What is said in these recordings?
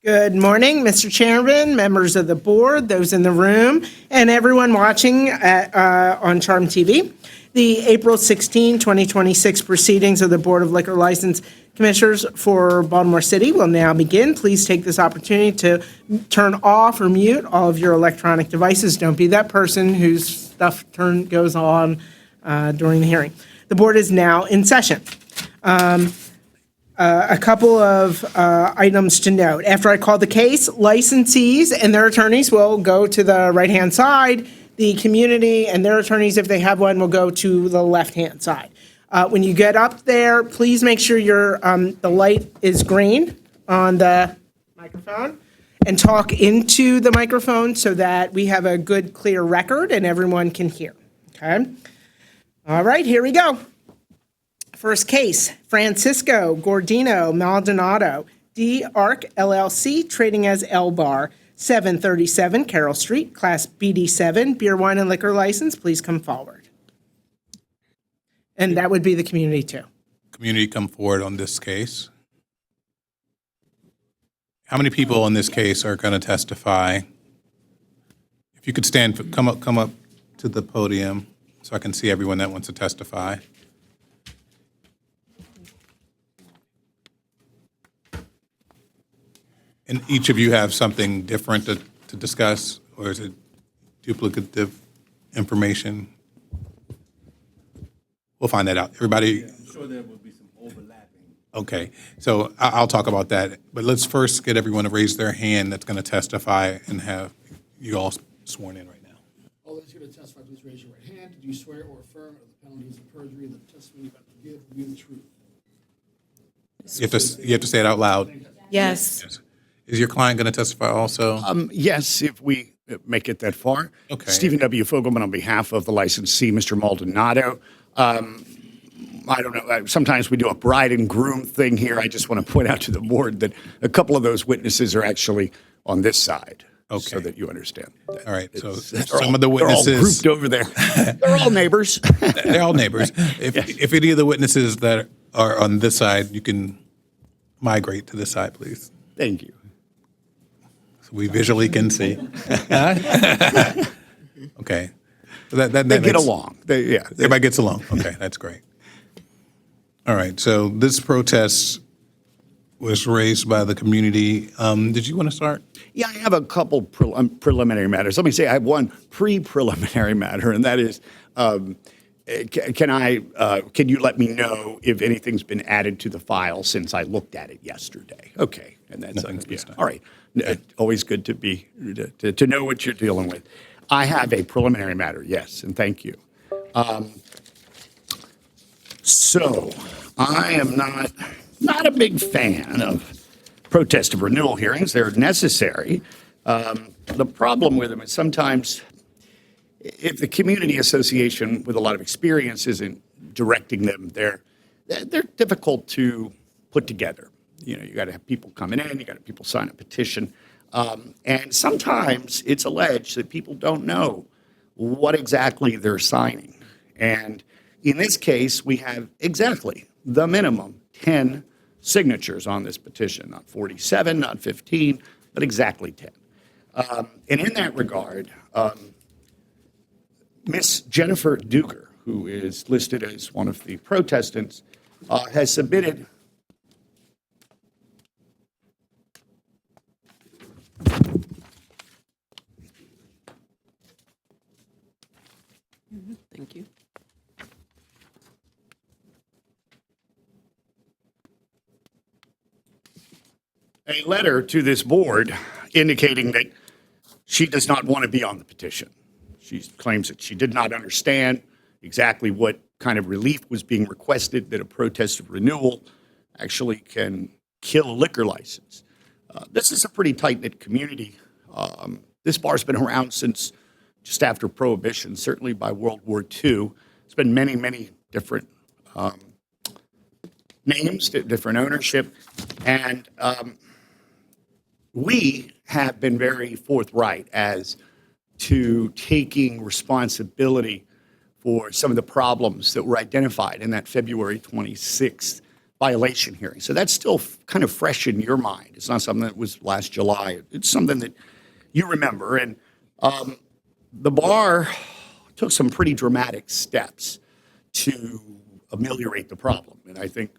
Good morning, Mr. Chairman, members of the board, those in the room, and everyone watching on Charm TV. The April 16, 2026 proceedings of the Board of Liquor License Commissioners for Baltimore City will now begin. Please take this opportunity to turn off or mute all of your electronic devices. Don't be that person whose stuff goes on during the hearing. The board is now in session. A couple of items to note. After I call the case, licensees and their attorneys will go to the right-hand side. The community and their attorneys, if they have one, will go to the left-hand side. When you get up there, please make sure the light is green on the microphone and talk into the microphone so that we have a good, clear record and everyone can hear. Okay? All right, here we go. First case, Francisco Gordino Maldonado, D. Arc LLC, trading as L Bar, 737 Carroll Street, Class BD7, beer, wine, and liquor license. Please come forward. And that would be the community too. Community come forward on this case. How many people on this case are going to testify? If you could stand, come up to the podium so I can see everyone that wants to testify. And each of you have something different to discuss, or is it duplicative information? We'll find that out. Everybody? I'm sure there will be some overlapping. Okay, so I'll talk about that. But let's first get everyone to raise their hand that's going to testify and have you all sworn in right now. All those here to testify, please raise your right hand. Did you swear or affirm under the penalties of perjury that the testimony you're about to give will be the truth? You have to say it out loud. Yes. Yes. Is your client going to testify also? Yes, if we make it that far. Okay. Stephen W. Fogelman on behalf of the licensee, Mr. Maldonado. I don't know. Sometimes we do a bride and groom thing here. I just want to point out to the board that a couple of those witnesses are actually on this side. Okay. So that you understand. All right, so They're some of the witnesses. They're all grouped over there. They're all neighbors. They're all neighbors. If any of the witnesses that are on this side, you can migrate to this side, please. Thank you. So we visually can see. Okay. That They get makes- along. Everybody gets along. Okay, that's great. All right, so this protest was raised by the community. Did you want to start? Yeah, I have a couple preliminary matters. Let me say I have one pre-preliminary matter, and that is, can you let me know if anything's been added to the file since I looked at it yesterday? Okay, and that's Nothing's been done. all right. Always good to know what you're dealing with. I have a preliminary matter, yes, and thank you. So I am not a big fan of protest of renewal hearings. They're necessary. The problem with them is sometimes if the community association with a lot of experience isn't directing them, they're difficult to put together. You know, you got to have people coming in, you got to have people sign a petition. And sometimes it's alleged that people don't know what exactly they're signing. And in this case, we have exactly the minimum 10 signatures on this petition, not 47, not 15, but exactly 10. And in that regard, Miss Jennifer Duker, who is listed as one of the protestants, has submitted Thank you. a letter to this board indicating that she does not want to be on the petition. She claims that she did not understand exactly what kind of relief was being requested, that a protest of renewal actually can kill a liquor license. This is a pretty tight-knit community. This bar's been around since just after Prohibition, certainly by World War II. It's been many, many different names, different ownership, and we have been very forthright as to taking responsibility for some of the problems that were identified in that February 26th violation hearing. So that's still kind of fresh in your mind. It's not something that was last July. It's something that you remember. And the bar took some pretty dramatic steps to ameliorate the problem. And I think,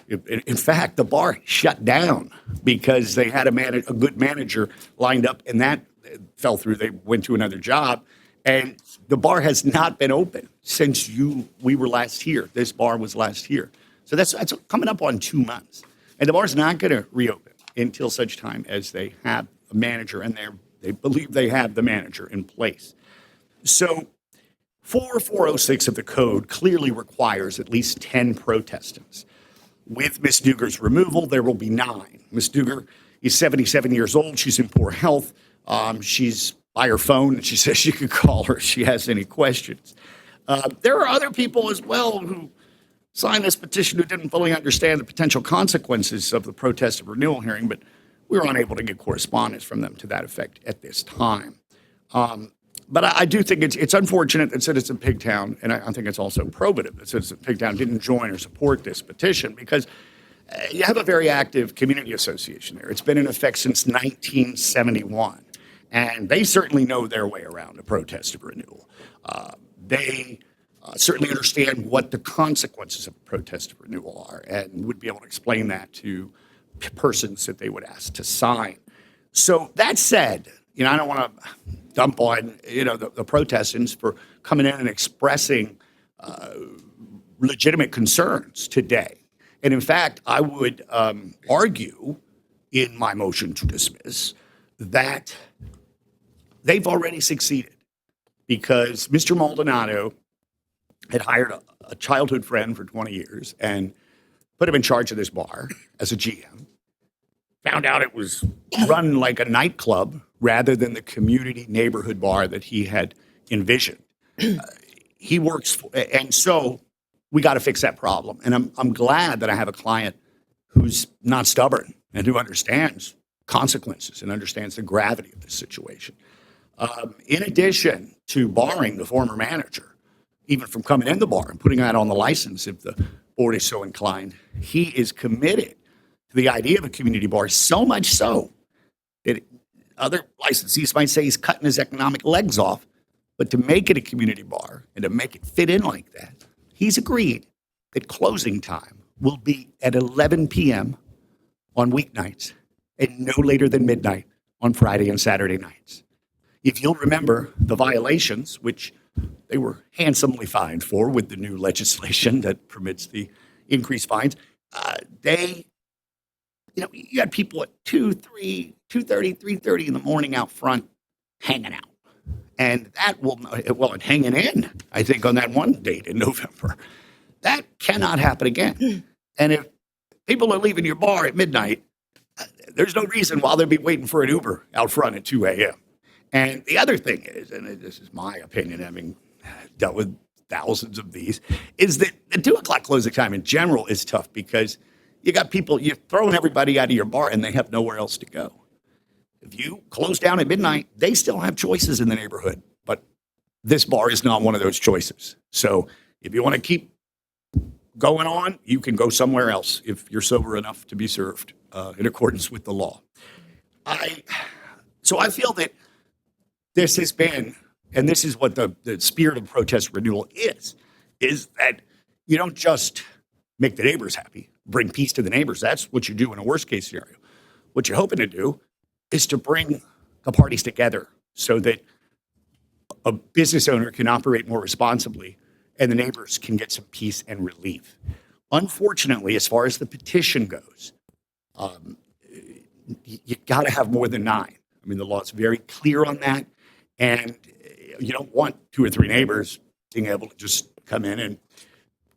in fact, the bar shut down because they had a good manager lined up, and that fell through. They went to another job. And the bar has not been open since we were last here. This bar was last here. So that's coming up on 2 months. And the bar's not going to reopen until such time as they have a manager, and they believe they have the manager in place. So 4406 of the code clearly requires at least 10 protestants. With Ms. Duger's removal, there will be 9. Ms. Duger is 77 years old. She's in poor health. She's by her phone, and she says you could call her if she has any questions. There are other people as well who signed this petition who didn't fully understand the potential consequences of the protest of renewal hearing, but we were unable to get correspondence from them to that effect at this time. But I do think it's unfortunate that Citizen Pigtown, and I think it's also probative that Citizen Pigtown didn't join or support this petition, because you have a very active community association there. It's been in effect since 1971, and they certainly know their way around a protest of renewal. They certainly understand what the consequences of a protest of renewal are, and would be able to explain that to persons that they would ask to sign. So that said, I don't want to dump on, the protestants for coming in and expressing legitimate concerns today. And in fact, I would argue in my motion to dismiss that they've already succeeded, because Mr. Maldonado had hired a childhood friend for 20 years and put him in charge of this bar as a GM. Found out it was run like a nightclub rather than the community neighborhood bar that he had envisioned. He works and so we got to fix that problem. And I'm glad that I have a client who's not stubborn and who understands consequences and understands the gravity of this situation. In addition to barring the former manager, even from coming in the bar and putting that on the license if the board is so inclined, he is committed to the idea of a community bar, so much so that other licensees might say he's cutting his economic legs off. But to make it a community bar and to make it fit in like that, he's agreed that closing time will be at 11 p.m. on weeknights and no later than midnight on Friday and Saturday nights. If you'll remember the violations, which they were handsomely fined for with the new legislation that permits the increased fines, you had people at 2:30, 3:30 in the morning out front hanging out. And that and hanging in, I think, on that one date in November. That cannot happen again. And if people are leaving your bar at midnight, there's no reason why they'll be waiting for an Uber out front at 2 a.m. And the other thing is, and this is my opinion, having dealt with thousands of these, is that the 2 o'clock closing time in general is tough, because you got people, you're throwing everybody out of your bar and they have nowhere else to go. If you close down at midnight, they still have choices in the neighborhood, but this bar is not one of those choices. So if you want to keep going on, you can go somewhere else if you're sober enough to be served in accordance with the law. So I feel that this has been, and this is what the spirit of protest renewal is that you don't just make the neighbors happy, bring peace to the neighbors. That's what you do in a worst case scenario. What you're hoping to do is to bring the parties together so that a business owner can operate more responsibly and the neighbors can get some peace and relief. Unfortunately, as far as the petition goes, you got to have more than 9. I mean, the law is very clear on that. And you don't want 2 or 3 neighbors being able to just come in and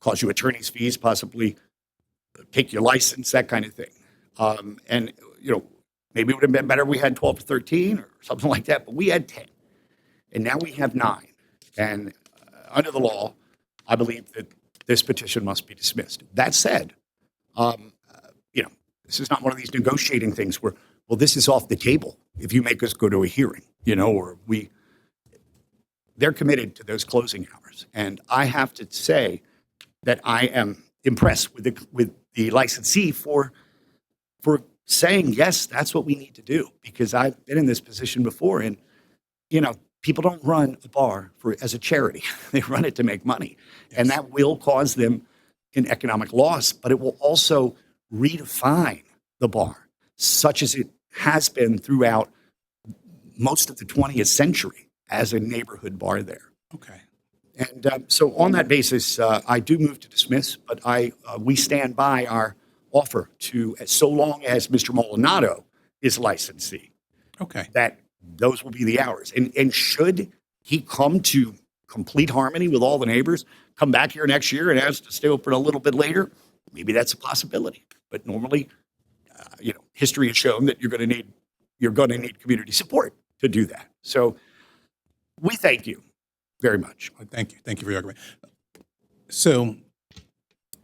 cause you attorney's fees, possibly take your license, that kind of thing. And, maybe it would have been better if we had 12 or 13 or something like that, but we had 10. And now we have 9. And under the law, I believe that this petition must be dismissed. That said, this is not one of these negotiating things where, well, this is off the table if you make us go to a hearing, they're committed to those closing hours. And I have to say that I am impressed with the licensee for saying, yes, that's what we need to do. Because I've been in this position before, and people don't run a bar as a charity. They run it to make money, and that will cause them an economic loss. But it will also redefine the bar, such as it has been throughout most of the 20th century as a neighborhood bar there. Okay. And so on that basis, I do move to dismiss, but we stand by our offer to, so long as Mr. Molinado is licensee, Okay. that those will be the hours. And should he come to complete harmony with all the neighbors, come back here next year and ask to stay open a little bit later, maybe that's a possibility. But normally, history has shown that you're going to need community support to do that. So we thank you very much. Thank you. Thank you for your argument. So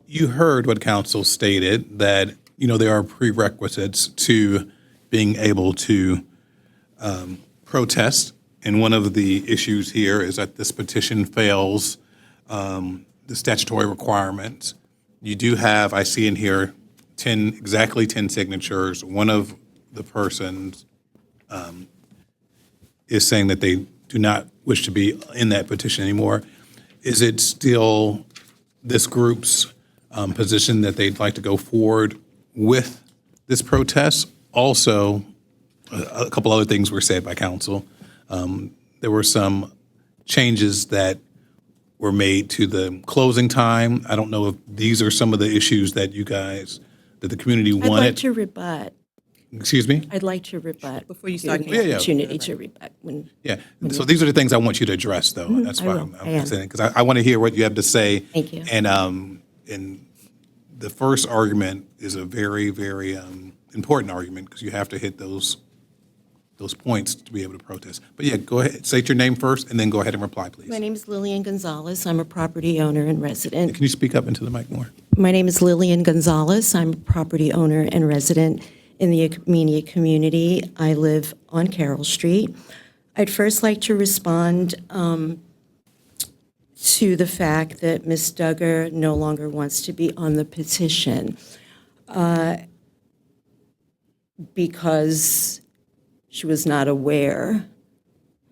you heard what counsel stated, that, there are prerequisites to being able to protest. And one of the issues here is that this petition fails the statutory requirements. You do have, I see in here, exactly 10 signatures. One of the persons is saying that they do not wish to be in that petition anymore. Is it still this group's position that they'd like to go forward with this protest? Also, a couple other things were said by counsel. There were some changes that were made to the closing time. I don't know if these are some of the issues that the community wanted. I'd like to rebut. Excuse me? I'd like to rebut. Before you start, Give me Yeah, the yeah. opportunity to rebut. When Yeah. So these are the things I want you to address, though. That's I why will. I I'm am. saying, because I want to hear what you have to say. Thank you. And the first argument is a very, very important argument, because you have to hit those points to be able to protest. But yeah, go ahead. State your name first, and then go ahead and reply, please. My name is Lillian Gonzalez. I'm a property owner and resident. Can you speak up into the mic more? My name is Lillian Gonzalez. I'm a property owner and resident in the immediate community. I live on Carroll Street. I'd first like to respond to the fact that Ms. Duggar no longer wants to be on the petition because she was not aware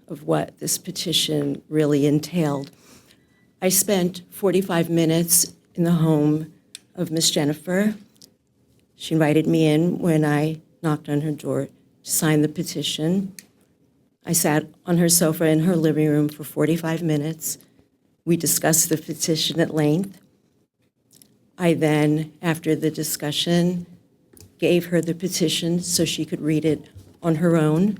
of what this petition really entailed. I spent 45 minutes in the home of Miss Jennifer. She invited me in when I knocked on her door to sign the petition. I sat on her sofa in her living room for 45 minutes. We discussed the petition at length. I then, after the discussion, gave her the petition so she could read it on her own.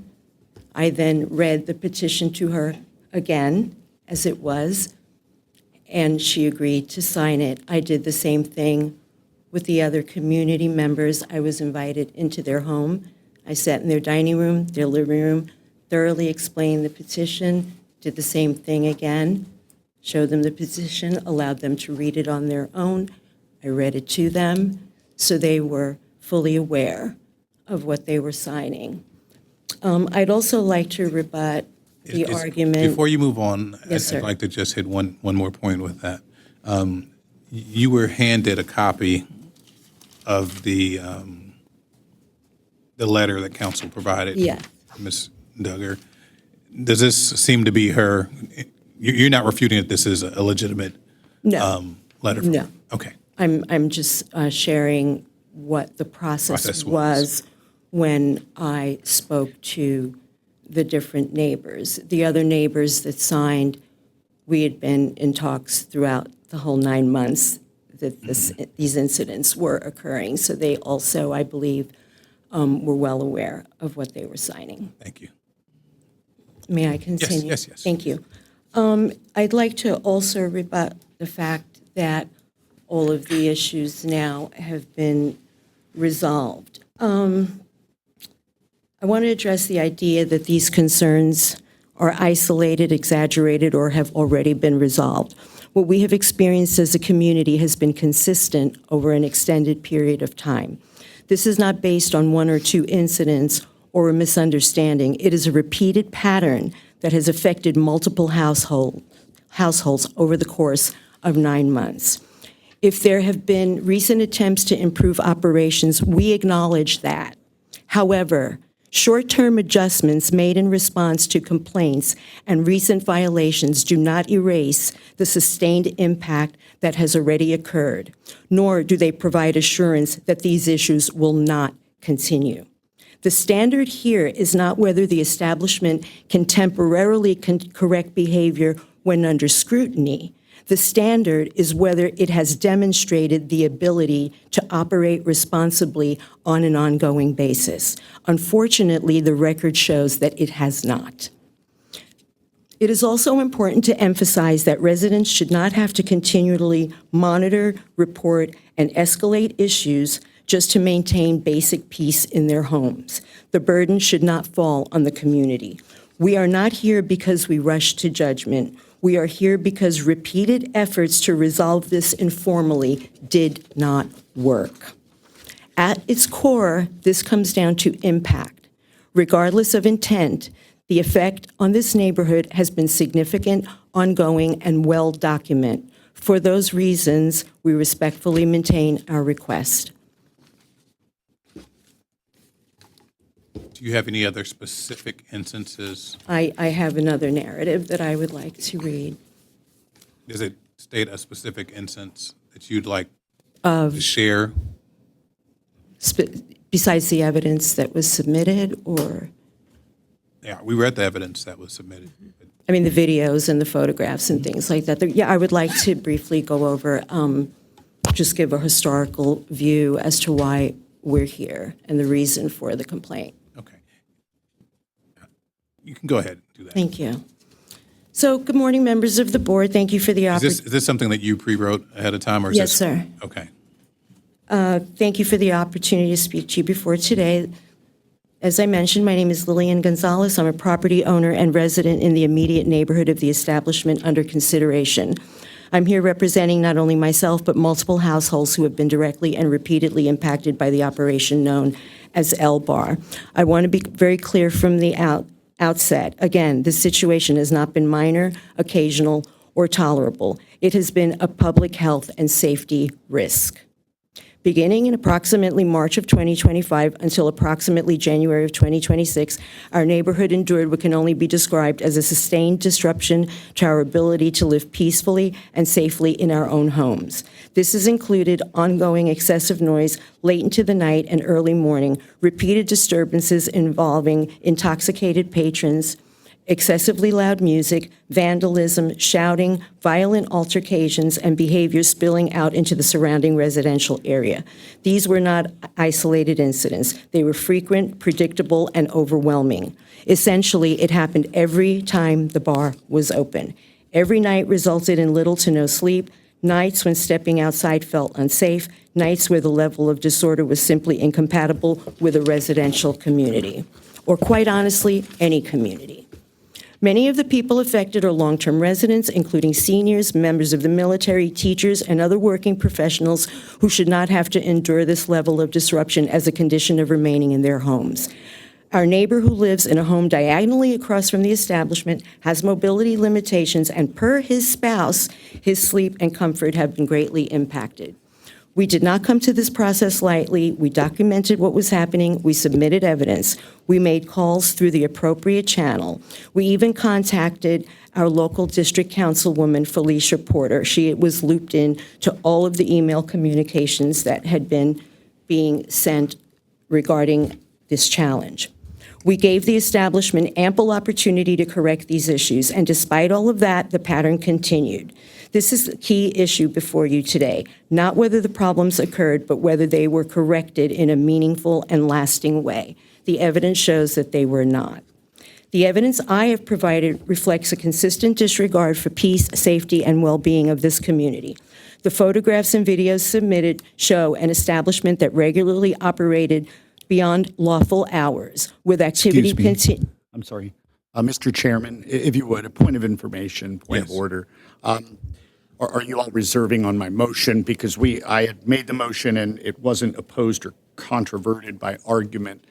I then read the petition to her again, as it was, and she agreed to sign it. I did the same thing with the other community members. I was invited into their home. I sat in their dining room, their living room, thoroughly explained the petition, did the same thing again, showed them the petition, allowed them to read it on their own. I read it to them, so they were fully aware of what they were signing. I'd also like to rebut the argument. Before you move on, Yes, sir. I'd like to just hit one more point with that. You were handed a copy of the letter that council provided. Yeah. Ms. Duggar. Does this seem to be her? You're not refuting that this is a legitimate No. letter from No. her? Okay. I'm just sharing what the process Process was. was when I spoke to the different neighbors. The other neighbors that signed, we had been in talks throughout the whole 9 months that these incidents were occurring. So they also, I believe, were well aware of what they were signing. Thank you. May I continue? yes. Thank you. I'd like to also rebut the fact that all of the issues now have been resolved. I want to address the idea that these concerns are isolated, exaggerated, or have already been resolved. What we have experienced as a community has been consistent over an extended period of time. This is not based on one or two incidents or a misunderstanding. It is a repeated pattern that has affected multiple households over the course of 9 months. If there have been recent attempts to improve operations, we acknowledge that. However, short-term adjustments made in response to complaints and recent violations do not erase the sustained impact that has already occurred, nor do they provide assurance that these issues will not continue. The standard here is not whether the establishment can temporarily correct behavior when under scrutiny. The standard is whether it has demonstrated the ability to operate responsibly on an ongoing basis. Unfortunately, the record shows that it has not. It is also important to emphasize that residents should not have to continually monitor, report, and escalate issues just to maintain basic peace in their homes. The burden should not fall on the community. We are not here because we rush to judgment. We are here because repeated efforts to resolve this informally did not work. At its core, this comes down to impact. Regardless of intent, the effect on this neighborhood has been significant, ongoing, and well documented. For those reasons, we respectfully maintain our request. Do you have any other specific instances? I have another narrative that I would like to read. Does it state a specific instance that you'd like to share? Besides the evidence that was submitted, or? Yeah, we read the evidence that was submitted. I mean, the videos and the photographs and things like that. Yeah, I would like to briefly go over, just give a historical view as to why we're here and the reason for the complaint. Okay. You can go ahead and do that. Thank you. So, good morning, members of the board. Thank you for the opportunity. Is this something that you pre-wrote ahead of time, or is Yes, this? sir. Okay. Thank you for the opportunity to speak to you before today. As I mentioned, my name is Lillian Gonzalez. I'm a property owner and resident in the immediate neighborhood of the establishment under consideration. I'm here representing not only myself, but multiple households who have been directly and repeatedly impacted by the operation known as L-Bar. I want to be very clear from the outset. Again, this situation has not been minor, occasional, or tolerable. It has been a public health and safety risk. Beginning in approximately March of 2025 until approximately January of 2026, our neighborhood endured what can only be described as a sustained disruption to our ability to live peacefully and safely in our own homes. This has included ongoing excessive noise late into the night and early morning, repeated disturbances involving intoxicated patrons, excessively loud music, vandalism, shouting, violent altercations, and behavior spilling out into the surrounding residential area. These were not isolated incidents. They were frequent, predictable, and overwhelming. Essentially, it happened every time the bar was open. Every night resulted in little to no sleep, nights when stepping outside felt unsafe, nights where the level of disorder was simply incompatible with a residential community, or quite honestly, any community. Many of the people affected are long-term residents, including seniors, members of the military, teachers, and other working professionals who should not have to endure this level of disruption as a condition of remaining in their homes. Our neighbor who lives in a home diagonally across from the establishment has mobility limitations, and per his spouse, his sleep and comfort have been greatly impacted. We did not come to this process lightly. We documented what was happening. We submitted evidence. We made calls through the appropriate channel. We even contacted our local district councilwoman, Felicia Porter. She was looped in to all of the email communications that had been being sent regarding this challenge. We gave the establishment ample opportunity to correct these issues, and despite all of that, the pattern continued. This is the key issue before you today, not whether the problems occurred, but whether they were corrected in a meaningful and lasting way. The evidence shows that they were not. The evidence I have provided reflects a consistent disregard for peace, safety, and well-being of this community. The photographs and videos submitted show an establishment that regularly operated beyond lawful hours with activity continue. I'm sorry. Mr. Chairman, if you would, a point of information, point of Yes. order. Are you all reserving on my motion? Because I had made the motion and it wasn't opposed or controverted by argument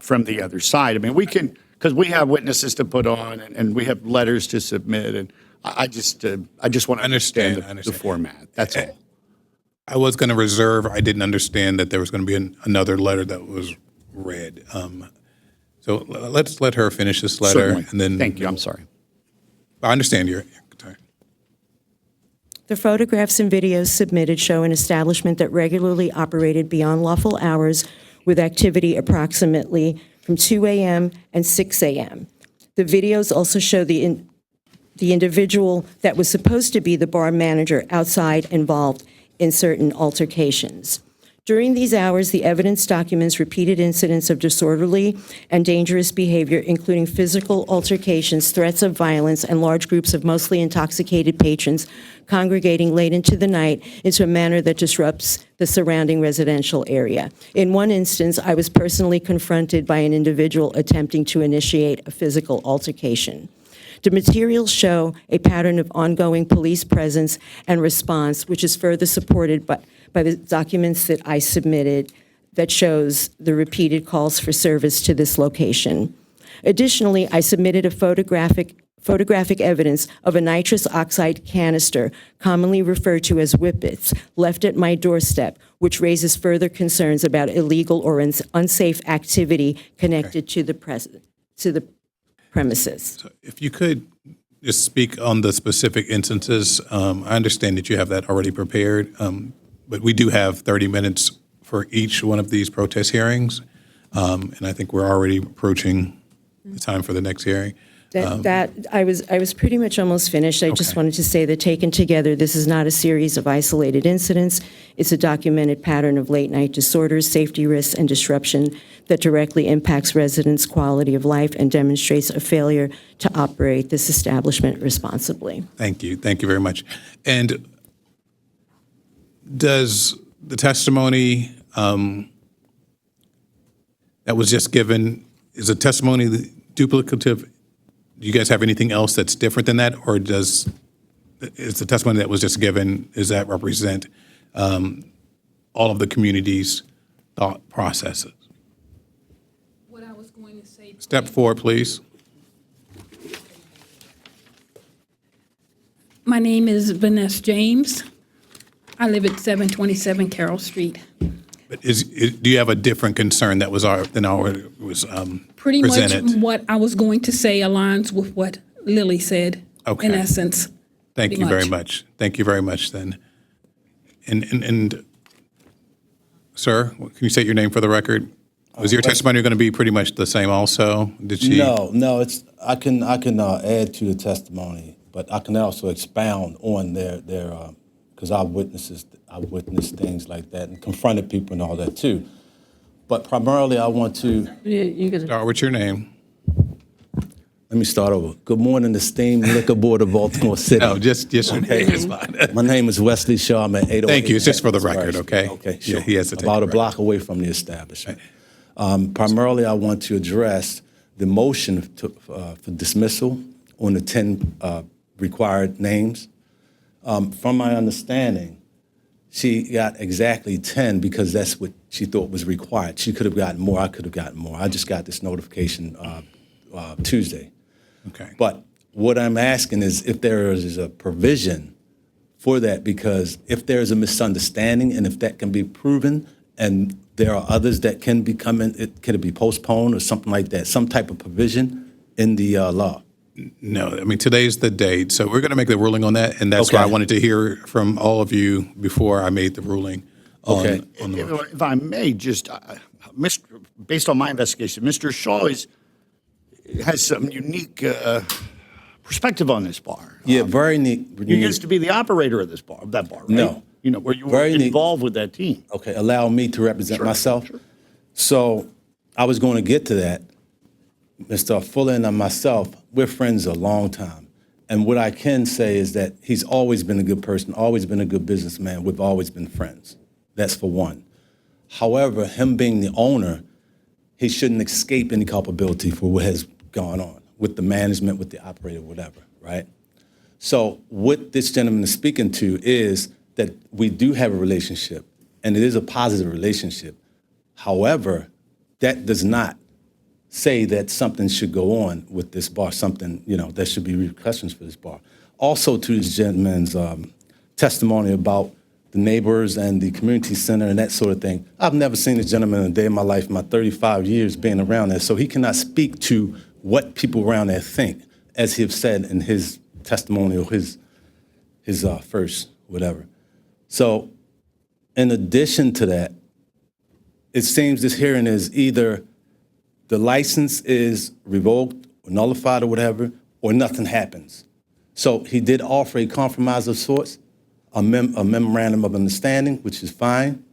from the other side. I mean, we can, because we have witnesses to put on and we have letters to submit, and I just want to understand the format. That's all. I was going to reserve. I didn't understand that there was going to be another letter that was read. So let's let her finish this letter, Certainly. and then Thank you. I'm sorry. I understand your concern. The photographs and videos submitted show an establishment that regularly operated beyond lawful hours with activity approximately from 2 a.m. and 6 a.m. The videos also show the individual that was supposed to be the bar manager outside involved in certain altercations. During these hours, the evidence documents repeated incidents of disorderly and dangerous behavior, including physical altercations, threats of violence, and large groups of mostly intoxicated patrons congregating late into the night into a manner that disrupts the surrounding residential area. In one instance, I was personally confronted by an individual attempting to initiate a physical altercation. The materials show a pattern of ongoing police presence and response, which is further supported by the documents that I submitted that shows the repeated calls for service to this location. Additionally, I submitted a photographic evidence of a nitrous oxide canister, commonly referred to as whippets, left at my doorstep, which raises further concerns about illegal or unsafe activity connected to the premises. So if you could just speak on the specific instances. I understand that you have that already prepared, but we do have 30 minutes for each one of these protest hearings, and I think we're already approaching the time for the next hearing. I was pretty much almost finished. I just wanted to say that taken together, this is not a series of isolated incidents. It's a documented pattern of late-night disorders, safety risks, and disruption that directly impacts residents' quality of life and demonstrates a failure to operate this establishment responsibly. Thank you. Thank you very much. And does the testimony that was just given, is the testimony duplicative? Do you guys have anything else that's different than that, or is the testimony that was just given, does that represent all of the community's thought processes? What I was going to say. Step forward, please. My name is Vanessa James. I live at 727 Carroll Street. But do you have a different concern that was than was Pretty presented? much what I was going to say aligns with what Lily said, Okay. in essence. Thank pretty you very much. much. Thank you very much. Then, and sir, can you state your name for the record? Was your testimony going to be pretty much the same? Also, did she? No. It's I can add to the testimony, but I can also expound on their because I've witnessed things like that and confronted people and all that too. But primarily, I want to Start with your name. let me start over. Good morning, esteemed Liquor Board of Baltimore City. No, just your name is fine. My name is Wesley Shaw. I'm at 808. Thank you. It's just for the record, Right. okay? Okay, Yeah, sure. he has to take About the a block away from the establishment. Primarily, I want to address the motion for dismissal on the 10 required names. From my understanding, she got exactly 10 because that's what she thought was required. She could have gotten more. I could have gotten more. I just got this notification Tuesday. Okay. But what I'm asking is if there is a provision for that, because if there is a misunderstanding and if that can be proven and there are others that can can it be postponed or something like that, some type of provision in the law? No, I mean, today's the date, so we're going to make the ruling on that, and that's why I Okay. wanted to hear from all of you before I made the ruling on, Okay. on the motion. If I may, just based on my investigation, Mr. Shaw has some unique perspective on this bar. Yeah, very neat. You used to be the operator of that bar, right? No. You know, where you were Very neat. involved with that team. Okay, allow me to represent myself. So I was going to get to that. Mr. Fuller and myself, we're friends a long time. And what I can say is that he's always been a good person, always been a good businessman. We've always been friends. That's for one. However, him being the owner, he shouldn't escape any culpability for what has gone on with the management, with the operator, whatever, right? So what this gentleman is speaking to is that we do have a relationship, and it is a positive relationship. However, that does not say that something should go on with this bar, something, there should be repercussions for this bar. Also to this gentleman's testimony about the neighbors and the community center and that sort of thing. I've never seen this gentleman in a day in my life, in my 35 years being around there, so he cannot speak to what people around there think, as he have said in his testimonial, his first whatever. So in addition to that, it seems this hearing is either the license is revoked or nullified or whatever, or nothing happens. So he did offer a compromise of sorts, a memorandum of understanding, which is fine.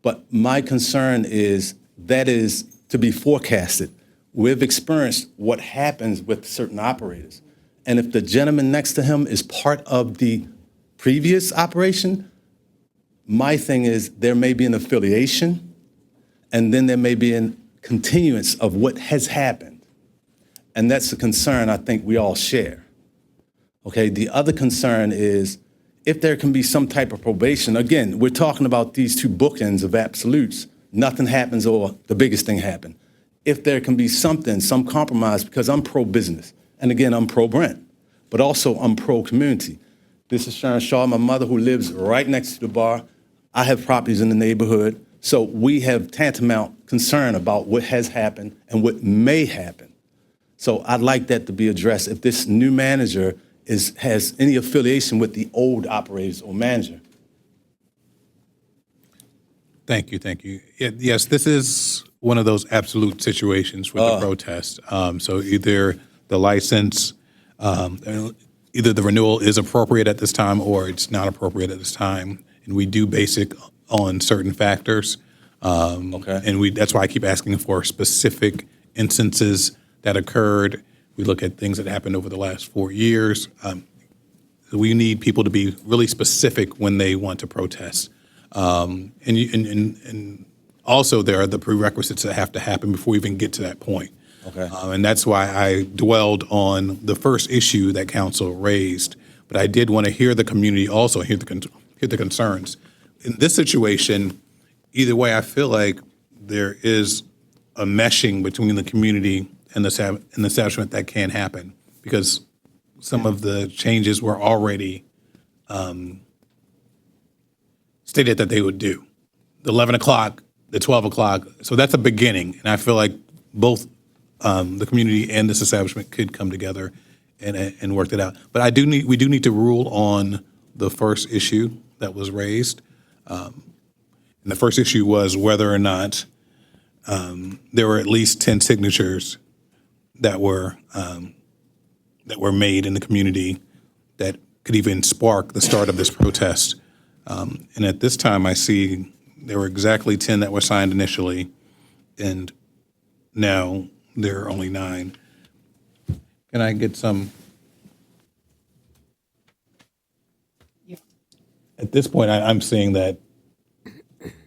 But my concern is that is to be forecasted. We've experienced what happens with certain operators. And if the gentleman next to him is part of the previous operation, my thing is there may be an affiliation, and then there may be a continuance of what has happened. And that's a concern I think we all share. Okay, the other concern is if there can be some type of probation. Again, we're talking about these two bookends of absolutes. Nothing happens or the biggest thing happened. If there can be something, some compromise, because I'm pro-business. And again, I'm pro-Brent, but also I'm pro-community. This is Sharon Shaw, my mother, who lives right next to the bar. I have properties in the neighborhood. So we have tantamount concern about what has happened and what may happen. So I'd like that to be addressed. If this new manager has any affiliation with the old operators or manager. Thank you. Yes, this is one of those absolute situations with the protest. So either the license, either the renewal is appropriate at this time or it's not appropriate at this time. And we do base it on certain factors. Okay. And that's why I keep asking for specific instances that occurred. We look at things that happened over the last 4 years. We need people to be really specific when they want to protest. And also there are the prerequisites that have to happen before we even get to that point. Okay. And that's why I dwelled on the first issue that council raised. But I did want to hear the community also, hear the concerns. In this situation, either way, I feel like there is a meshing between the community and the establishment that can happen, because some of the changes were already stated that they would do. The 11 o'clock, the 12 o'clock. So that's a beginning. And I feel like both the community and this establishment could come together and work it out. But we do need to rule on the first issue that was raised. And the first issue was whether or not there were at least 10 signatures that were made in the community that could even spark the start of this protest. And at this time, I see there were exactly 10 that were signed initially, and now there are only 9. Can I get some? Yeah. At this point, I'm seeing that.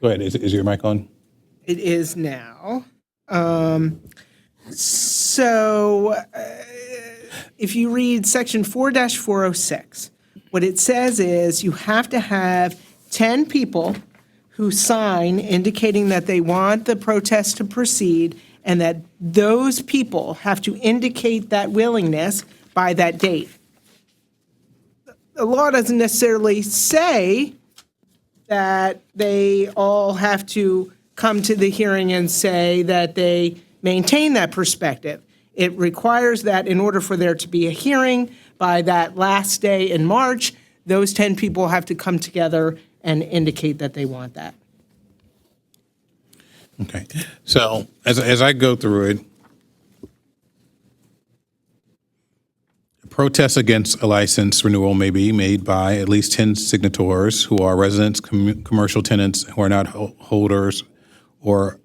Go ahead. Is your mic on? It is now. So if you read section 4-406, what it says is you have to have 10 people who sign indicating that they want the protest to proceed, and that those people have to indicate that willingness by that date. The law doesn't necessarily say that they all have to come to the hearing and say that they maintain that perspective. It requires that in order for there to be a hearing by that last day in March, those 10 people have to come together and indicate that they want that. Okay. So as I go through it, protests against a license renewal may be made by at least 10 signatories who are residents, commercial tenants who are not holders or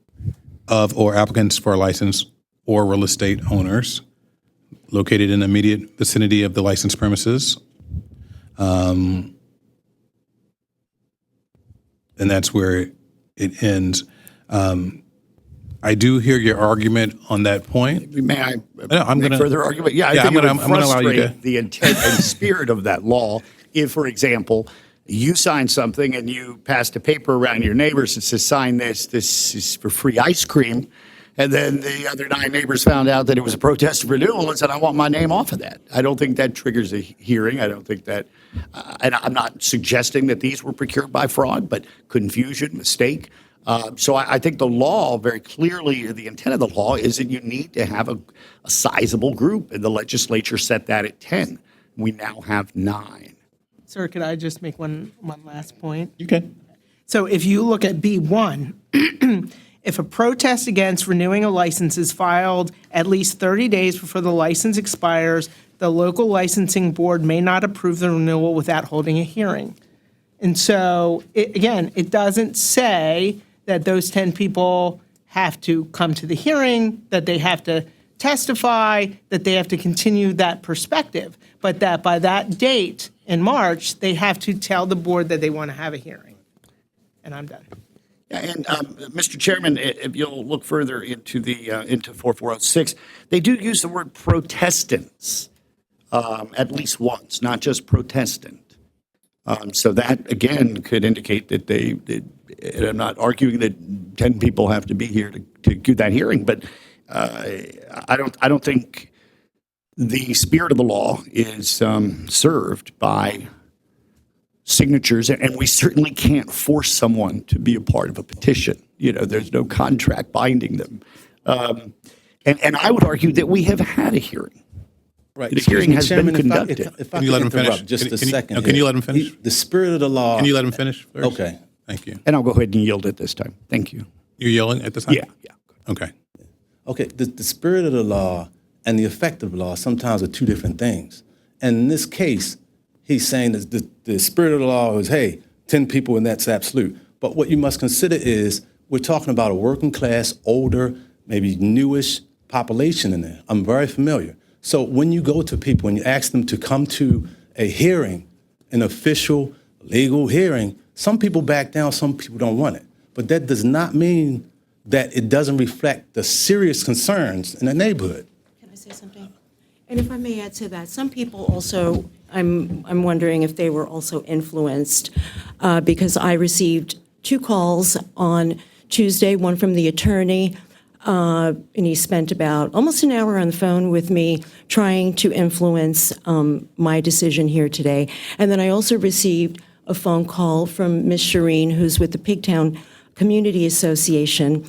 applicants for a license, or real estate owners located in the immediate vicinity of the licensed premises. And that's where it ends. I do hear your argument on that point. May I I'm make gonna- further argument? Yeah, I Yeah, think I'm it gonna- would I'm gonna allow you to- frustrate the intent and spirit of that law if, for example, you sign something and you passed a paper around your neighbors that says, sign this is for free ice cream, And then the other 9 neighbors found out that it was a protest of renewal and said, I want my name off of that. I don't think that triggers a hearing. I don't think that, and I'm not suggesting that these were procured by fraud, but confusion, mistake. So I think the law very clearly, the intent of the law is that you need to have a sizable group, and the legislature set that at 10. We now have 9. Sir, could I just make one last point? You can. So if you look at B1, if a protest against renewing a license is filed at least 30 days before the license expires, the local licensing board may not approve the renewal without holding a hearing. And so, again, it doesn't say that those 10 people have to come to the hearing, that they have to testify, that they have to continue that perspective, but that by that date in March, they have to tell the board that they want to have a hearing. And I'm done. Yeah, and Mr. Chairman, if you'll look further into the into 4406, they do use the word protestants at least once, not just protestant. So that again could indicate that and I'm not arguing that 10 people have to be here to do that hearing, but I don't think the spirit of the law is served by signatures, and we certainly can't force someone to be a part of a petition. You know, there's no contract binding them. And I would argue that we have had a hearing. Right. The hearing has been conducted. If I Can you let could him finish? interrupt just a second. Can you here. let him finish? The spirit of the law. Can you let him finish first? Okay. Thank you. And I'll go ahead and yield it this time. Thank you. You're yelling at the time? Yeah. Okay. Okay, the spirit of the law and the effect of the law sometimes are two different things. And in this case, he's saying that the spirit of the law is, hey, 10 people and that's absolute. But what you must consider is we're talking about a working class, older, maybe newish population in there. I'm very familiar. So when you go to people and you ask them to come to a hearing, an official, legal hearing, some people back down, some people don't want it. But that does not mean that it doesn't reflect the serious concerns in the neighborhood. Can I say something? And if I may add to that, some people also, I'm wondering if they were also influenced, because I received 2 calls on Tuesday, one from the attorney, and he spent about almost an hour on the phone with me trying to influence my decision here today. And then I also received a phone call from Ms. Shireen, who's with the Pigtown Community Association.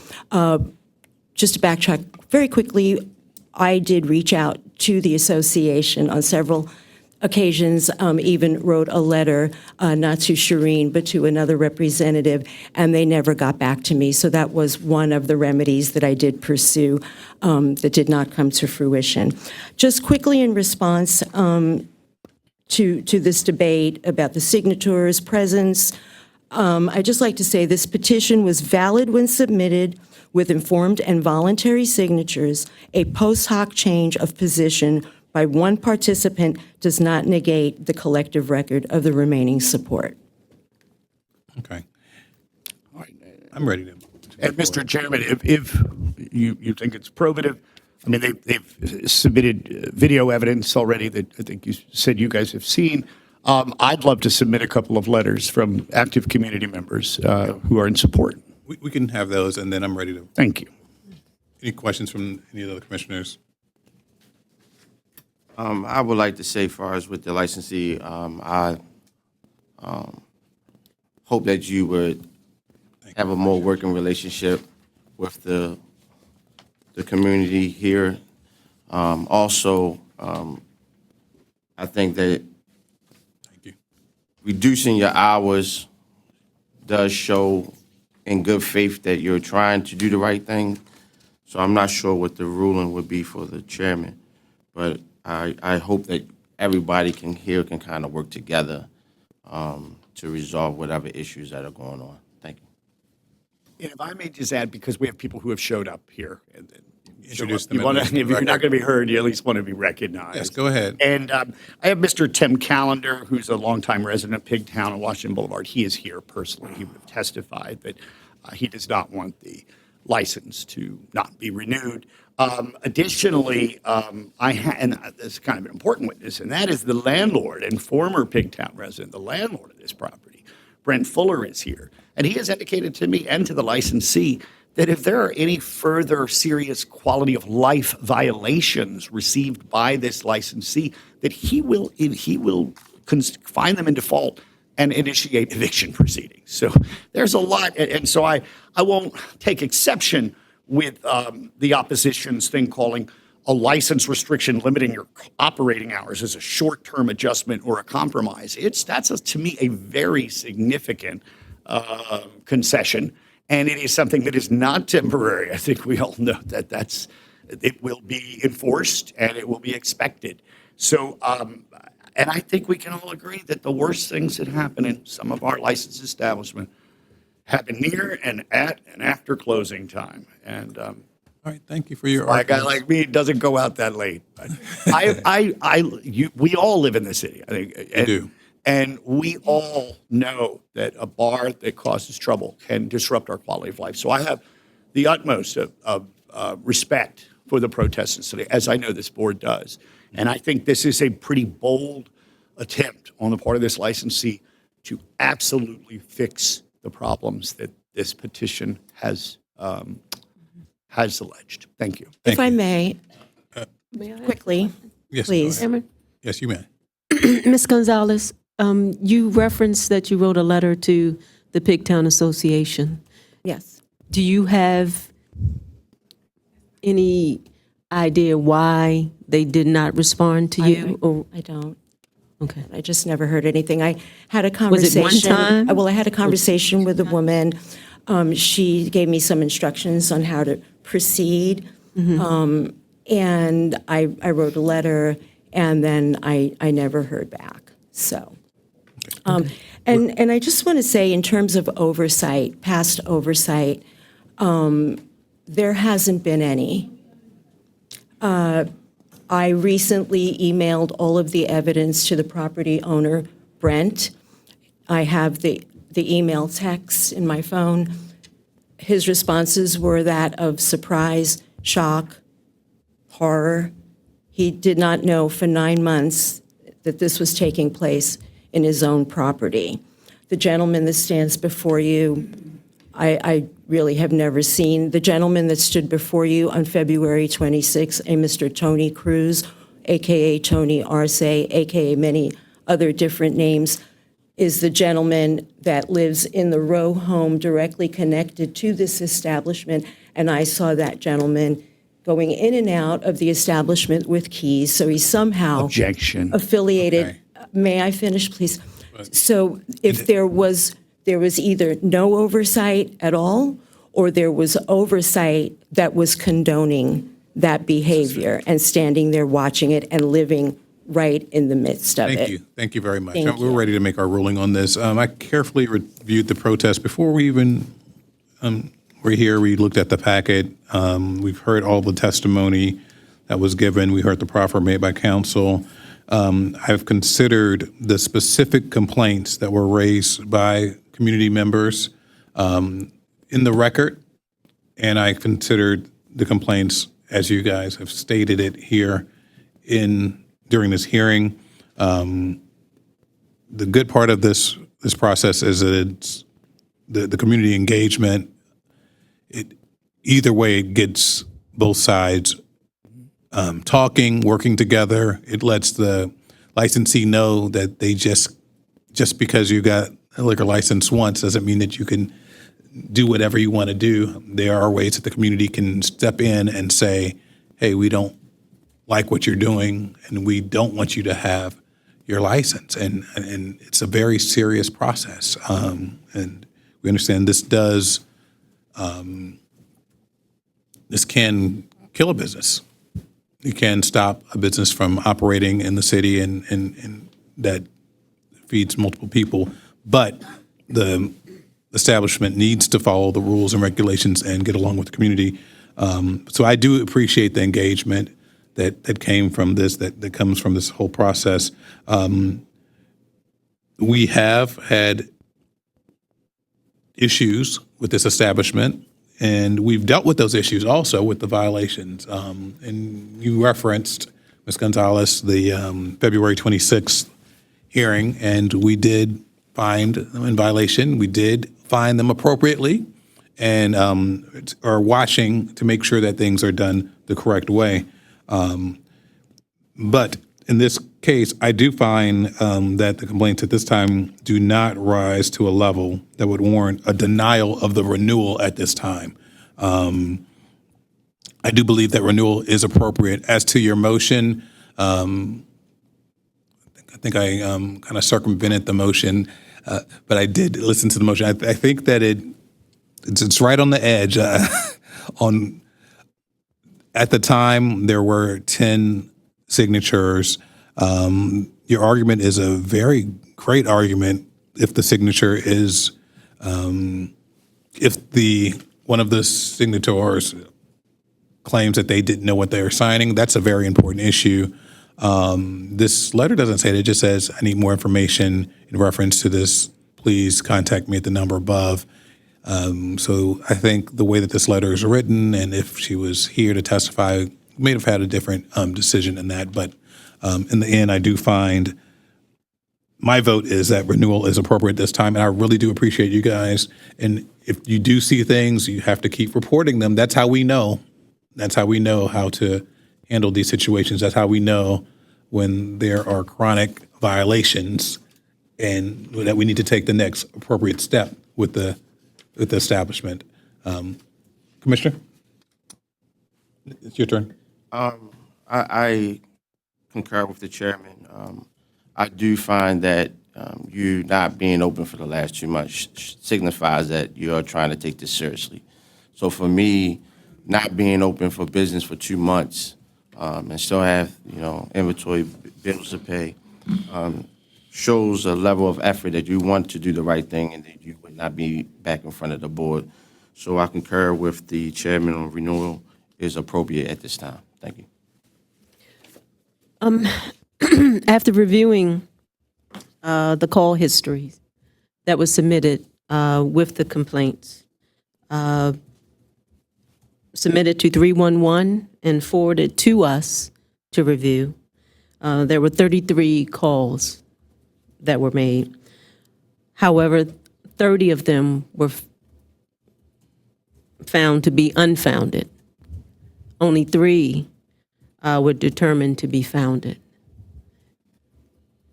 Just to backtrack very quickly, I did reach out to the association on several occasions, even wrote a letter, not to Shireen, but to another representative, and they never got back to me. So that was one of the remedies that I did pursue that did not come to fruition. Just quickly in response to this debate about the signatures' presence, I'd just like to say this petition was valid when submitted with informed and voluntary signatures. A post hoc change of position by one participant does not negate the collective record of the remaining support. Okay. All right. I'm ready to. And Mr. Chairman, if you think it's probative, I mean, they've submitted video evidence already that I think you said you guys have seen. I'd love to submit a couple of letters from active community members who are in support. We can have those, and then I'm ready to. Thank you. Any questions from any of the other commissioners? I would like to say, as far as with the licensee, I hope that you would have a more working relationship with the community here. Also, I think that Thank you. reducing your hours does show in good faith that you're trying to do the right thing. So I'm not sure what the ruling would be for the chairman, but I hope that everybody can kind of work together to resolve whatever issues that are going on. Thank you. And if I may just add, because we have people who have showed up here. And Introduce them you wanna, in the if you're not record. going to be heard, you at least want to be recognized. Yes, go ahead. And I have Mr. Tim Callender, who's a longtime resident of Pigtown on Washington Boulevard. He is here personally. He would have testified that he does not want the license to not be renewed. Additionally, and this is kind of an important witness, and that is the landlord and former Pigtown resident, the landlord of this property. Brent Fuller is here. And he has indicated to me and to the licensee that if there are any further serious quality of life violations received by this licensee, that he will find them in default and initiate eviction proceedings. So there's a lot, and so I won't take exception with the opposition's thing calling a license restriction limiting your operating hours as a short-term adjustment or a compromise. That's to me a very significant concession, and it is something that is not temporary. I think we all know that it will be enforced and it will be expected. So, and I think we can all agree that the worst things that happen in some of our licensed establishments happen near and at and after closing time. And All right, thank you for your a guy arguments. like me doesn't go out that late. But we all live in the city, I think. And, do. And we all know that a bar that causes trouble can disrupt our quality of life. So I have the utmost of respect for the protesters today, as I know this board does. And I think this is a pretty bold attempt on the part of this licensee to absolutely fix the problems that this petition has alleged. Thank you. If I may, quickly, Yes, go please. ahead. Yes, you may. Ms. Gonzalez, you referenced that you wrote a letter to the Pigtown Association. Yes. Do you have any idea why they did not respond to you? Or I don't. okay. I just never heard anything. I had a Was conversation. it one time? Well, I had a conversation with a woman. She gave me some instructions on how to proceed. And I wrote a letter, and then I never heard back. So, and I just want to say, in terms of oversight, past oversight, there hasn't been any. I recently emailed all of the evidence to the property owner, Brent. I have the email text in my phone. His responses were that of surprise, shock, horror. He did not know for 9 months that this was taking place in his own property. The gentleman that stands before you, I really have never seen. The gentleman that stood before you on February 26, a Mr. Tony Cruz, AKA Tony Arce, AKA many other different names, is the gentleman that lives in the row home directly connected to this establishment. And I saw that gentleman going in and out of the establishment with keys. So he's somehow Objection. affiliated. Okay. May I finish, please? So if there was either no oversight at all, or there was oversight that was condoning that behavior and standing there watching it and living right in the midst of it. Thank you. Thank you very much. Thank We're you. ready to make our ruling on this. I carefully reviewed the protest before we even were here. We looked at the packet. We've heard all the testimony that was given. We heard the proffer made by counsel. I've considered the specific complaints that were raised by community members in the record, and I considered the complaints as you guys have stated it here during this hearing. The good part of this process is that it's the community engagement. Either way, it gets both sides talking, working together. It lets the licensee know that they just because you got a liquor license once doesn't mean that you can do whatever you want to do. There are ways that the community can step in and say, hey, we don't like what you're doing and we don't want you to have your license. And it's a very serious process. And we understand this can kill a business. You can stop a business from operating in the city and that feeds multiple people. But the establishment needs to follow the rules and regulations and get along with the community. So I do appreciate the engagement that came from this, that comes from this whole process. We have had issues with this establishment, and we've dealt with those issues also with the violations. And you referenced, Ms. Gonzalez, the February 26th hearing, and we did find them in violation. We did fine them appropriately, and are watching to make sure that things are done the correct way. But in this case, I do find that the complaints at this time do not rise to a level that would warrant a denial of the renewal at this time. I do believe that renewal is appropriate. As to your motion, I think I kind of circumvented the motion, but I did listen to the motion. I think that it's right on the edge. At the time, there were 10 signatures. Your argument is a very great argument if the signature is, if one of the signatories claims that they didn't know what they were signing. That's a very important issue. This letter doesn't say it. It just says, I need more information in reference to this. Please contact me at the number above. So I think the way that this letter is written, and if she was here to testify, may have had a different decision in that. But in the end, I do find my vote is that renewal is appropriate this time. And I really do appreciate you guys. And if you do see things, you have to keep reporting them. That's how we know. That's how we know how to handle these situations. That's how we know when there are chronic violations and that we need to take the next appropriate step with the establishment. Commissioner, it's your turn. I concur with the chairman. I do find that you not being open for the last 2 months signifies that you're trying to take this seriously. So for me, not being open for business for 2 months and still have, inventory bills to pay shows a level of effort that you want to do the right thing and that you would not be back in front of the board. So I concur with the chairman on renewal is appropriate at this time. Thank you. After reviewing the call histories that was submitted with the complaints, submitted to 311 and forwarded to us to review, there were 33 calls that were made. However, 30 of them were found to be unfounded. Only 3 were determined to be founded.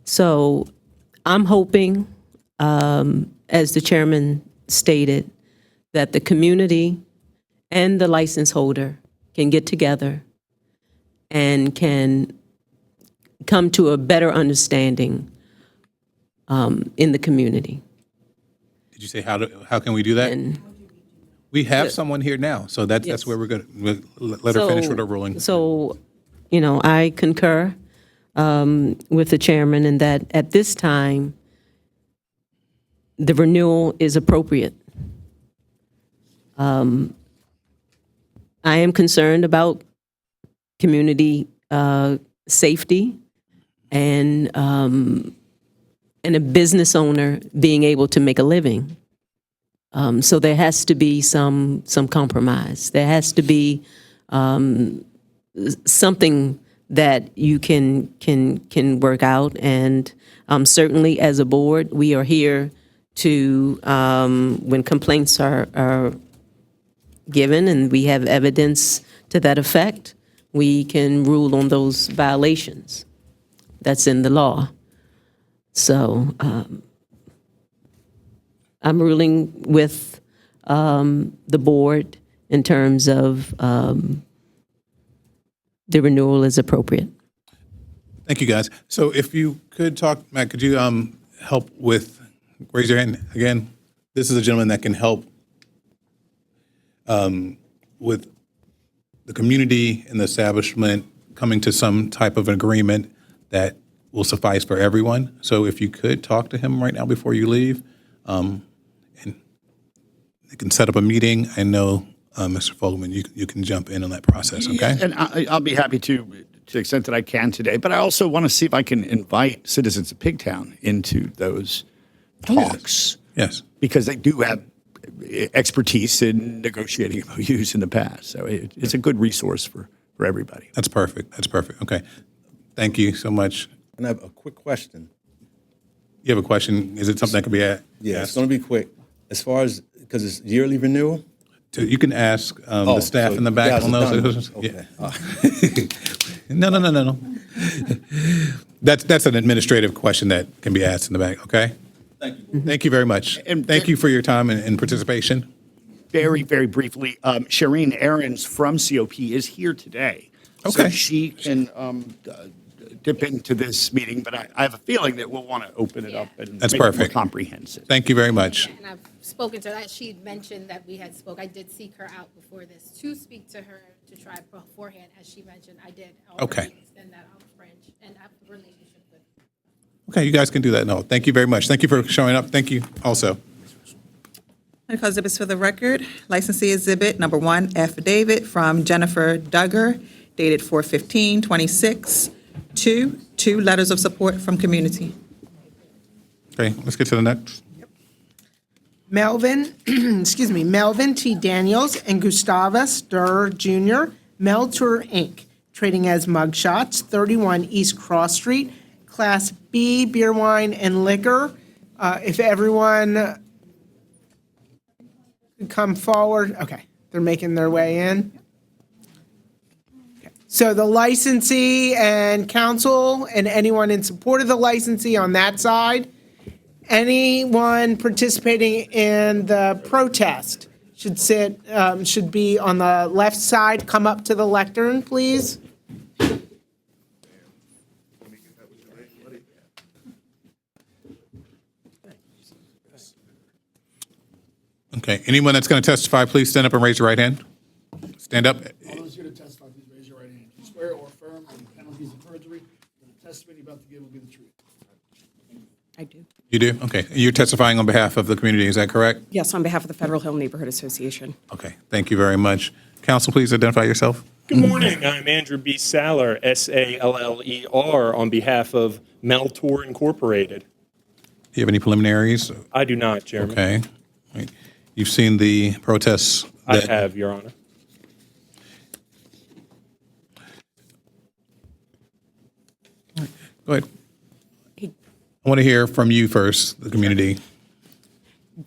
So I'm hoping, as the chairman stated, that the community and the license holder can get together and can come to a better understanding in the community. Did you say how can we do that? And We have someone here now, so that's Yes. where we're going to let her finish with her ruling. So, I concur with the chairman in that at this time, the renewal is appropriate. I am concerned about community safety and a business owner being able to make a living. So there has to be some compromise. There has to be something that you can work out. And certainly as a board, we are here to, when complaints are given and we have evidence to that effect, we can rule on those violations. That's in the law. So I'm ruling with the board in terms of the renewal is appropriate. Thank you, guys. So if you could talk, Matt, could you help with, raise your hand again? This is a gentleman that can help with the community and the establishment coming to some type of agreement that will suffice for everyone. So if you could talk to him right now before you leave, and you can set up a meeting. I know, Mr. Fogelman, you can jump in on that process, okay? And I'll be happy to the extent that I can today. But I also want to see if I can invite citizens of Pigtown into those talks. Yes. Because they do have expertise in negotiating MOUs in the past. So it's a good resource for everybody. That's perfect. That's perfect. Okay. Thank you so much. And I have a quick question. You have a question? Is it something that can be asked? Yeah, it's going to be quick. As far as, because it's yearly renewal, You can ask the staff so in the you back guys on are those. done. Yeah. Okay. No. That's an administrative question that can be asked in the back, okay? Thank you. Thank you very much. And Thank you for your time and participation. Very, very briefly, Shireen Ahrens from COP is here today. So Okay. she can dip into this meeting, but I have a feeling that we'll want to open it up and That's make it more perfect. comprehensive. Thank you very much. And I've spoken to her. She had mentioned that we had spoke. I did seek her out before this to speak to her to try beforehand. As she mentioned, I did Okay. already extend that outreach and have a relationship with her. Okay, you guys can do that. No, thank you very much. Thank you for showing up. Thank you also. Medical exhibits for the record. Licensee exhibit number 1, affidavit from Jennifer Duggar, dated 4/15/26, 2 letters of support from community. Okay, let's get to the next. Melvin, Melvin T. Daniels and Gustavus Durr Jr., Meltour Inc., trading as Mugshots, 31 East Cross Street, Class B beer, wine, and liquor. If everyone could come forward, okay, they're making their way in. Okay. So the licensee and counsel and anyone in support of the licensee on that side. Anyone participating in the protest should be on the left side. Come up to the lectern, please. Okay, anyone that's going to testify, please stand up and raise your right hand. Stand up. All those here to testify, please raise your right hand. Do you swear or affirm on the penalties of perjury that the testimony you're about to give will be the truth? I do. You do? Okay. You're testifying on behalf of the community, is that correct? Yes, on behalf of the Federal Hill Neighborhood Association. Okay, thank you very much. Counsel, please identify yourself. Good morning. I'm Andrew B. Saller, Saller, on behalf of Meltour Incorporated. Do you have any preliminaries? I do not, Chairman. Okay. Right. You've seen the protests? I have, Your Honor. Go ahead. I want to hear from you first, the community.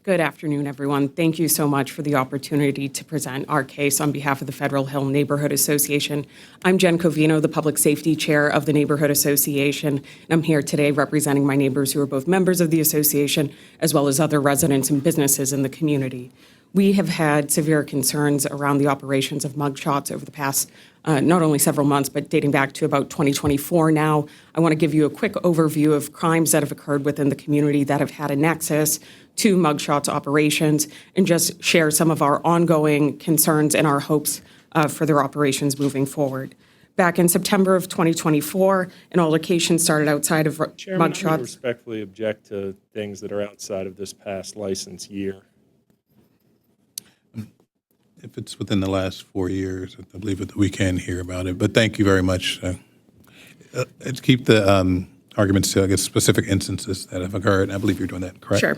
Good afternoon, everyone. Thank you so much for the opportunity to present our case on behalf of the Federal Hill Neighborhood Association. I'm Jen Covino, the Public Safety Chair of the Neighborhood Association, and I'm here today representing my neighbors who are both members of the association as well as other residents and businesses in the community. We have had severe concerns around the operations of mugshots over the past not only several months, but dating back to about 2024 now. I want to give you a quick overview of crimes that have occurred within the community that have had a nexus to mugshots operations and just share some of our ongoing concerns and our hopes for their operations moving forward. Back in September of 2024, an altercation started outside of Chairman, I'm going to mugshots. respectfully object to things that are outside of this past license year. If it's within the last 4 years, I believe that we can hear about it. But thank you very much. Let's keep the arguments to, I guess, specific instances that have occurred. I believe you're doing that, correct? Sure.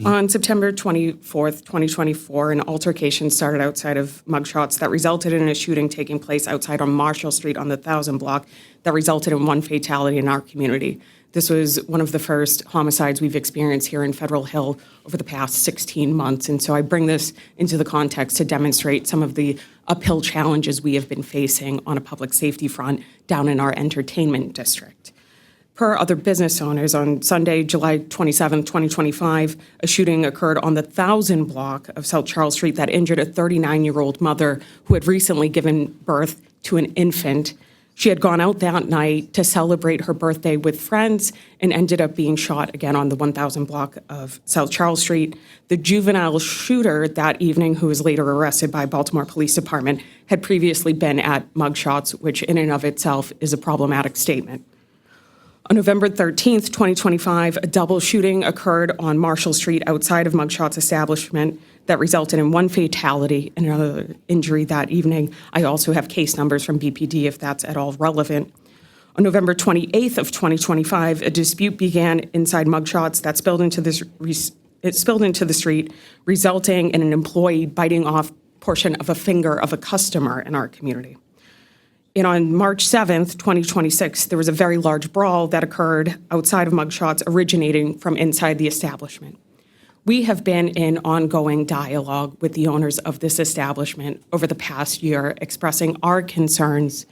On September 24th, 2024, an altercation started outside of mugshots that resulted in a shooting taking place outside on Marshall Street on the 1000 block that resulted in one fatality in our community. This was one of the first homicides we've experienced here in Federal Hill over the past 16 months. And so I bring this into the context to demonstrate some of the uphill challenges we have been facing on a public safety front down in our entertainment district. Per other business owners, on Sunday, July 27, 2025, a shooting occurred on the 1000 block of South Charles Street that injured a 39-year-old mother who had recently given birth to an infant. She had gone out that night to celebrate her birthday with friends and ended up being shot again on the 1000 block of South Charles Street. The juvenile shooter that evening, who was later arrested by Baltimore Police Department, had previously been at mugshots, which in and of itself is a problematic statement. On November 13th, 2025, a double shooting occurred on Marshall Street outside of Mugshots establishment that resulted in one fatality and another injury that evening. I also have case numbers from BPD if that's at all relevant. On November 28th of 2025, a dispute began inside Mugshots that spilled into the street, resulting in an employee biting off a portion of a finger of a customer in our community. And on March 7th, 2026, there was a very large brawl that occurred outside of mugshots originating from inside the establishment. We have been in ongoing dialogue with the owners of this establishment over the past year, expressing our concerns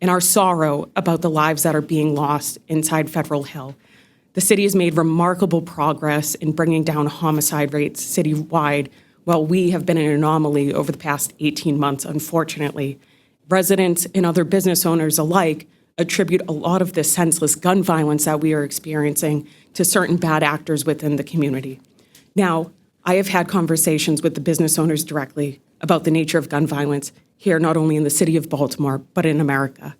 and our sorrow about the lives that are being lost inside Federal Hill. The city has made remarkable progress in bringing down homicide rates citywide, while we have been an anomaly over the past 18 months, unfortunately. Residents and other business owners alike attribute a lot of this senseless gun violence that we are experiencing to certain bad actors within the community. Now, I have had conversations with the business owners directly about the nature of gun violence here, not only in the city of Baltimore, but in America.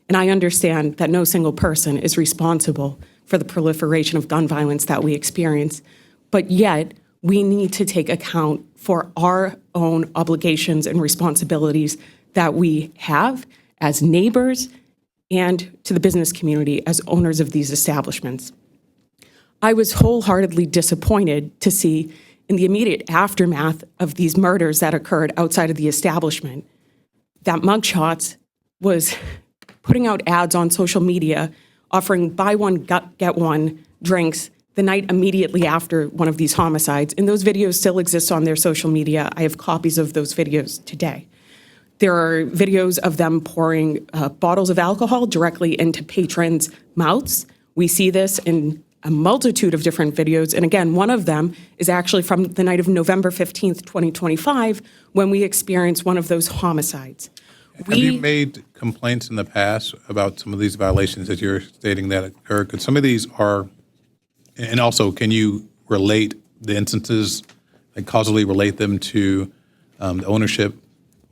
And I understand that no single person is responsible for the proliferation of gun violence that we experience, but yet we need to take account for our own obligations and responsibilities that we have as neighbors and to the business community as owners of these establishments. I was wholeheartedly disappointed to see in the immediate aftermath of these murders that occurred outside of the establishment that Mug Shots was putting out ads on social media offering buy one, get one drinks the night immediately after one of these homicides. And those videos still exist on their social media. I have copies of those videos today. There are videos of them pouring bottles of alcohol directly into patrons' mouths. We see this in a multitude of different videos. And again, one of them is actually from the night of November 15th, 2025, when we experienced one of those homicides. Have you made complaints in the past about some of these violations that you're stating that occur? Because some of these are, and also, can you relate the instances, like causally relate them to the ownership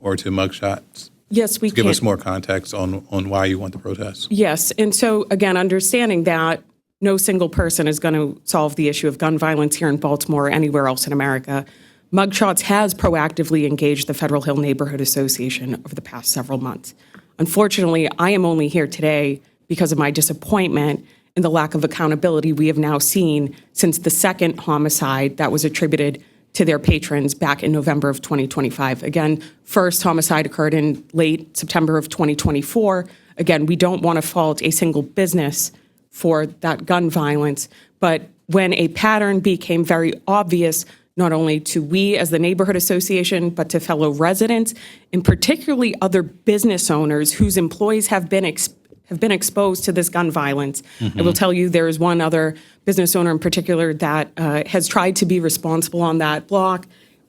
or to mugshots? Yes, we can. Give us more context on why you want the protest. Yes, and so again, understanding that no single person is going to solve the issue of gun violence here in Baltimore or anywhere else in America. Mugshots has proactively engaged the Federal Hill Neighborhood Association over the past several months. Unfortunately, I am only here today because of my disappointment and the lack of accountability we have now seen since the second homicide that was attributed to their patrons back in November of 2025. Again, first homicide occurred in late September of 2024. Again, we don't want to fault a single business for that gun violence, but when a pattern became very obvious, not only to we as the neighborhood association, but to fellow residents, and particularly other business owners whose employees have been exposed to this gun violence. I will tell you there is one other business owner in particular that has tried to be responsible on that block,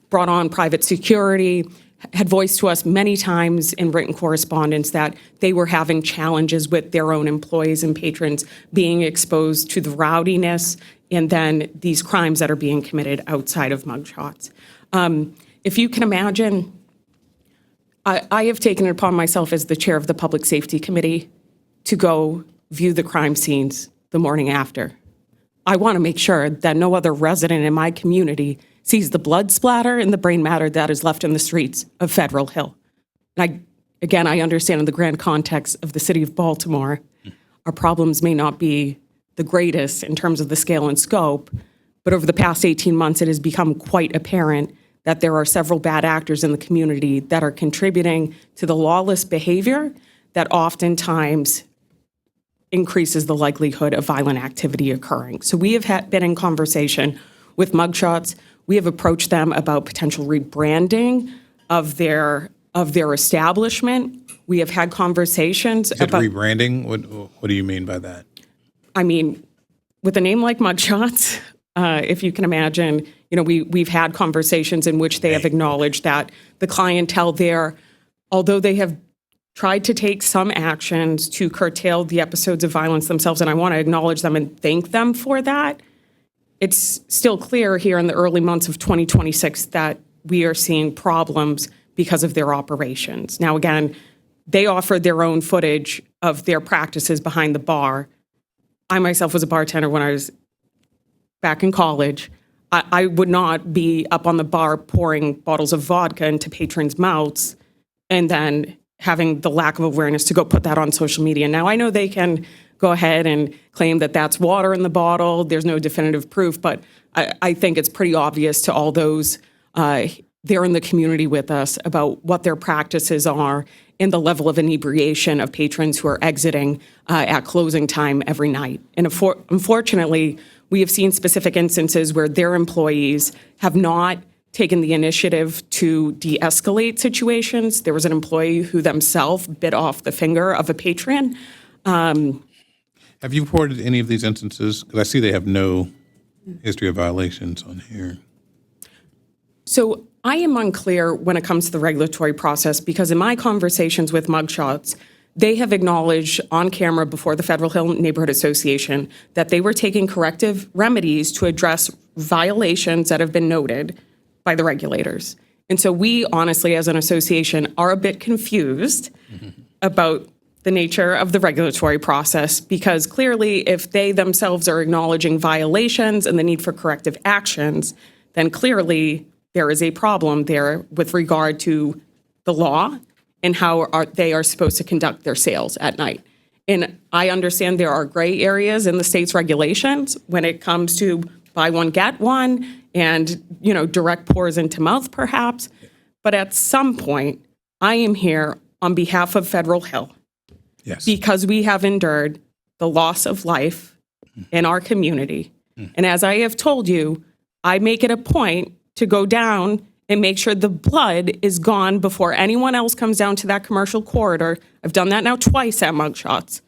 brought on private security, had voiced to us many times in written correspondence that they were having challenges with their own employees and patrons being exposed to the rowdiness and then these crimes that are being committed outside of mugshots. If you can imagine, I have taken it upon myself as the chair of the Public Safety Committee to go view the crime scenes the morning after. I want to make sure that no other resident in my community sees the blood splatter and the brain matter that is left in the streets of Federal Hill. And I understand in the grand context of the city of Baltimore, our problems may not be the greatest in terms of the scale and scope, but over the past 18 months, it has become quite apparent that there are several bad actors in the community that are contributing to the lawless behavior that oftentimes increases the likelihood of violent activity occurring. So we have been in conversation with Mugshots. We have approached them about potential rebranding of their establishment. We have had conversations about rebranding. What do you mean by that? I mean, with a name like Mugshots, if you can imagine, we've had conversations in which they have acknowledged that the clientele there, although they have tried to take some actions to curtail the episodes of violence themselves, and I want to acknowledge them and thank them for that, it's still clear here in the early months of 2026 that we are seeing problems because of their operations. Now, again, they offered their own footage of their practices behind the bar. I myself was a bartender when I was back in college. I would not be up on the bar pouring bottles of vodka into patrons' mouths and then having the lack of awareness to go put that on social media. Now, I know they can go ahead and claim that that's water in the bottle. There's no definitive proof, but I think it's pretty obvious to all those there in the community with us about what their practices are and the level of inebriation of patrons who are exiting at closing time every night. And unfortunately, We have seen specific instances where their employees have not taken the initiative to de-escalate situations. There was an employee who themselves bit off the finger of a patron. Have you reported any of these instances? Because I see they have no history of violations on here. So I am unclear when it comes to the regulatory process because in my conversations with Mugshots, they have acknowledged on camera before the Federal Hill Neighborhood Association that they were taking corrective remedies to address violations that have been noted by the regulators. And so we honestly, as an association, are a bit confused about the nature of the regulatory process because clearly if they themselves are acknowledging violations and the need for corrective actions, then clearly there is a problem there with regard to the law and how they are supposed to conduct their sales at night. And I understand there are gray areas in the state's regulations when it comes to buy one, get one, and, direct pours into mouth perhaps. But at some point, I am here on behalf of Federal Hill. Yes. Because we have endured the loss of life in our community. And as I have told you, I make it a point to go down and make sure the blood is gone before anyone else comes down to that commercial corridor. I've done that now twice at Mugshots.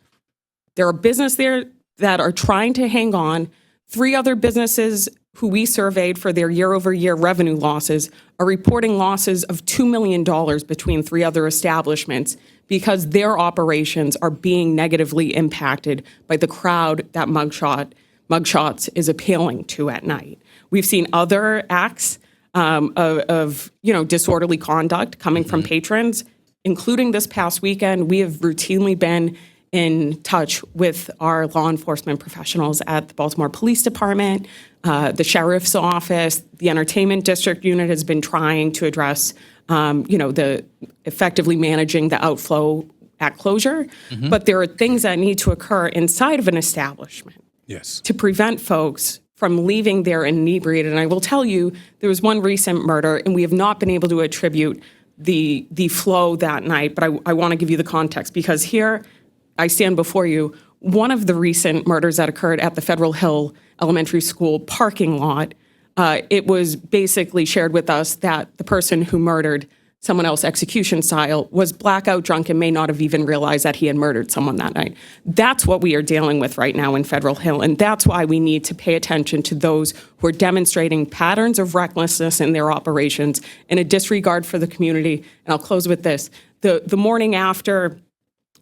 There are businesses there that are trying to hang on. 3 other businesses who we surveyed for their year-over-year revenue losses are reporting losses of $2 million between 3 other establishments because their operations are being negatively impacted by the crowd that Mugshots is appealing to at night. We've seen other acts of disorderly conduct coming from patrons, including this past weekend. We have routinely been in touch with our law enforcement professionals at the Baltimore Police Department, the Sheriff's Office, the Entertainment District Unit has been trying to address, the effectively managing the outflow at closure. But there are things that need to occur inside of an establishment to prevent folks from leaving there inebriated. And I will tell you, there was one recent murder, and we have not been able to attribute the flow that night, but I want to give you the context because here I stand before you. One of the recent murders that occurred at the Federal Hill Elementary School parking lot, it was basically shared with us that the person who murdered someone else execution style was blackout drunk and may not have even realized that he had murdered someone that night. That's what we are dealing with right now in Federal Hill, and that's why we need to pay attention to those who are demonstrating patterns of recklessness in their operations and a disregard for the community. And I'll close with this. The morning after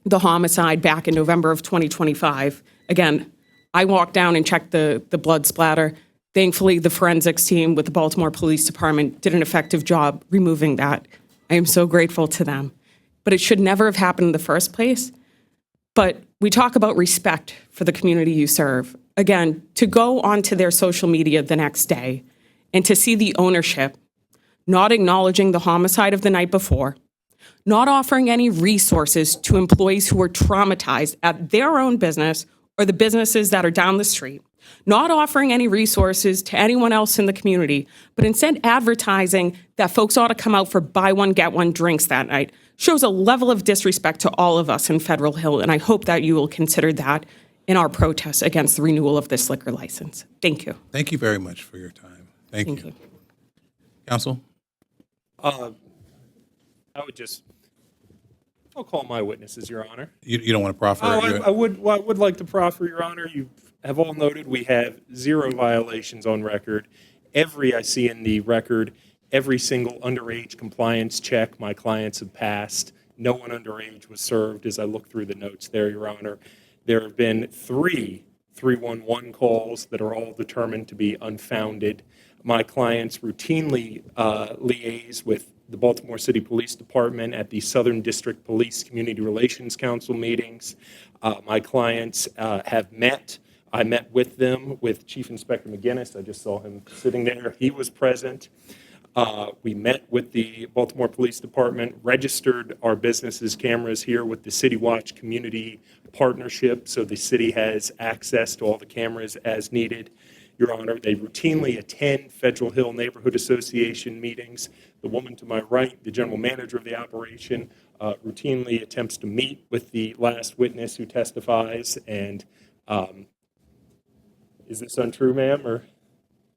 the homicide back in November of 2025, again, I walked down and checked the blood splatter. Thankfully, the forensics team with the Baltimore Police Department did an effective job removing that. I am so grateful to them. But it should never have happened in the first place. But we talk about respect for the community you serve. Again, to go onto their social media the next day and to see the ownership not acknowledging the homicide of the night before, not offering any resources to employees who were traumatized at their own business or the businesses that are down the street, not offering any resources to anyone else in the community, but instead advertising that folks ought to come out for buy one, get one drinks that night, shows a level of disrespect to all of us in Federal Hill, and I hope that you will consider that in our protest against the renewal of this liquor license. Thank you. Thank you very much for your time. Thank you. Counsel? I'll call my witnesses, Your Honor. You don't want to proffer? I would like to proffer, Your Honor. You have all noted we have 0 violations on record. I see in the record, every single underage compliance check my clients have passed. No one underage was served as I look through the notes there, Your Honor. There have been 3 311 calls that are all determined to be unfounded. My clients routinely liaise with the Baltimore City Police Department at the Southern District Police Community Relations Council meetings. My clients have met. I met with them, with Chief Inspector McGinnis. I just saw him sitting there. He was present. We met with the Baltimore Police Department, registered our businesses' cameras here with the City Watch Community Partnership, so the city has access to all the cameras as needed. Your Honor, they routinely attend Federal Hill Neighborhood Association meetings. The woman to my right, the general manager of the operation, routinely attempts to meet with the last witness who testifies, and Is this untrue, ma'am, or?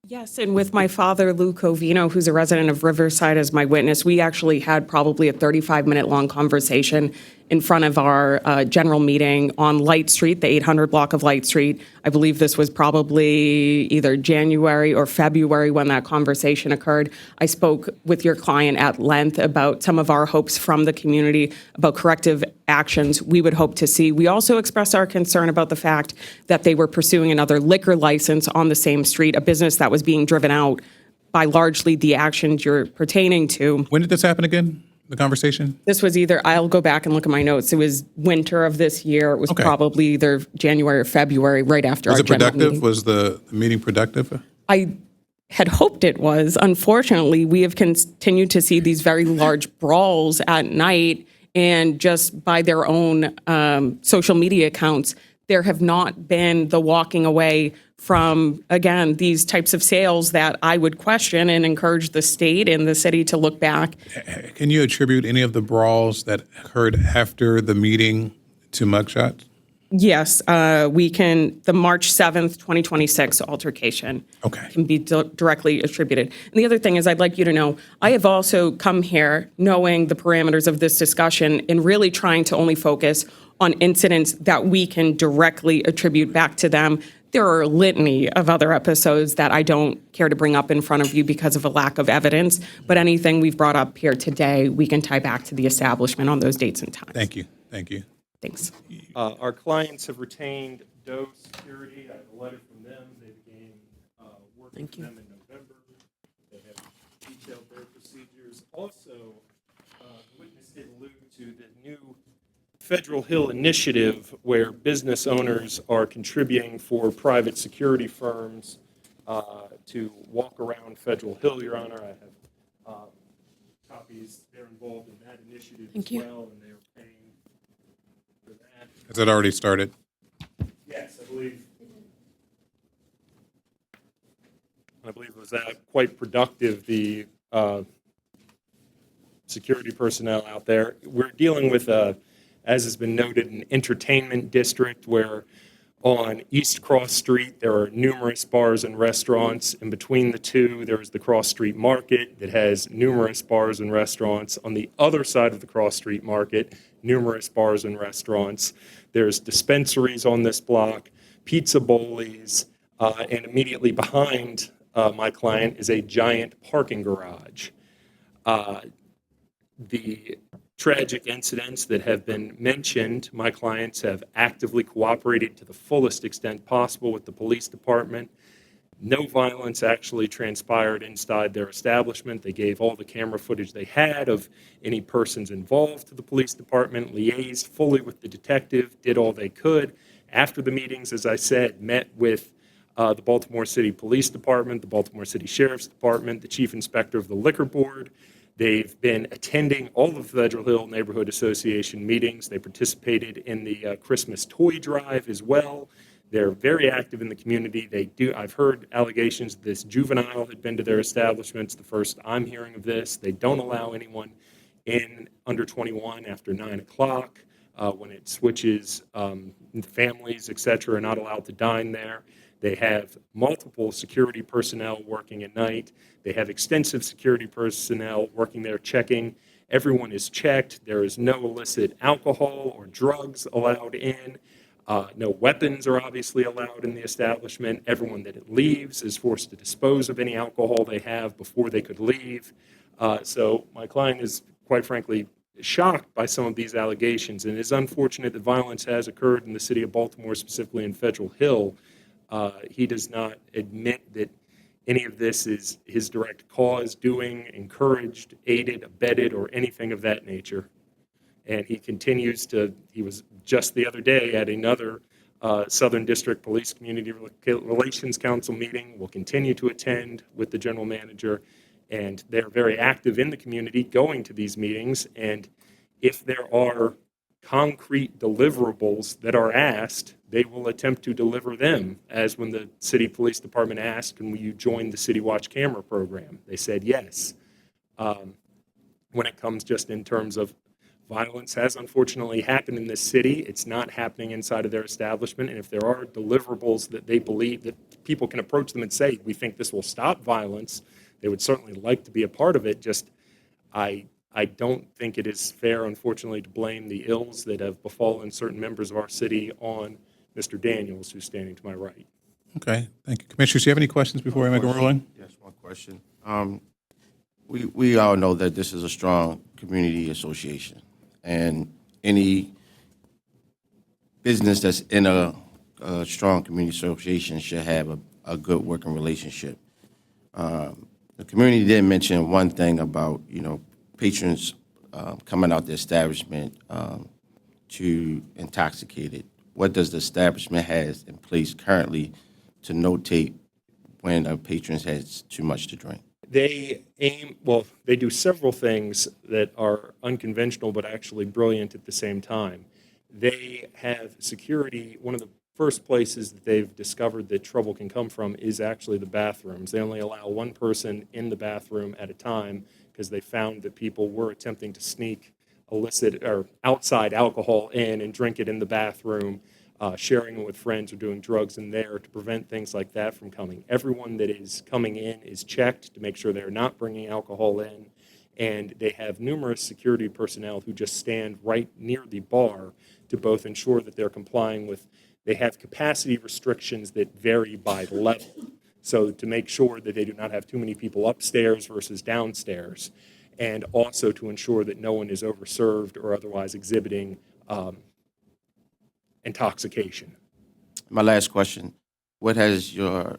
Yes, and with my father, Lou Covino, who's a resident of Riverside, as my witness, we actually had probably a 35-minute long conversation in front of our general meeting on Light Street, the 800 block of Light Street. I believe this was probably either January or February when that conversation occurred. I spoke with your client at length about some of our hopes from the community about corrective actions we would hope to see. We also expressed our concern about the fact that they were pursuing another liquor license on the same street, a business that was being driven out by largely the actions you're pertaining to. When did this happen again, the conversation? This was either, I'll go back and look at my notes, it was winter of this year. It was probably either January or February, right after our Was it general productive? meeting. Was the meeting productive? I had hoped it was. Unfortunately, we have continued to see these very large brawls at night, and just by their own social media accounts, there have not been the walking away from, again, these types of sales that I would question and encourage the state and the city to look back. Can you attribute any of the brawls that occurred after the meeting to mugshots? Yes, we can, the March 7th, 2026 altercation can be directly attributed. And the other thing is, I'd like you to know, I have also come here knowing the parameters of this discussion and really trying to only focus on incidents that we can directly attribute back to them. There are a litany of other episodes that I don't care to bring up in front of you because of a lack of evidence, but anything we've brought up here today, we can tie back to the establishment on those dates and times. Thank you. Thank you. Thanks. Our clients have retained Doe Security. I have a letter from them. They began working with them in November. They have detailed their procedures. Also, the witness did allude to the new Federal Hill initiative where business owners are contributing for private security firms to walk around Federal Hill, Your Honor. I have copies. They're involved in that initiative as well, and they are paying for that. Has it already started? Yes, I believe it was quite productive, the security personnel out there. We're dealing with, as has been noted, an entertainment district where on East Cross Street there are numerous bars and restaurants. In between the two, there is the Cross Street Market that has numerous bars and restaurants. On the other side of the Cross Street Market, numerous bars and restaurants. There's dispensaries on this block, pizza bowlies, and immediately behind my client is a giant parking garage. The tragic incidents that have been mentioned, my clients have actively cooperated to the fullest extent possible with the police department. No violence actually transpired inside their establishment. They gave all the camera footage they had of any persons involved to the police department, liaised fully with the detective, did all they could. After the meetings, as I said, met with the Baltimore City Police Department, the Baltimore City Sheriff's Department, the Chief Inspector of the Liquor Board. They've been attending all of the Federal Hill Neighborhood Association meetings. They participated in the Christmas toy drive as well. They're very active in the community. I've heard allegations that this juvenile had been to their establishments. The first I'm hearing of this. They don't allow anyone in under 21 after 9 o'clock. When it switches, families, et cetera, are not allowed to dine there. They have multiple security personnel working at night. They have extensive security personnel working there checking. Everyone is checked. There is no illicit alcohol or drugs allowed in. No weapons are obviously allowed in the establishment. Everyone that leaves is forced to dispose of any alcohol they have before they could leave. So my client is, quite frankly, shocked by some of these allegations, and it is unfortunate that violence has occurred in the city of Baltimore, specifically in Federal Hill. He does not admit that any of this is his direct cause, doing, encouraged, aided, abetted, or anything of that nature. And he continues to, he was just the other day at another Southern District Police Community Relations Council meeting, will continue to attend with the general manager, and they're very active in the community going to these meetings. And if there are concrete deliverables that are asked, they will attempt to deliver them, as when the city police department asked, can you join the City Watch camera program? They said yes. When it comes just in terms of violence has unfortunately happened in this city, it's not happening inside of their establishment, and if there are deliverables that they believe that people can approach them and say, we think this will stop violence. They would certainly like to be a part of it. Just, I don't think it is fair, unfortunately, to blame the ills that have befallen certain members of our city on Mr. Daniels, who's standing to my right. Okay, thank you. Commissioners, do you have any questions before I make a ruling? Yes, one question. We all know that this is a strong community association, and any business that's in a strong community association should have a good working relationship. The community did mention one thing about, patrons coming out the establishment to intoxicated. What does the establishment has in place currently to notate when a patron has too much to drink? They do several things that are unconventional but actually brilliant at the same time. They have security. One of the first places that they've discovered that trouble can come from is actually the bathrooms. They only allow one person in the bathroom at a time because they found that people were attempting to sneak illicit or outside alcohol in and drink it in the bathroom, sharing it with friends or doing drugs in there to prevent things like that from coming. Everyone that is coming in is checked to make sure they're not bringing alcohol in, and they have numerous security personnel who just stand right near the bar to both ensure that they're complying with. They have capacity restrictions that vary by level, so to make sure that they do not have too many people upstairs versus downstairs, and also to ensure that no one is overserved or otherwise exhibiting intoxication. My last question, what has your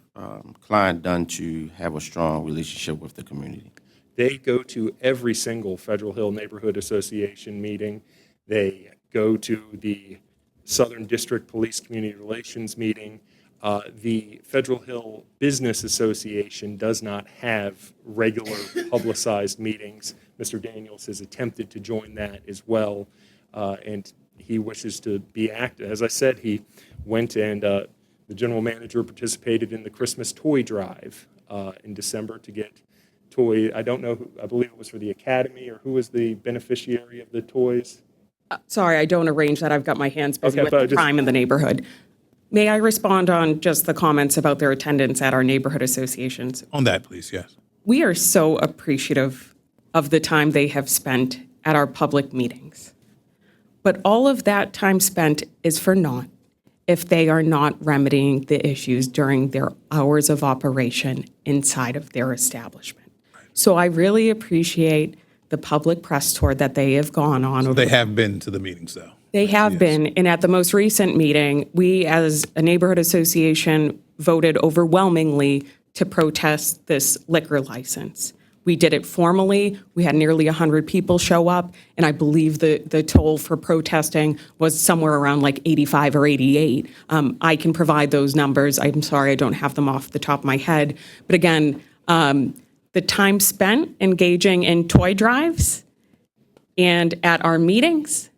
client done to have a strong relationship with the community? They go to every single Federal Hill Neighborhood Association meeting. They go to the Southern District Police Community Relations meeting. The Federal Hill Business Association does not have regular publicized meetings. Mr. Daniels has attempted to join that as well, and he wishes to be active. As I said, he went and the general manager participated in the Christmas toy drive in December to get toy. I don't know, I believe it was for the Academy, or who was the beneficiary of the toys? Sorry, I don't arrange that. I've got my hands busy Okay, with but the just- crime in the neighborhood. May I respond on just the comments about their attendance at our neighborhood associations? On that, please, yes. We are so appreciative of the time they have spent at our public meetings. But all of that time spent is for naught if they are not remedying the issues during their hours of operation inside of their establishment. So I really appreciate the public press tour that they have gone on. They have been to the meetings, though. They have Yes. been, and at the most recent meeting, we as a neighborhood association voted overwhelmingly to protest this liquor license. We did it formally. We had nearly 100 people show up, and I believe the toll for protesting was somewhere around like 85 or 88. I can provide those numbers. I'm sorry, I don't have them off the top of my head. But again, the time spent engaging in toy drives and at our meetings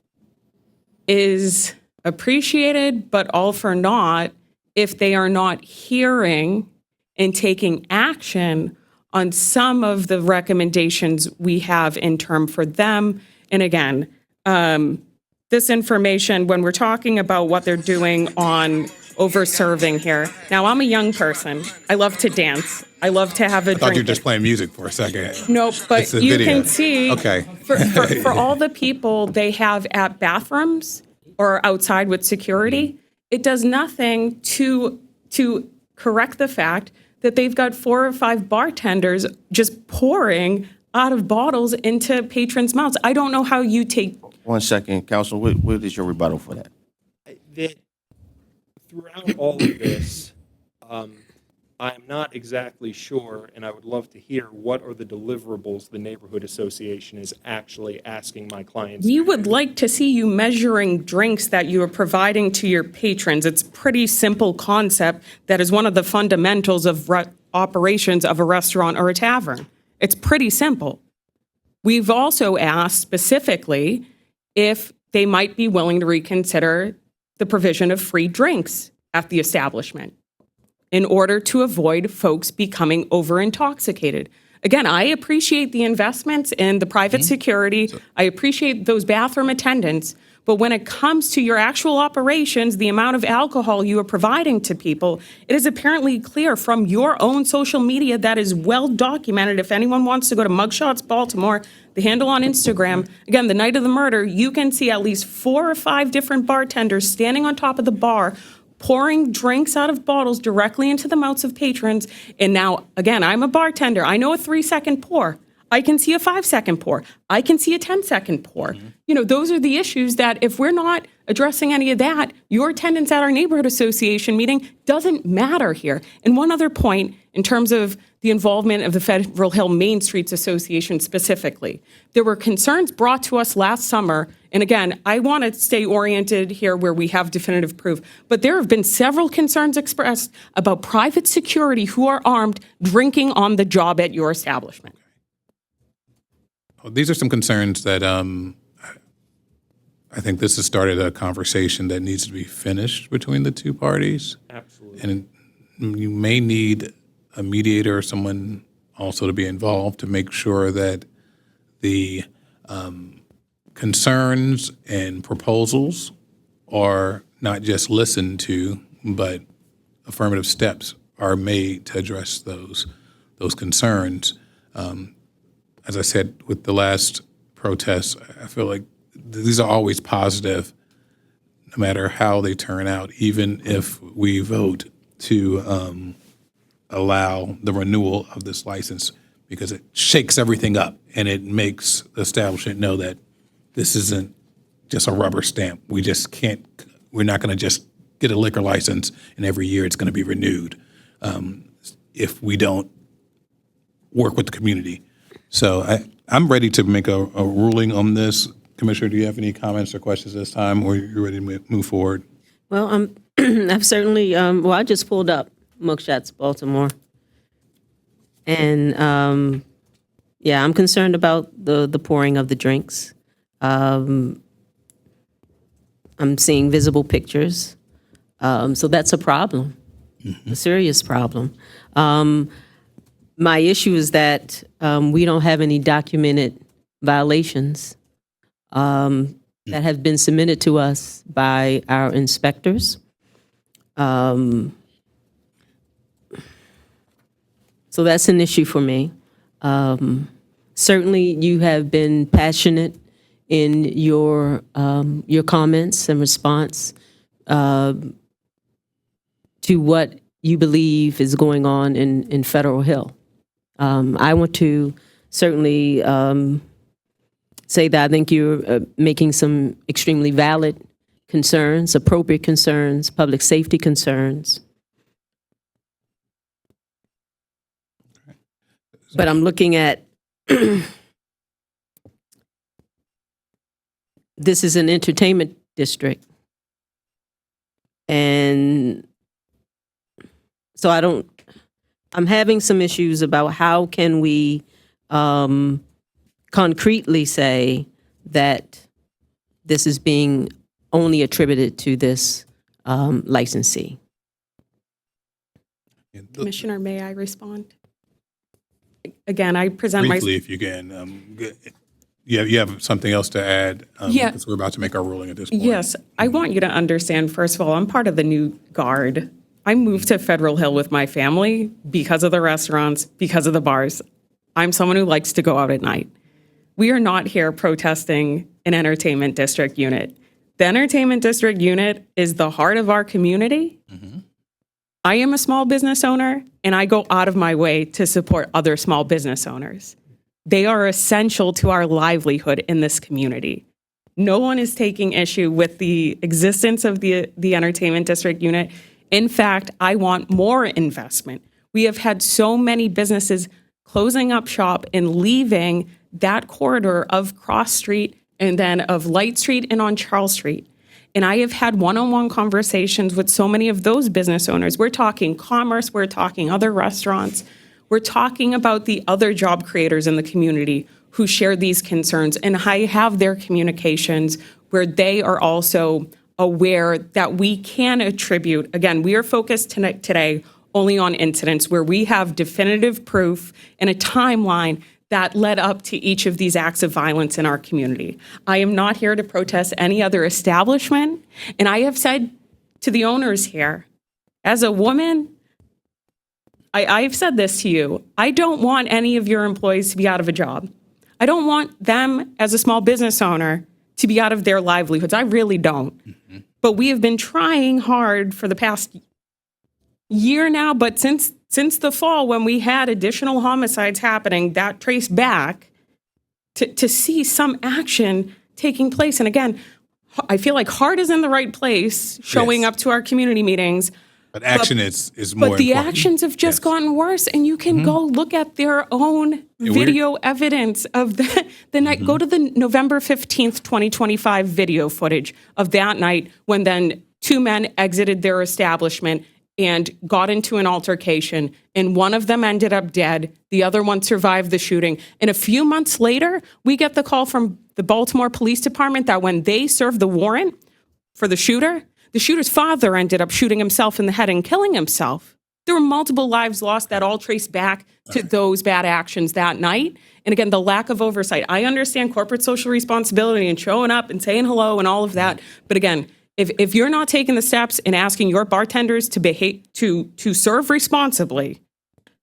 is appreciated, but all for naught if they are not hearing and taking action on some of the recommendations we have in term for them. And again, this information, when we're talking about what they're doing on over-serving here. Now, I'm a young person. I love to dance. I love to have a I thought you drink. were just playing music for a second. Nope, but It's a you video. can see Okay. for all the people they have at bathrooms or outside with security, it does nothing to correct the fact that they've got 4 or 5 bartenders just pouring out of bottles into patrons' mouths. I don't know how you take. 1 second, Counsel, what is your rebuttal for that? That throughout all of this, I'm not exactly sure, and I would love to hear what are the deliverables the neighborhood association is actually asking my clients. We would like to see you measuring drinks that you are providing to your patrons. It's a pretty simple concept that is one of the fundamentals of operations of a restaurant or a tavern. It's pretty simple. We've also asked specifically if they might be willing to reconsider the provision of free drinks at the establishment in order to avoid folks becoming over-intoxicated. Again, I appreciate the investments in the private security. I appreciate those bathroom attendants, But when it comes to your actual operations, the amount of alcohol you are providing to people, it is apparently clear from your own social media that is well documented. If anyone wants to go to Mugshots Baltimore, the handle on Instagram, again, the night of the murder, you can see at least 4 or 5 different bartenders standing on top of the bar, pouring drinks out of bottles directly into the mouths of patrons. And now, again, I'm a bartender. I know a 3-second pour. I can see a 5-second pour. I can see a 10-second pour. You know, those are the issues that if we're not addressing any of that, your attendance at our neighborhood association meeting doesn't matter here. And one other point in terms of the involvement of the Federal Hill Main Streets Association specifically. There were concerns brought to us last summer, and again, I want to stay oriented here where we have definitive proof, but there have been several concerns expressed about private security who are armed drinking on the job at your establishment. These are some concerns that I think this has started a conversation that needs to be finished between the two parties. Absolutely. And you may need a mediator or someone also to be involved to make sure that the concerns and proposals are not just listened to, but affirmative steps are made to address those concerns. As I said with the last protests, I feel like these are always positive, no matter how they turn out, even if we vote to allow the renewal of this license, because it shakes everything up and it makes the establishment know that this isn't just a rubber stamp. We're not going to just get a liquor license and every year it's going to be renewed if we don't work with the community. So I'm ready to make a ruling on this. Commissioner, do you have any comments or questions this time, or you're ready to move forward? Well, I've certainly, I just pulled up Mugshots Baltimore. And, yeah, I'm concerned about the pouring of the drinks. I'm seeing visible pictures. So that's a problem, a serious problem. My issue is that we don't have any documented violations that have been submitted to us by our inspectors. So that's an issue for me. Certainly, you have been passionate in your comments and response to what you believe is going on in Federal Hill. I want to certainly say that I think you're making some extremely valid concerns, appropriate concerns, public safety concerns. But I'm looking at, this is an entertainment district. And so I'm having some issues about how can we concretely say that this is being only attributed to this licensee. Commissioner, may I respond? Again, I present Briefly, if you can. You have something else to add? Yeah. Because we're about to make our ruling at this point. Yes, I want you to understand, first of all, I'm part of the new guard. I moved to Federal Hill with my family because of the restaurants, because of the bars. I'm someone who likes to go out at night. We are not here protesting an entertainment district unit. The entertainment district unit is the heart of our community. Mm-hmm. I am a small business owner, and I go out of my way to support other small business owners. They are essential to our livelihood in this community. No one is taking issue with the existence of the entertainment district unit. In fact, I want more investment. We have had so many businesses closing up shop and leaving that corridor of Cross Street and then of Light Street and on Charles Street. And I have had one-on-one conversations with so many of those business owners. We're talking commerce, we're talking other restaurants, we're talking about the other job creators in the community who share these concerns. And I have their communications where they are also aware that we can attribute, again, we are focused today only on incidents where we have definitive proof and a timeline that led up to each of these acts of violence in our community. I am not here to protest any other establishment, and I have said to the owners here, as a woman, I've said this to you, I don't want any of your employees to be out of a job. I don't want them, as a small business owner, to be out of their livelihoods. I really don't. Mm-hmm. But we have been trying hard for the past year now, but since the fall, when we had additional homicides happening, that traced back to see some action taking place. And again, I feel like heart is in the right place, showing Yes. up to our community meetings. But action is more But the important. actions have just Yes. gotten worse, and you can go look at their own Yeah, we're- video evidence of the night. Go to the November 15th, 2025 video footage of that night when then two men exited their establishment and got into an altercation, and one of them ended up dead. The other one survived the shooting. And a few months later, we get the call from the Baltimore Police Department that when they served the warrant for the shooter's father ended up shooting himself in the head and killing himself. There were multiple lives lost that all trace back to those bad actions that night. And again, the lack of oversight. I understand corporate social responsibility and showing up and saying hello and all of that. But again, if you're not taking the steps and asking your bartenders to behave, to serve responsibly,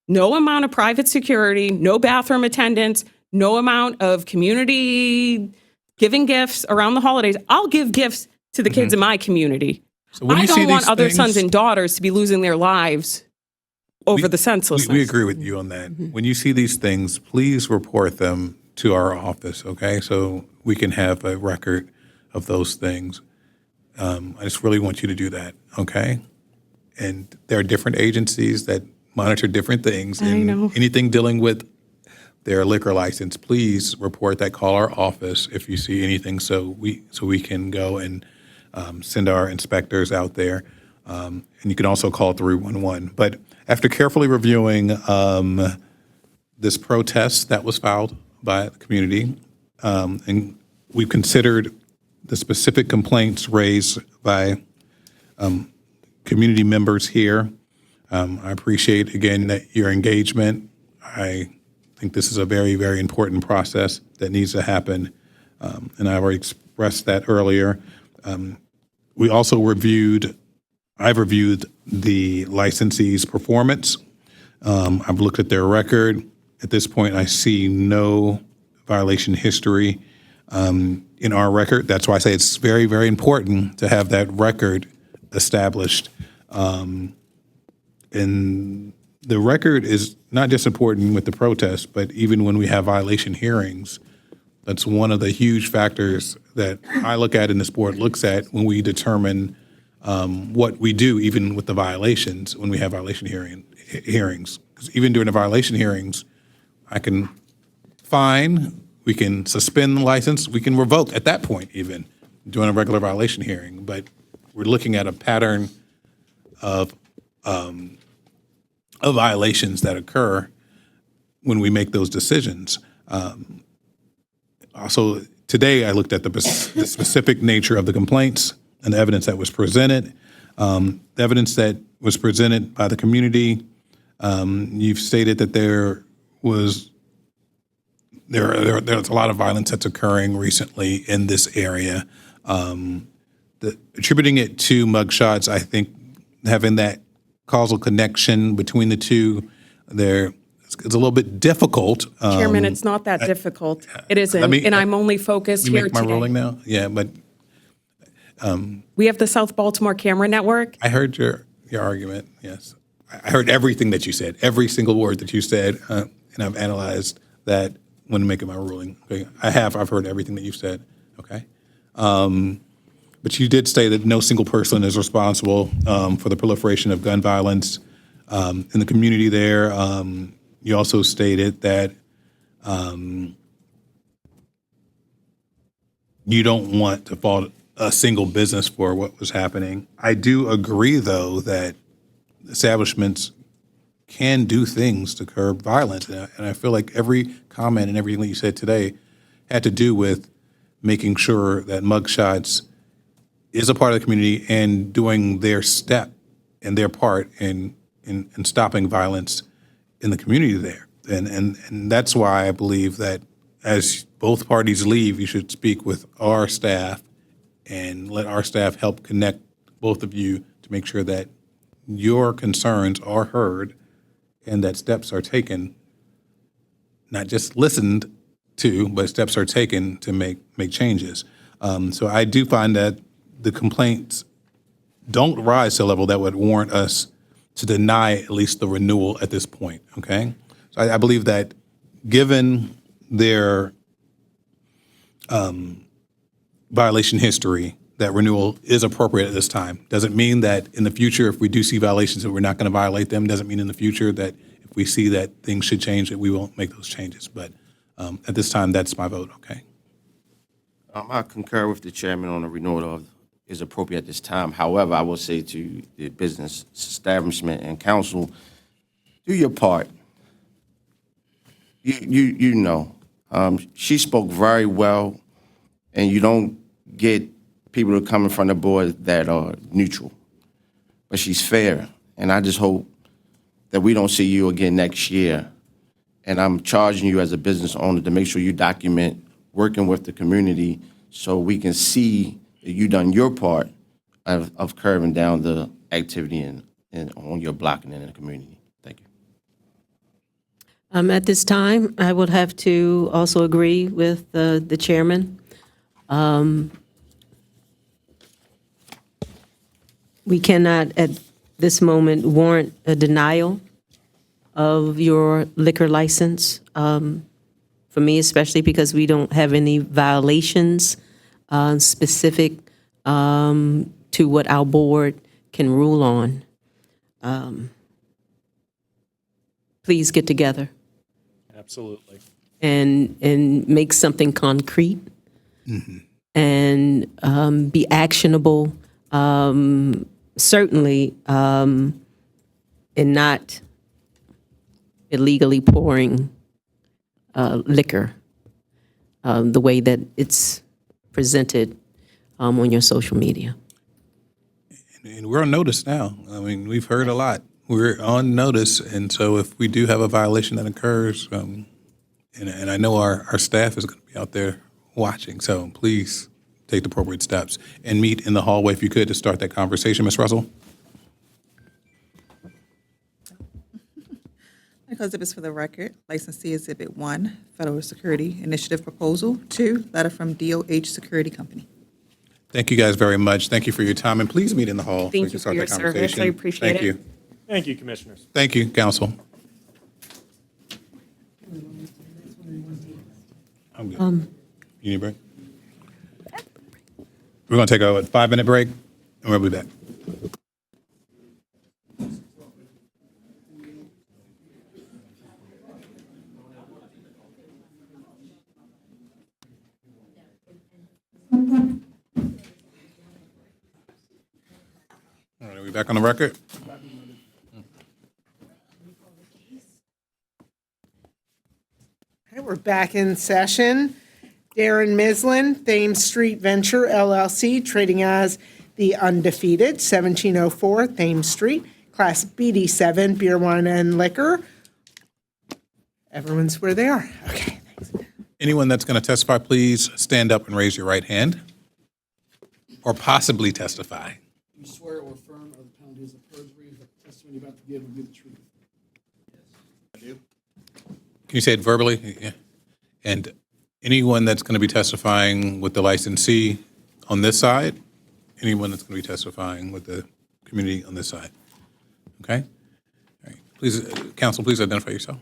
no amount of private security, no bathroom attendants, no amount of community giving gifts around the holidays. I'll give gifts to the kids in my community. So when I you see don't want these other things- sons and daughters to be losing their lives over the senselessness. We agree with you on that. When you see these things, please report them to our office, okay? So we can have a record of those things. I just really want you to do that, okay? And there are different agencies that monitor different things. And know. anything dealing with their liquor license, please report that. Call our office if you see anything so we can go and send our inspectors out there. And you can also call 311. But after carefully reviewing this protest that was filed by the community, and we've considered the specific complaints raised by community members here. I appreciate, again, that your engagement. I think this is a very, very important process that needs to happen, and I already expressed that earlier. We also I've reviewed the licensee's performance. I've looked at their record. At this point, I see no violation history in our record. That's why I say it's very, very important to have that record established. And the record is not just important with the protest, but even when we have violation hearings, that's one of the huge factors that I look at and this board looks at when we determine what we do, even with the violations, when we have violation hearings. Because even during the violation hearings, I can fine, we can suspend the license, we can revoke at that point even during a regular violation hearing. But we're looking at a pattern of violations that occur when we make those decisions. Also, today I looked at the specific nature of the complaints and the evidence that was presented. The evidence that was presented by the community, you've stated that there's a lot of violence that's occurring recently in this area. Attributing it to mugshots, I think having that causal connection between the two, it's a little bit difficult. Chairman, it's not that difficult. It isn't, and I'm only focused You here make my today. ruling now? Yeah, but We have the South Baltimore Camera Network. I heard your argument, yes. I heard everything that you said, every single word that you said, and I've analyzed that when making my ruling. Okay, I've heard everything that you've said, okay? But you did say that no single person is responsible for the proliferation of gun violence in the community there. You also stated that you don't want to fault a single business for what was happening. I do agree, though, that establishments can do things to curb violence. And I feel like every comment and everything that you said today had to do with making sure that mugshots is a part of the community and doing their step and their part in stopping violence in the community there. And that's why I believe that as both parties leave, you should speak with our staff and let our staff help connect both of you to make sure that your concerns are heard and that steps are taken, not just listened to, but steps are taken to make changes. So I do find that the complaints don't rise to a level that would warrant us to deny at least the renewal at this point, okay? So I believe that given their violation history, that renewal is appropriate at this time. Doesn't mean that in the future, if we do see violations, that we're not going to violate them. Doesn't mean in the future that if we see that things should change, that we won't make those changes. But at this time, that's my vote, okay? I concur with the chairman on the renewal of is appropriate at this time. However, I will say to the business establishment and council, do your part. You know, she spoke very well, and you don't get people to come in front of the board that are neutral. But she's fair, and I just hope that we don't see you again next year. And I'm charging you as a business owner to make sure you document working with the community so we can see that you done your part of curbing down the activity on your block and in the community. Thank you. At this time, I would have to also agree with the chairman. We cannot, at this moment, warrant a denial of your liquor license. For me, especially because we don't have any violations specific to what our board can rule on. Please get together Absolutely. and make something concrete and be actionable, certainly, and not illegally pouring liquor the way that it's presented on your social media. And we're on notice now. I mean, we've heard a lot. We're on notice, and so if we do have a violation that occurs, and I know our staff is going to be out there watching, so please take the appropriate steps and meet in the hallway if you could to start that conversation. Ms. Russell? Exhibits for the record, licensee Exhibit 1, Federal Security Initiative Proposal. 2, letter from DOH Security Company. Thank you guys very much. Thank you for your time, and please meet in the hall. so we Thank can you start for your that service. conversation. I appreciate Thank it. you. Thank you, commissioners. Thank you, council. I'm good. You need a break? We're going to take a 5-minute break, and we'll be back. All right, are we back on the record? Okay, we're back in session. Darren Mislin, Thames Street Venture LLC, trading as the Undefeated, 1704 Thames Street, Class BD7, beer, wine, and liquor. Everyone's where they are. Okay, thanks. Anyone that's going to testify, please stand up and raise your right hand, or possibly testify. Do you swear or affirm under the penalties of perjury that the testimony you're about to give will be the truth? Yes. I do. Can you say it verbally? Yeah. And anyone that's going to be testifying with the licensee on this side, anyone that's going to be testifying with the community on this side. Okay? All right. Please, counsel, please identify yourself.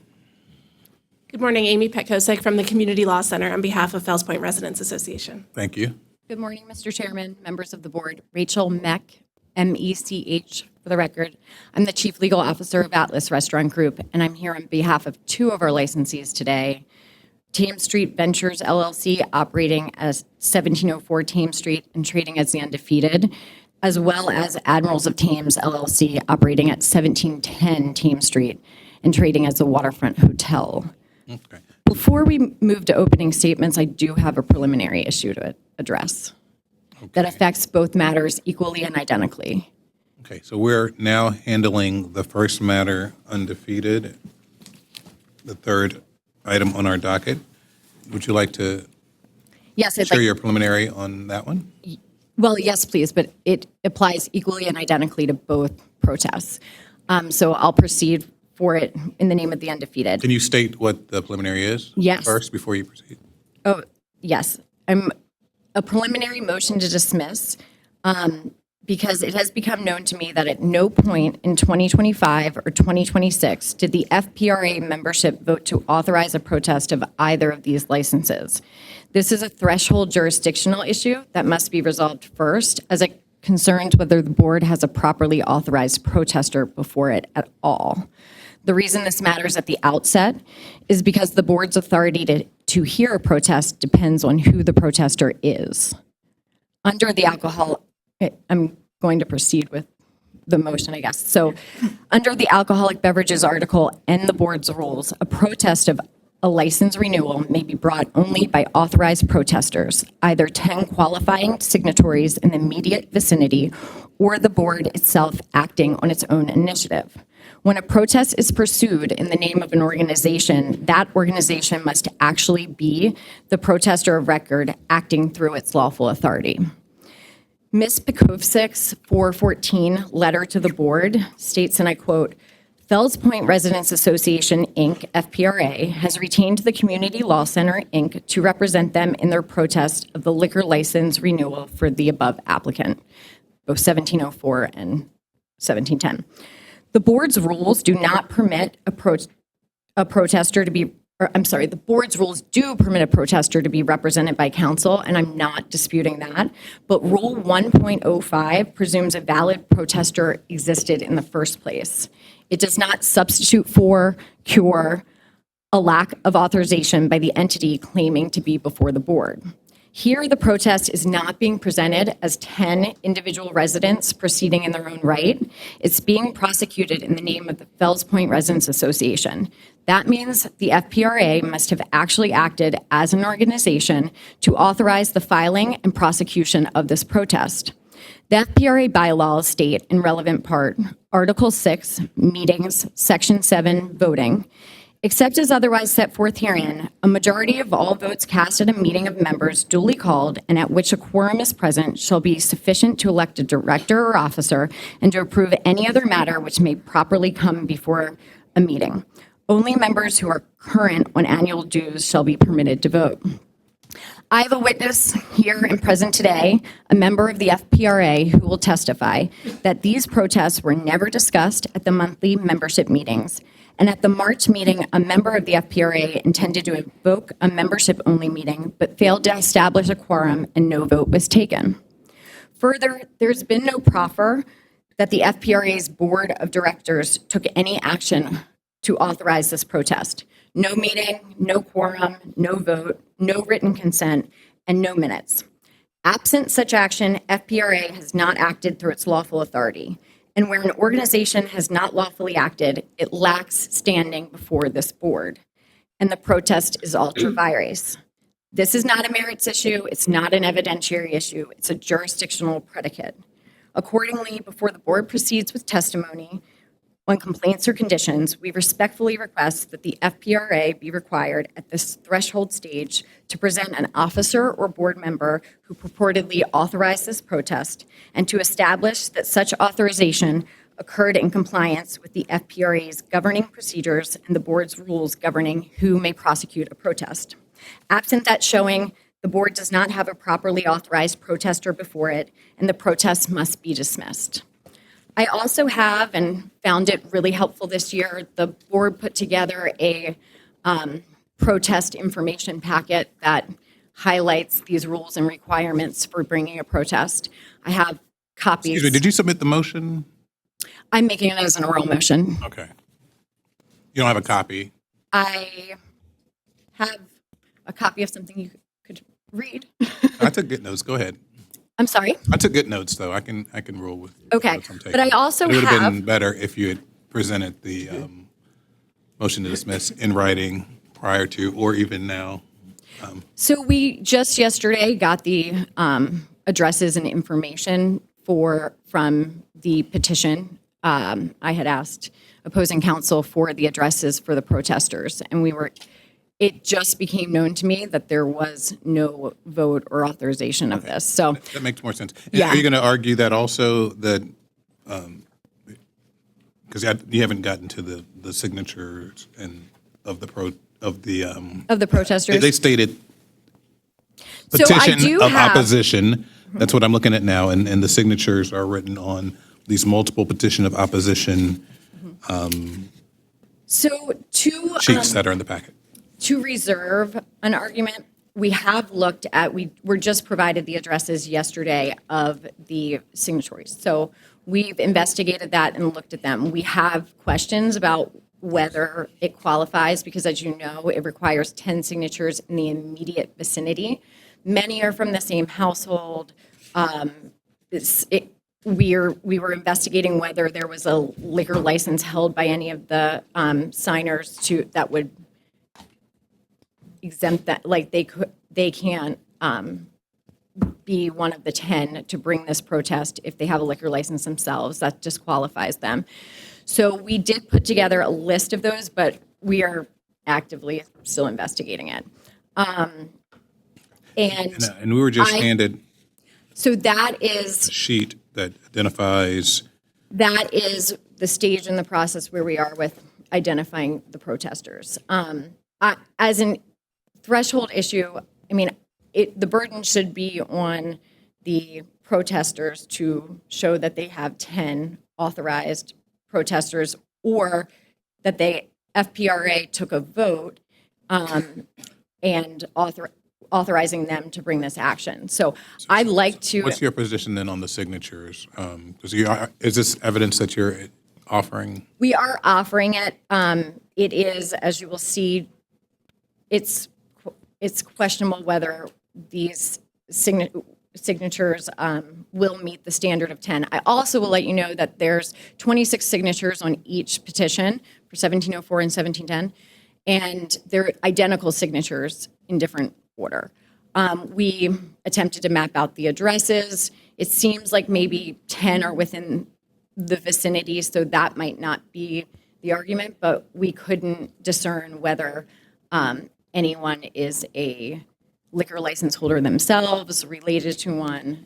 Good morning, Amy Petkosek from the Community Law Center on behalf of Fells Point Residents Association. Thank you. Good morning, Mr. Chairman, members of the board. Rachel Mech, M-E-C-H, for the record. I'm the Chief Legal Officer of Atlas Restaurant Group, and I'm here on behalf of 2 of our licensees today. Thames Street Ventures LLC, operating as 1704 Thames Street and trading as the Undefeated, as well as Admirals of Thames LLC, operating at 1710 Thames Street and trading as the Waterfront Hotel. Okay. Before we move to opening statements, I do have a preliminary issue to address that affects both matters equally and identically. Okay, so we're now handling the first matter, Undefeated. the third item on our docket. Would you like to Yes, I'd share like, your preliminary on that one? well, yes, please, but it applies equally and identically to both protests. So I'll proceed for it in the name of the undefeated. Can you state what the preliminary is? Yes. First, before you proceed? Oh, yes. I'm a preliminary motion to dismiss because it has become known to me that at no point in 2025 or 2026 did the FPRA membership vote to authorize a protest of either of these licenses. This is a threshold jurisdictional issue that must be resolved first, as it concerns whether the board has a properly authorized protester before it at all. The reason this matters at the outset is because the board's authority to hear a protest depends on who the protester is. Under the I'm going to proceed with the motion, I guess. So under the alcoholic beverages article and the board's rules, a protest of a license renewal may be brought only by authorized protesters, either 10 qualifying signatories in the immediate vicinity or the board itself acting on its own initiative. When a protest is pursued in the name of an organization, that organization must actually be the protester of record acting through its lawful authority. Ms. Pekovsik's 414 letter to the board states, and I quote, Fells Point Residents Association, Inc., FPRA, has retained the Community Law Center, Inc., to represent them in their protest of the liquor license renewal for the above applicant, both 1704 and 1710. The board's rules do not permit a protester to be, the board's rules do permit a protester to be represented by counsel, and I'm not disputing that, but Rule 1.05 presumes a valid protester existed in the first place. It does not substitute for, cure, a lack of authorization by the entity claiming to be before the board. Here, the protest is not being presented as 10 individual residents proceeding in their own right. It's being prosecuted in the name of the Fells Point Residents Association. That means the FPRA must have actually acted as an organization to authorize the filing and prosecution of this protest. The FPRA bylaws state, in relevant part, Article 6, Meetings, Section 7, Voting, except as otherwise set forth herein, a majority of all votes cast at a meeting of members duly called and at which a quorum is present shall be sufficient to elect a director or officer and to approve any other matter which may properly come before a meeting. Only members who are current on annual dues shall be permitted to vote. I have a witness here and present today, a member of the FPRA, who will testify that these protests were never discussed at the monthly membership meetings. And at the March meeting, a member of the FPRA intended to invoke a membership-only meeting, but failed to establish a quorum and no vote was taken. Further, there's been no proffer that the FPRA's board of directors took any action to authorize this protest. No meeting, no quorum, no vote, no written consent, and no minutes. Absent such action, FPRA has not acted through its lawful authority. And where an organization has not lawfully acted, it lacks standing before this board. And the protest is ultra vires. This is not a merits issue. It's not an evidentiary issue. It's a jurisdictional predicate. Accordingly, before the board proceeds with testimony on complaints or conditions, we respectfully request that the FPRA be required at this threshold stage to present an officer or board member who purportedly authorized this protest and to establish that such authorization occurred in compliance with the FPRA's governing procedures and the board's rules governing who may prosecute a protest. Absent that showing, the board does not have a properly authorized protester before it, and the protest must be dismissed. I also have, and found it really helpful this year, the board put together a protest information packet that highlights these rules and requirements for bringing a protest. I have copies. Excuse me, did you submit the motion? I'm making it as an oral motion. Okay. You don't have a copy? I have a copy of something you could read. I took good notes. Go ahead. I'm sorry? I took good notes, though. I can rule with Okay, notes I'm taking. but I also It would have have- been better if you had presented the motion to dismiss in writing prior to, or even now. So we just yesterday got the addresses and information from the petition I had asked opposing counsel for the addresses for the protesters, and it just became known to me that there was no vote or authorization of this. So That makes more sense. And Yeah. Are you going to argue that also that, because you haven't gotten to the signatures and of the protesters? They stated So I petition do of have- opposition. That's what I'm looking at now, and the signatures are written on these multiple petition of opposition So to sheets that are in the packet. to reserve an argument, we have looked at, we were just provided the addresses yesterday of the signatories. So we've investigated that and looked at them. We have questions about whether it qualifies because, as you know, it requires 10 signatures in the immediate vicinity. Many are from the same household. We were investigating whether there was a liquor license held by any of the signers that would exempt that, like they can't be one of the 10 to bring this protest if they have a liquor license themselves. That disqualifies them. So we did put together a list of those, but we are actively still investigating it. And we were just handed So that is a sheet that identifies. that is the stage in the process where we are with identifying the protesters. As an threshold issue, I mean, the burden should be on the protesters to show that they have 10 authorized protesters or that FPRA took a vote and authorizing them to bring this action. So I'd like to. What's your position then on the signatures? Is this evidence that you're offering? We are offering it. It is, as you will see, it's questionable whether these signatures will meet the standard of 10. I also will let you know that there's 26 signatures on each petition for 1704 and 1710, and they're identical signatures in different order. We attempted to map out the addresses. It seems like maybe 10 are within the vicinity, so that might not be the argument, but we couldn't discern whether anyone is a liquor license holder themselves, related to one,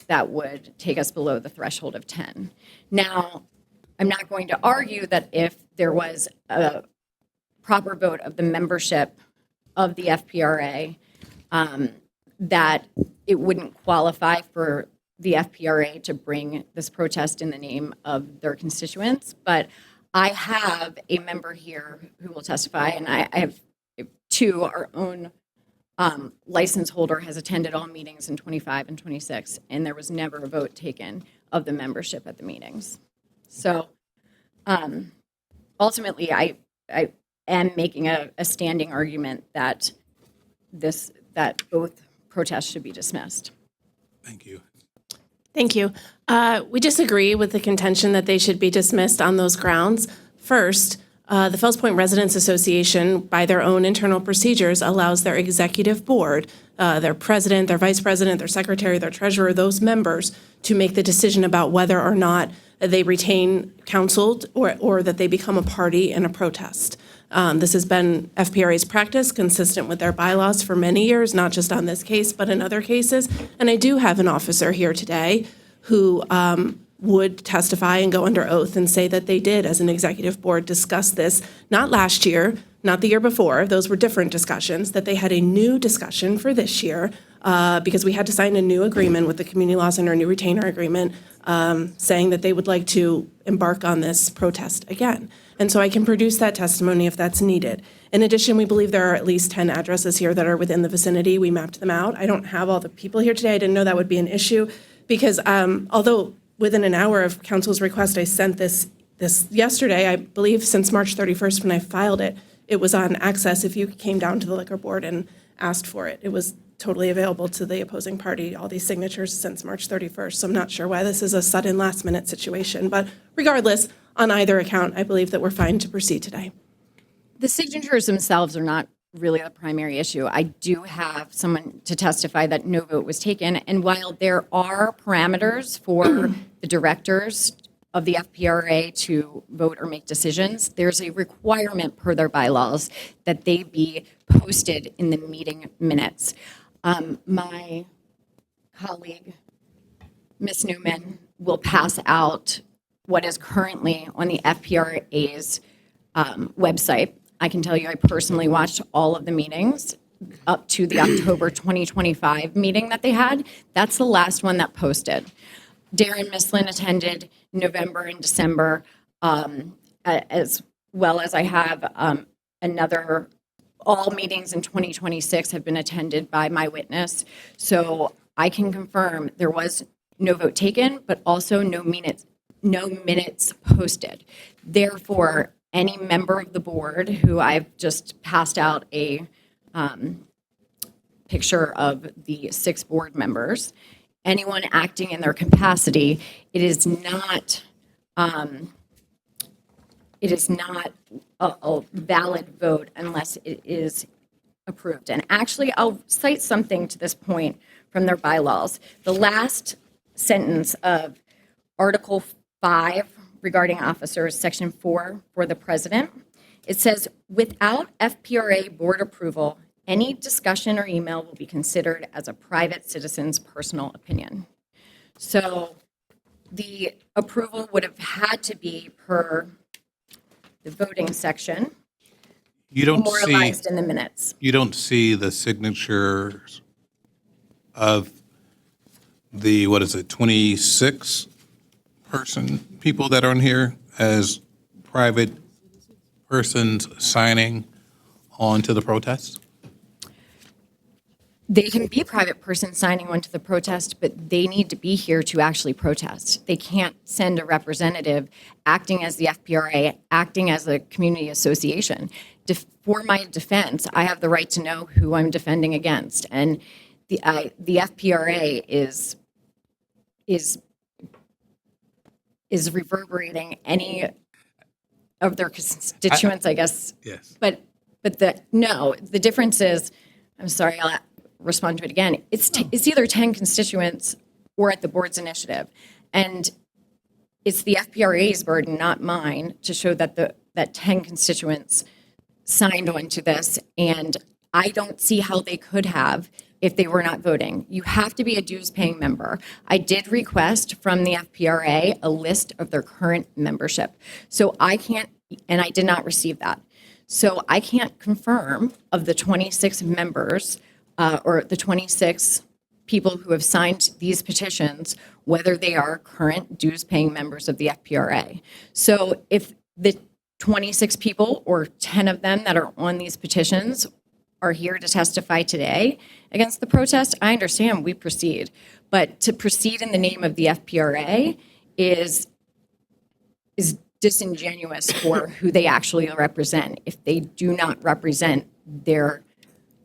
that would take us below the threshold of 10. Now, I'm not going to argue that if there was a proper vote of the membership of the FPRA, that it wouldn't qualify for the FPRA to bring this protest in the name of their constituents. But I have a member here who will testify, and I have two, our own license holder has attended all meetings in 25 and 26, and there was never a vote taken of the membership at the meetings. So ultimately, I am making a standing argument that both protests should be dismissed. Thank you. Thank you. We disagree with the contention that they should be dismissed on those grounds. First, the Fells Point Residents Association, by their own internal procedures, allows their executive board, their president, their vice president, their secretary, their treasurer, those members, to make the decision about whether or not they retain counsel or that they become a party in a protest. This has been FPRA's practice, consistent with their bylaws for many years, not just on this case, but in other cases. And I do have an officer here today who would testify and go under oath and say that they did, as an executive board, discuss this, not last year, not the year before, those were different discussions, that they had a new discussion for this year because we had to sign a new agreement with the community law center, a new retainer agreement, saying that they would like to embark on this protest again. And so I can produce that testimony if that's needed. In addition, we believe there are at least 10 addresses here that are within the vicinity. We mapped them out. I don't have all the people here today. I didn't know that would be an issue because although within an hour of council's request, I sent this yesterday, I believe since March 31st when I filed it, it was on access if you came down to the liquor board and asked for it. It was totally available to the opposing party, all these signatures since March 31st. So I'm not sure why this is a sudden last minute situation. But regardless, on either account, I believe that we're fine to proceed today. The signatures themselves are not really the primary issue. I do have someone to testify that no vote was taken. And while there are parameters for the directors of the FPRA to vote or make decisions, there's a requirement per their bylaws that they be posted in the meeting minutes. My colleague, Ms. Newman, will pass out what is currently on the FPRA's website. I can tell you I personally watched all of the meetings up to the October 2025 meeting that they had. That's the last one that posted. Darren Mislin attended November and December, as well as I have all meetings in 2026 have been attended by my witness. So I can confirm there was no vote taken, but also no minutes posted. Therefore, any member of the board who I've just passed out a picture of the 6 board members, anyone acting in their capacity, it is not a valid vote unless it is approved. And actually, I'll cite something to this point from their bylaws. The last sentence of Article 5 regarding officers, Section 4 for the president, it says, without FPRA board approval, any discussion or email will be considered as a private citizen's personal opinion. So the approval would have had to be per the voting section, memorialized in the minutes. You don't see the signatures of the, 26 people that are on here as private persons signing on to the protest? They can be private persons signing on to the protest, but they need to be here to actually protest. They can't send a representative acting as the FPRA, acting as a community association. For my defense, I have the right to know who I'm defending against. And the FPRA is reverberating any of their constituents, I guess. Yes. But the difference is, I'm sorry, I'll respond to it again. It's either 10 constituents or at the board's initiative. And it's the FPRA's burden, not mine, to show that that 10 constituents signed on to this. And I don't see how they could have if they were not voting. You have to be a dues-paying member. I did request from the FPRA a list of their current membership. So I can't, and I did not receive that. So I can't confirm of the 26 members or the 26 people who have signed these petitions, whether they are current dues-paying members of the FPRA. So if the 26 people or 10 of them that are on these petitions are here to testify today against the protest, I understand we proceed. But to proceed in the name of the FPRA is disingenuous for who they actually represent if they do not represent their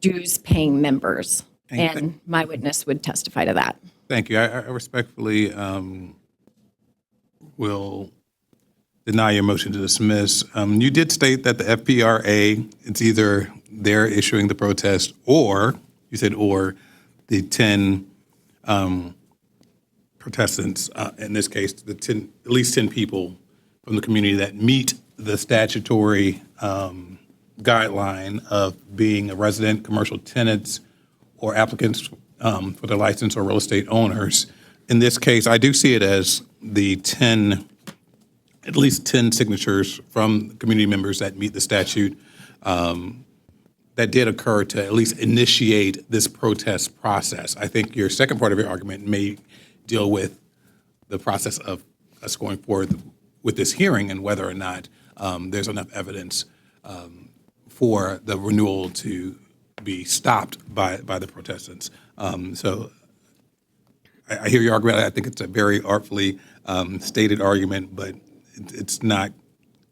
dues-paying members. And my witness would testify to that. Thank you. I respectfully will deny your motion to dismiss. You did state that the FPRA, it's either they're issuing the protest or, you said or, the 10 protestants, in this case, at least 10 people from the community that meet the statutory guideline of being a resident, commercial tenants, or applicants for their license or real estate owners. In this case, I do see it as the 10, at least 10 signatures from community members that meet the statute that did occur to at least initiate this protest process. I think your second part of your argument may deal with the process of us going forward with this hearing and whether or not there's enough evidence for the renewal to be stopped by the protestants. So I hear your argument. I think it's a very artfully stated argument, but it's not,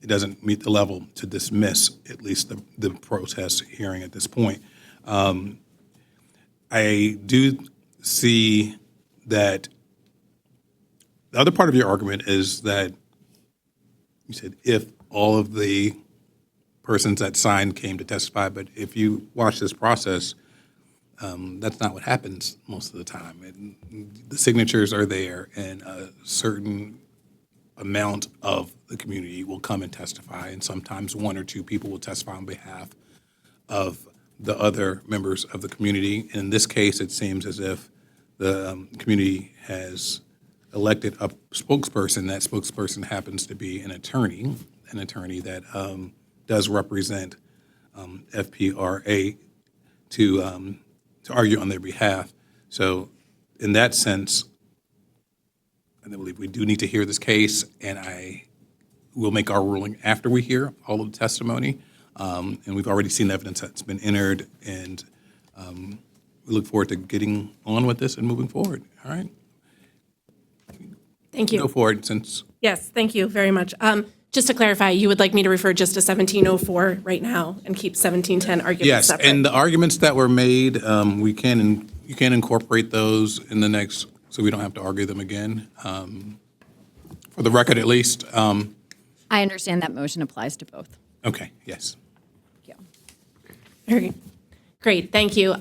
it doesn't meet the level to dismiss at least the protest hearing at this point. I do see that the other part of your argument is that you said if all of the persons that signed came to testify, but if you watch this process, that's not what happens most of the time. The signatures are there, and a certain amount of the community will come and testify, and sometimes one or two people will testify on behalf of the other members of the community. In this case, it seems as if the community has elected a spokesperson. That spokesperson happens to be an attorney that does represent FPRA to argue on their behalf. So in that sense, I believe we do need to hear this case, and I will make our ruling after we hear all of the testimony. And we've already seen evidence that's been entered, and we look forward to getting on with this and moving forward. All right? Thank you. Go forward since. Yes, thank you very much. Just to clarify, you would like me to refer just to 1704 right now and keep 1710 arguments Yes, separate? and the arguments that were made, you can incorporate those in the next, so we don't have to argue them again. For the record, at least. I understand that motion applies to both. Okay, yes. Very great, thank you.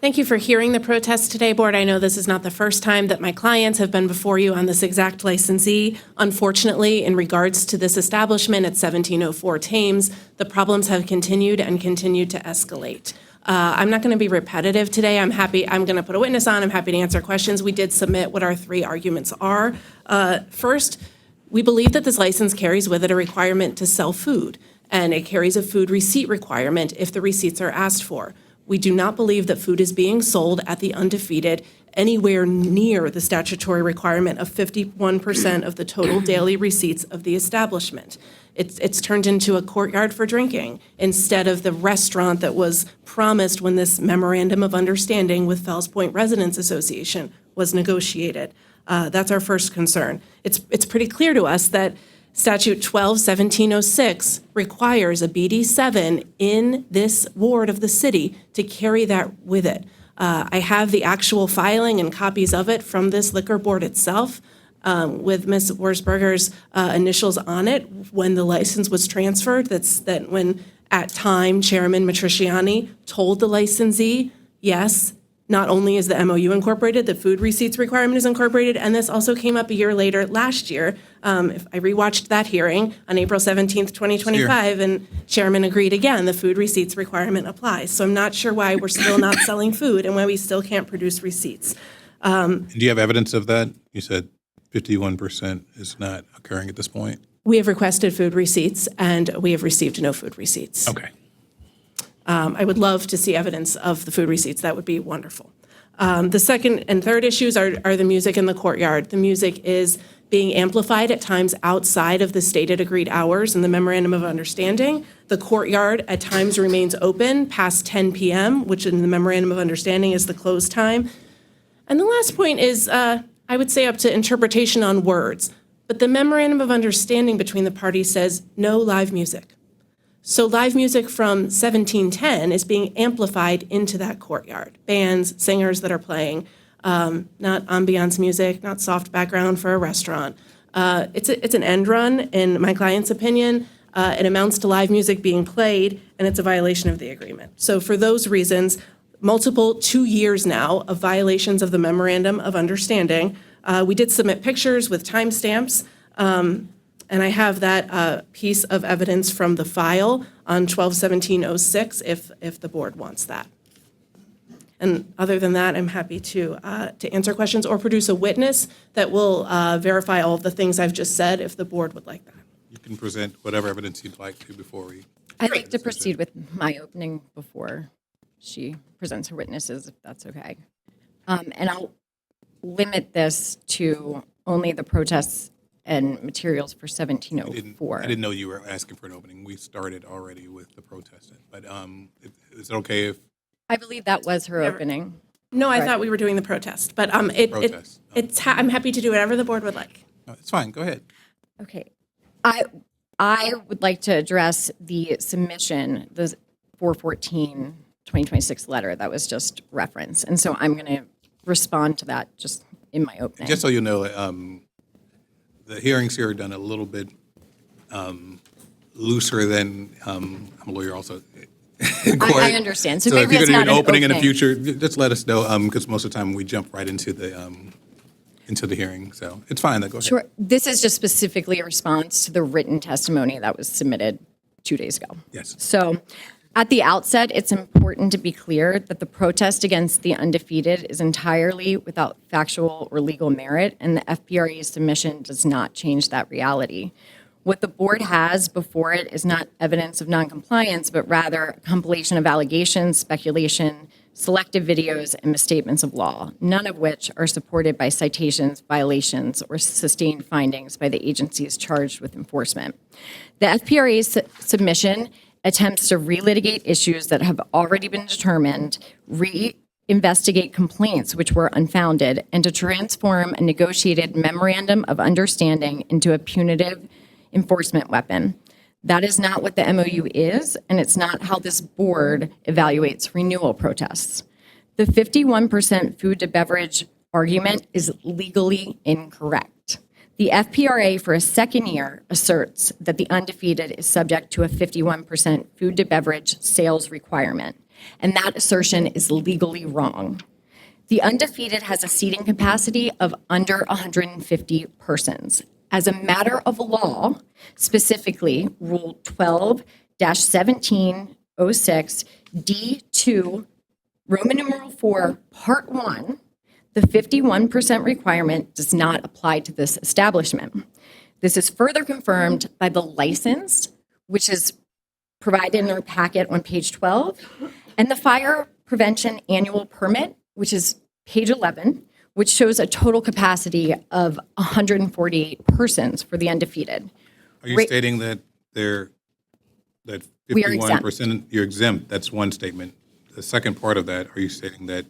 Thank you for hearing the protest today, Board. I know this is not the first time that my clients have been before you on this exact licensee. Unfortunately, in regards to this establishment at 1704 Thames, the problems have continued and continued to escalate. I'm not going to be repetitive today. I'm going to put a witness on. I'm happy to answer questions. We did submit what our 3 arguments are. First, we believe that this license carries with it a requirement to sell food, and it carries a food receipt requirement if the receipts are asked for. We do not believe that food is being sold at the Undefeated anywhere near the statutory requirement of 51% of the total daily receipts of the establishment. It's turned into a courtyard for drinking instead of the restaurant that was promised when this memorandum of understanding with Fells Point Residents Association was negotiated. That's our first concern. It's pretty clear to us that Statute 12-1706 requires a BD7 in this ward of the city to carry that with it. I have the actual filing and copies of it from this liquor board itself with Ms. Wurzberger's initials on it when the license was transferred. That when at time Chairman Matriciani told the licensee, yes, not only is the MOU incorporated, the food receipts requirement is incorporated, and this also came up a year later, last year. If I rewatched that hearing on April 17th, 2025, and Chairman agreed again, the food receipts requirement applies. So I'm not sure why we're still not selling food and why we still can't produce receipts. Do you have evidence of that? You said 51% is not occurring at this point? We have requested food receipts, and we have received no food receipts. Okay. I would love to see evidence of the food receipts. That would be wonderful. The second and third issues are the music in the courtyard. The music is being amplified at times outside of the stated agreed hours in the Memorandum of Understanding. The courtyard at times remains open past 10 p.m., which in the Memorandum of Understanding is the close time. And the last point is, I would say, up to interpretation on words. But the Memorandum of Understanding between the parties says no live music. So live music from 1710 is being amplified into that courtyard. Bands, singers that are playing, not ambiance music, not soft background for a restaurant. It's an end run, in my client's opinion. It amounts to live music being played, and it's a violation of the agreement. So for those reasons, multiple 2 years now of violations of the Memorandum of Understanding. We did submit pictures with timestamps. And I have that piece of evidence from the file on 12-1706 if the board wants that. And other than that, I'm happy to answer questions or produce a witness that will verify all of the things I've just said if the board would like that. You can present whatever evidence you'd like to before we. I'd like to proceed with my opening before she presents her witnesses, if that's okay. And I'll limit this to only the protests and materials for 1704. I didn't know you were asking for an opening. We started already with the protest. But is it okay if? I believe that was her opening. No, I Right. thought we were doing the protest, but Protest. I'm happy to do whatever the board would like. No, it's fine. Go ahead. Okay. I would like to address the submission, the 4/14/2026 letter that was just referenced. And so I'm going to respond to that just in my opening. Just so you know, the hearings here are done a little bit looser than, I'm a lawyer also. I understand. So if maybe you're it's going to not do an opening in the opening. future, just let us know, because most of the time we jump right into the into the hearing, so it's fine, go ahead. Sure. This is just specifically a response to the written testimony that was submitted 2 days ago. Yes. So at the outset, it's important to be clear that the protest against the undefeated is entirely without factual or legal merit, and the FPRA's submission does not change that reality. What the board has before it is not evidence of noncompliance, but rather a compilation of allegations, speculation, selective videos, and misstatements of law, none of which are supported by citations, violations, or sustained findings by the agencies charged with enforcement. The FPRA's submission attempts to relitigate issues that have already been determined, investigate complaints which were unfounded, and to transform a negotiated memorandum of understanding into a punitive enforcement weapon. That is not what the MOU is, and it's not how this board evaluates renewal protests. The 51% food to beverage argument is legally incorrect. The FPRA for a second year asserts that the undefeated is subject to a 51% food to beverage sales requirement, and that assertion is legally wrong. The undefeated has a seating capacity of under 150 persons. As a matter of law, specifically Rule 12-1706 D2, Roman numeral 4, Part 1, the 51% requirement does not apply to this establishment. This is further confirmed by the license, which is provided in our packet on page 12, and the fire prevention annual permit, which is page 11, which shows a total capacity of 148 persons for the undefeated. Are you stating that that We are exempt. 51%, you're exempt? That's one statement. The second part of that, are you stating that,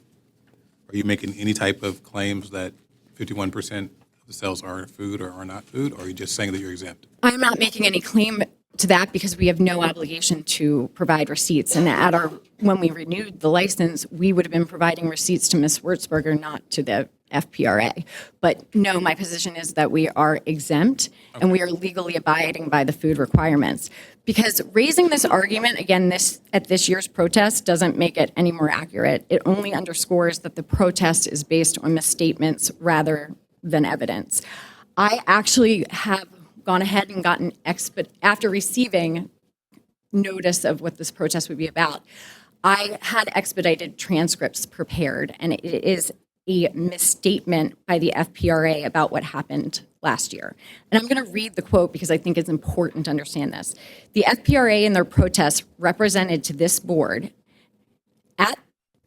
are you making any type of claims that 51% of the sales are food or are not food, or are you just saying that you're exempt? I'm not making any claim to that because we have no obligation to provide receipts. And when we renewed the license, we would have been providing receipts to Ms. Wurzberger, not to the FPRA. But no, my position is that we are exempt and we are legally abiding by the food requirements. Because raising this argument again at this year's protest doesn't make it any more accurate. It only underscores that the protest is based on misstatements rather than evidence. I actually have gone ahead and gotten after receiving notice of what this protest would be about, I had expedited transcripts prepared, and it is a misstatement by the FPRA about what happened last year. And I'm going to read the quote because I think it's important to understand this. The FPRA in their protest represented to this board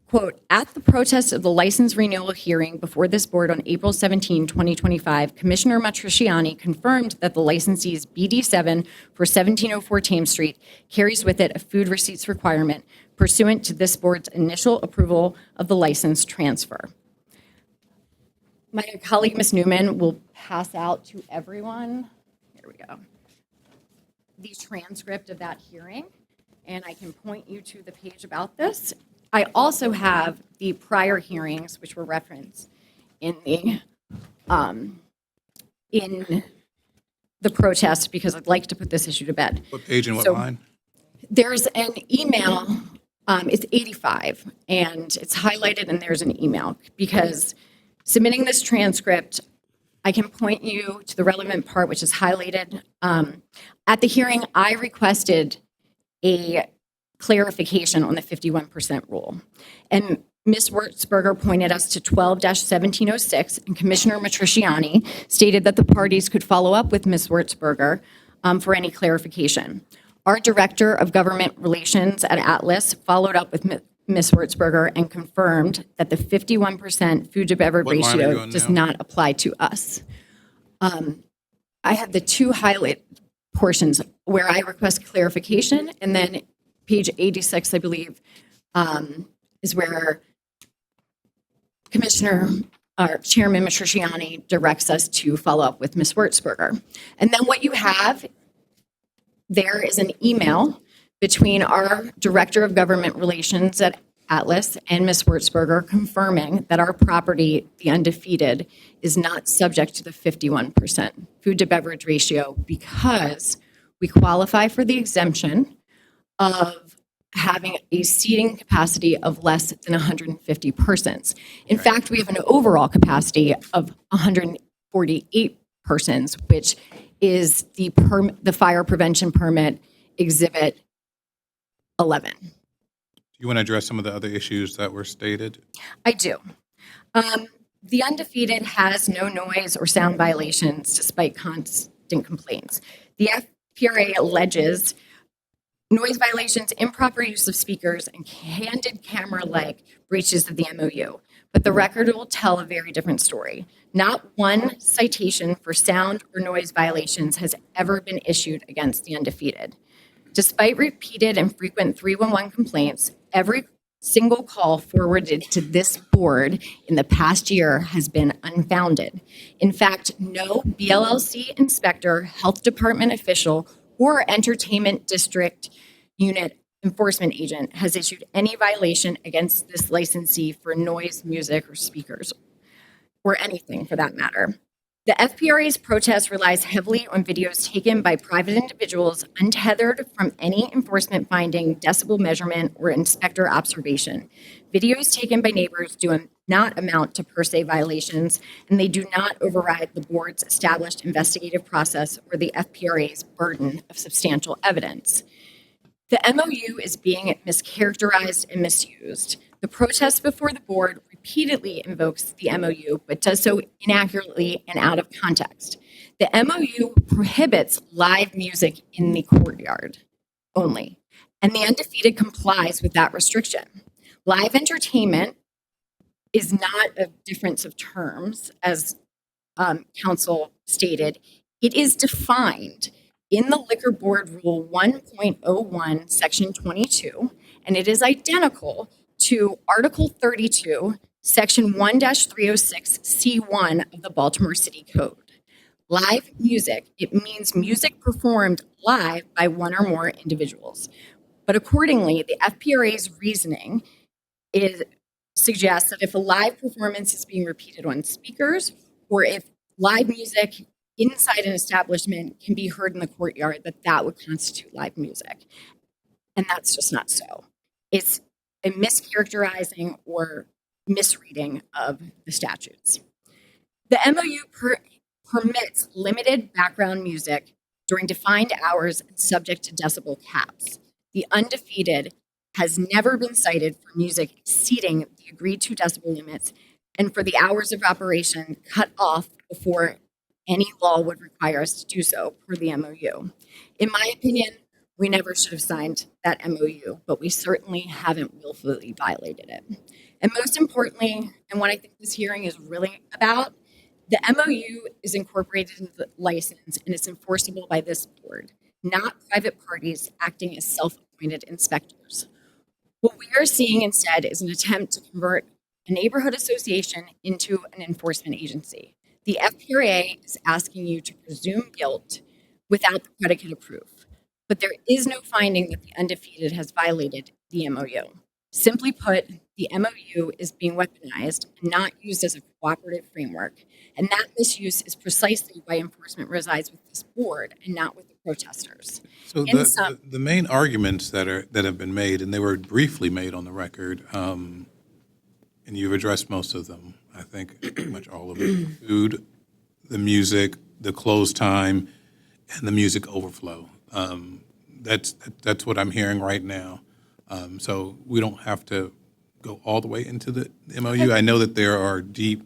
quote, at the protest of the license renewal hearing before this board on April 17, 2025, Commissioner Matriciani confirmed that the licensee's BD7 for 1704 Thames Street carries with it a food receipts requirement pursuant to this board's initial approval of the license transfer. My colleague, Ms. Newman, will pass out to everyone, here we go, the transcript of that hearing, and I can point you to the page about this. I also have the prior hearings, which were referenced in the protest, because I'd like to put this issue to bed. What page and what line? There's an email, it's 85, and it's highlighted, and there's an email, because submitting this transcript, I can point you to the relevant part, which is highlighted. At the hearing, I requested a clarification on the 51% rule. And Ms. Wurzberger pointed us to 12-1706, and Commissioner Matriciani stated that the parties could follow up with Ms. Wurzberger for any clarification. Our Director of Government Relations at Atlas followed up with Ms. Wurzberger and confirmed that the 51% food to beverage What line are you ratio on does now? not apply to us. I have the two highlight portions where I request clarification, and then page 86, I believe, is where Chairman Matriciani directs us to follow up with Ms. Wurzberger. And then what you have there is an email between our Director of Government Relations at Atlas and Ms. Wurzberger confirming that our property, the Undefeated, is not subject to the 51% food to beverage ratio because we qualify for the exemption of having a seating capacity of less than 150 persons. In fact, we have an overall capacity of 148 persons, which is the fire prevention permit exhibit 11. Do you want to address some of the other issues that were stated? I do. The undefeated has no noise or sound violations despite constant complaints. The FPRA alleges noise violations, improper use of speakers, and candid camera-like breaches of the MOU. But the record will tell a very different story. Not one citation for sound or noise violations has ever been issued against the undefeated. Despite repeated and frequent 311 complaints, every single call forwarded to this board in the past year has been unfounded. In fact, no BLLC inspector, health department official, or entertainment district unit enforcement agent has issued any violation against this licensee for noise, music, or speakers, or anything for that matter. The FPRA's protest relies heavily on videos taken by private individuals untethered from any enforcement finding, decibel measurement, or inspector observation. Videos taken by neighbors do not amount to per se violations, and they do not override the board's established investigative process or the FPRA's burden of substantial evidence. The MOU is being mischaracterized and misused. The protest before the board repeatedly invokes the MOU, but does so inaccurately and out of context. The MOU prohibits live music in the courtyard only, and the undefeated complies with that restriction. Live entertainment is not a difference of terms, as council stated. It is defined in the Liquor Board Rule 1.01, Section 22, and it is identical to Article 32, Section 1-306, C1 of the Baltimore City Code. Live music, it means music performed live by one or more individuals. But accordingly, the FPRA's reasoning suggests that if a live performance is being repeated on speakers, or if live music inside an establishment can be heard in the courtyard, that would constitute live music. And that's just not so. It's a mischaracterizing or misreading of the statutes. The MOU permits limited background music during defined hours and subject to decibel caps. The undefeated has never been cited for music exceeding the agreed to decibel limits and for the hours of operation cut off before any law would require us to do so per the MOU. In my opinion, we never should have signed that MOU, but we certainly haven't willfully violated it. And most importantly, and what I think this hearing is really about, the MOU is incorporated into the license and it's enforceable by this board, not private parties acting as self-appointed inspectors. What we are seeing instead is an attempt to convert a neighborhood association into an enforcement agency. The FPRA is asking you to presume guilt without the predicate of proof. But there is no finding that the undefeated has violated the MOU. Simply put, the MOU is being weaponized and not used as a cooperative framework. And that misuse is precisely why enforcement resides with this board and not with the protesters. So the main arguments that have been made, and they were briefly made on the record, and you've addressed most of them, I think pretty much all of it, food, the music, the close time, and the music overflow. That's what I'm hearing right now. So we don't have to go all the way into the MOU. I know that there are deep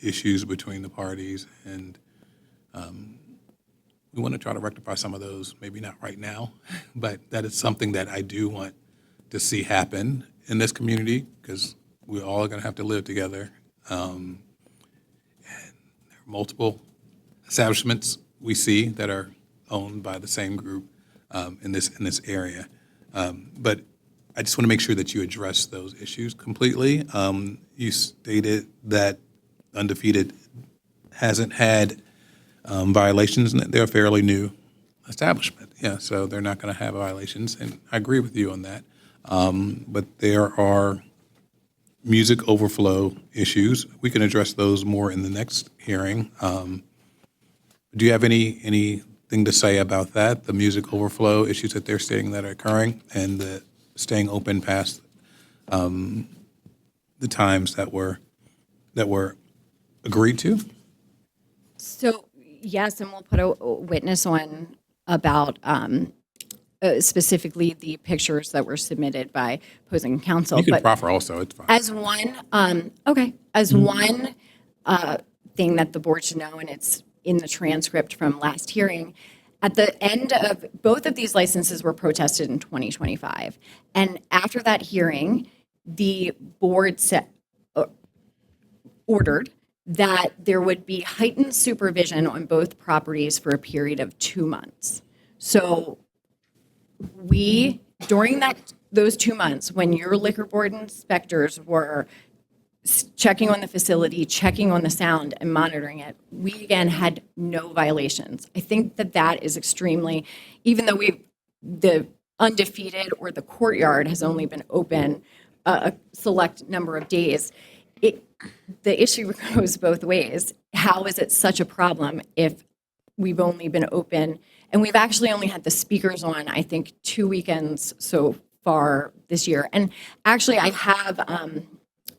issues between the parties, and we want to try to rectify some of those, maybe not right now, but that is something that I do want to see happen in this community, because we're all going to have to live together. And there are multiple establishments we see that are owned by the same group in this area. But I just want to make sure that you address those issues completely. You stated that Undefeated hasn't had violations, and that they're a fairly new establishment. Yeah, so they're not going to have violations, and I agree with you on that. But there are music overflow issues. We can address those more in the next hearing. Do you have any anything to say about that, the music overflow issues that they're stating that are occurring, and the staying open past the times that were agreed to? So, yes, and we'll put a witness on about specifically the pictures that were submitted by opposing counsel. You can But proffer also, it's fine. as one, one thing that the board should know, and it's in the transcript from last hearing, at the end of both of these licenses were protested in 2025. And after that hearing, the board ordered that there would be heightened supervision on both properties for a period of 2 months. So we, during those 2 months, when your liquor board inspectors were checking on the facility, checking on the sound, and monitoring it, we again had no violations. I think that is extremely, even though the undefeated or the courtyard has only been open a select number of days, the issue goes both ways. How is it such a problem if we've only been open, and we've actually only had the speakers on, I think, 2 weekends so far this year. And actually, I have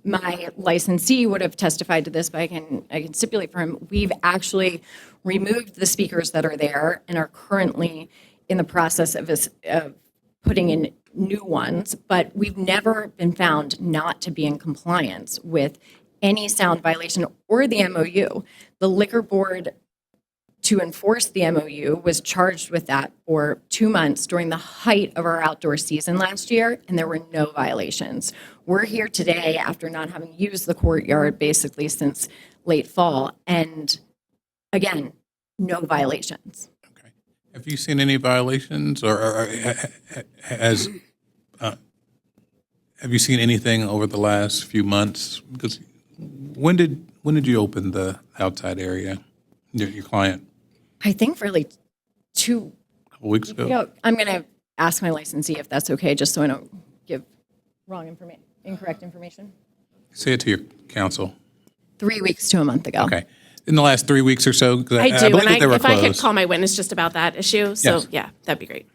my licensee would have testified to this, but I can stipulate for him. We've actually removed the speakers that are there and are currently in the process of putting in new ones, but we've never been found not to be in compliance with any sound violation or the MOU. The liquor board, to enforce the MOU, was charged with that for 2 months during the height of our outdoor season last year, and there were no violations. We're here today after not having used the courtyard basically since late fall, and again, no violations. Have you seen any violations, or have you seen anything over the last few months? Because when did you open the outside area, your client? I think really A couple weeks ago? I'm going to ask my licensee if that's okay, just so I don't give incorrect information. Say it to your counsel. 3 weeks to a month ago. Okay. In the last 3 weeks or so? 'Cause I do, believe and that they were if I could closed. call my witness just about that issue, so Yes. yeah, that'd be great.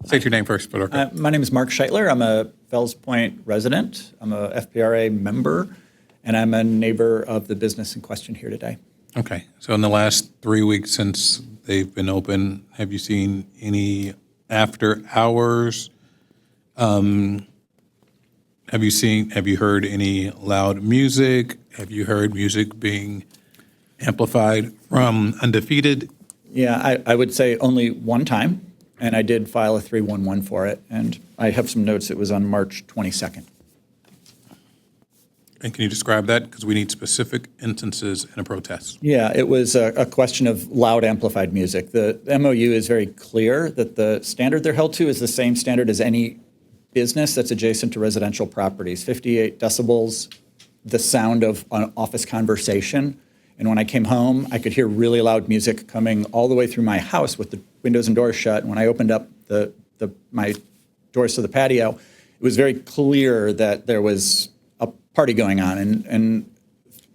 State your name first, for the record. My name is Mark Scheitler. I'm a Fells Point resident. I'm a FPRA member, and I'm a neighbor of the business in question here today. Okay. So in the last 3 weeks since they've been open, have you seen any after hours? Have you heard any loud music? Have you heard music being amplified from Undefeated? Yeah, I would say only one time, and I did file a 311 for it, and I have some notes. It was on March 22nd. And can you describe that? Because we need specific instances in a protest. Yeah, it was a question of loud amplified music. The MOU is very clear that the standard they're held to is the same standard as any business that's adjacent to residential properties, 58 decibels, the sound of an office conversation. And when I came home, I could hear really loud music coming all the way through my house with the windows and doors shut. And when I opened up my doors to the patio, it was very clear that there was a party going on. And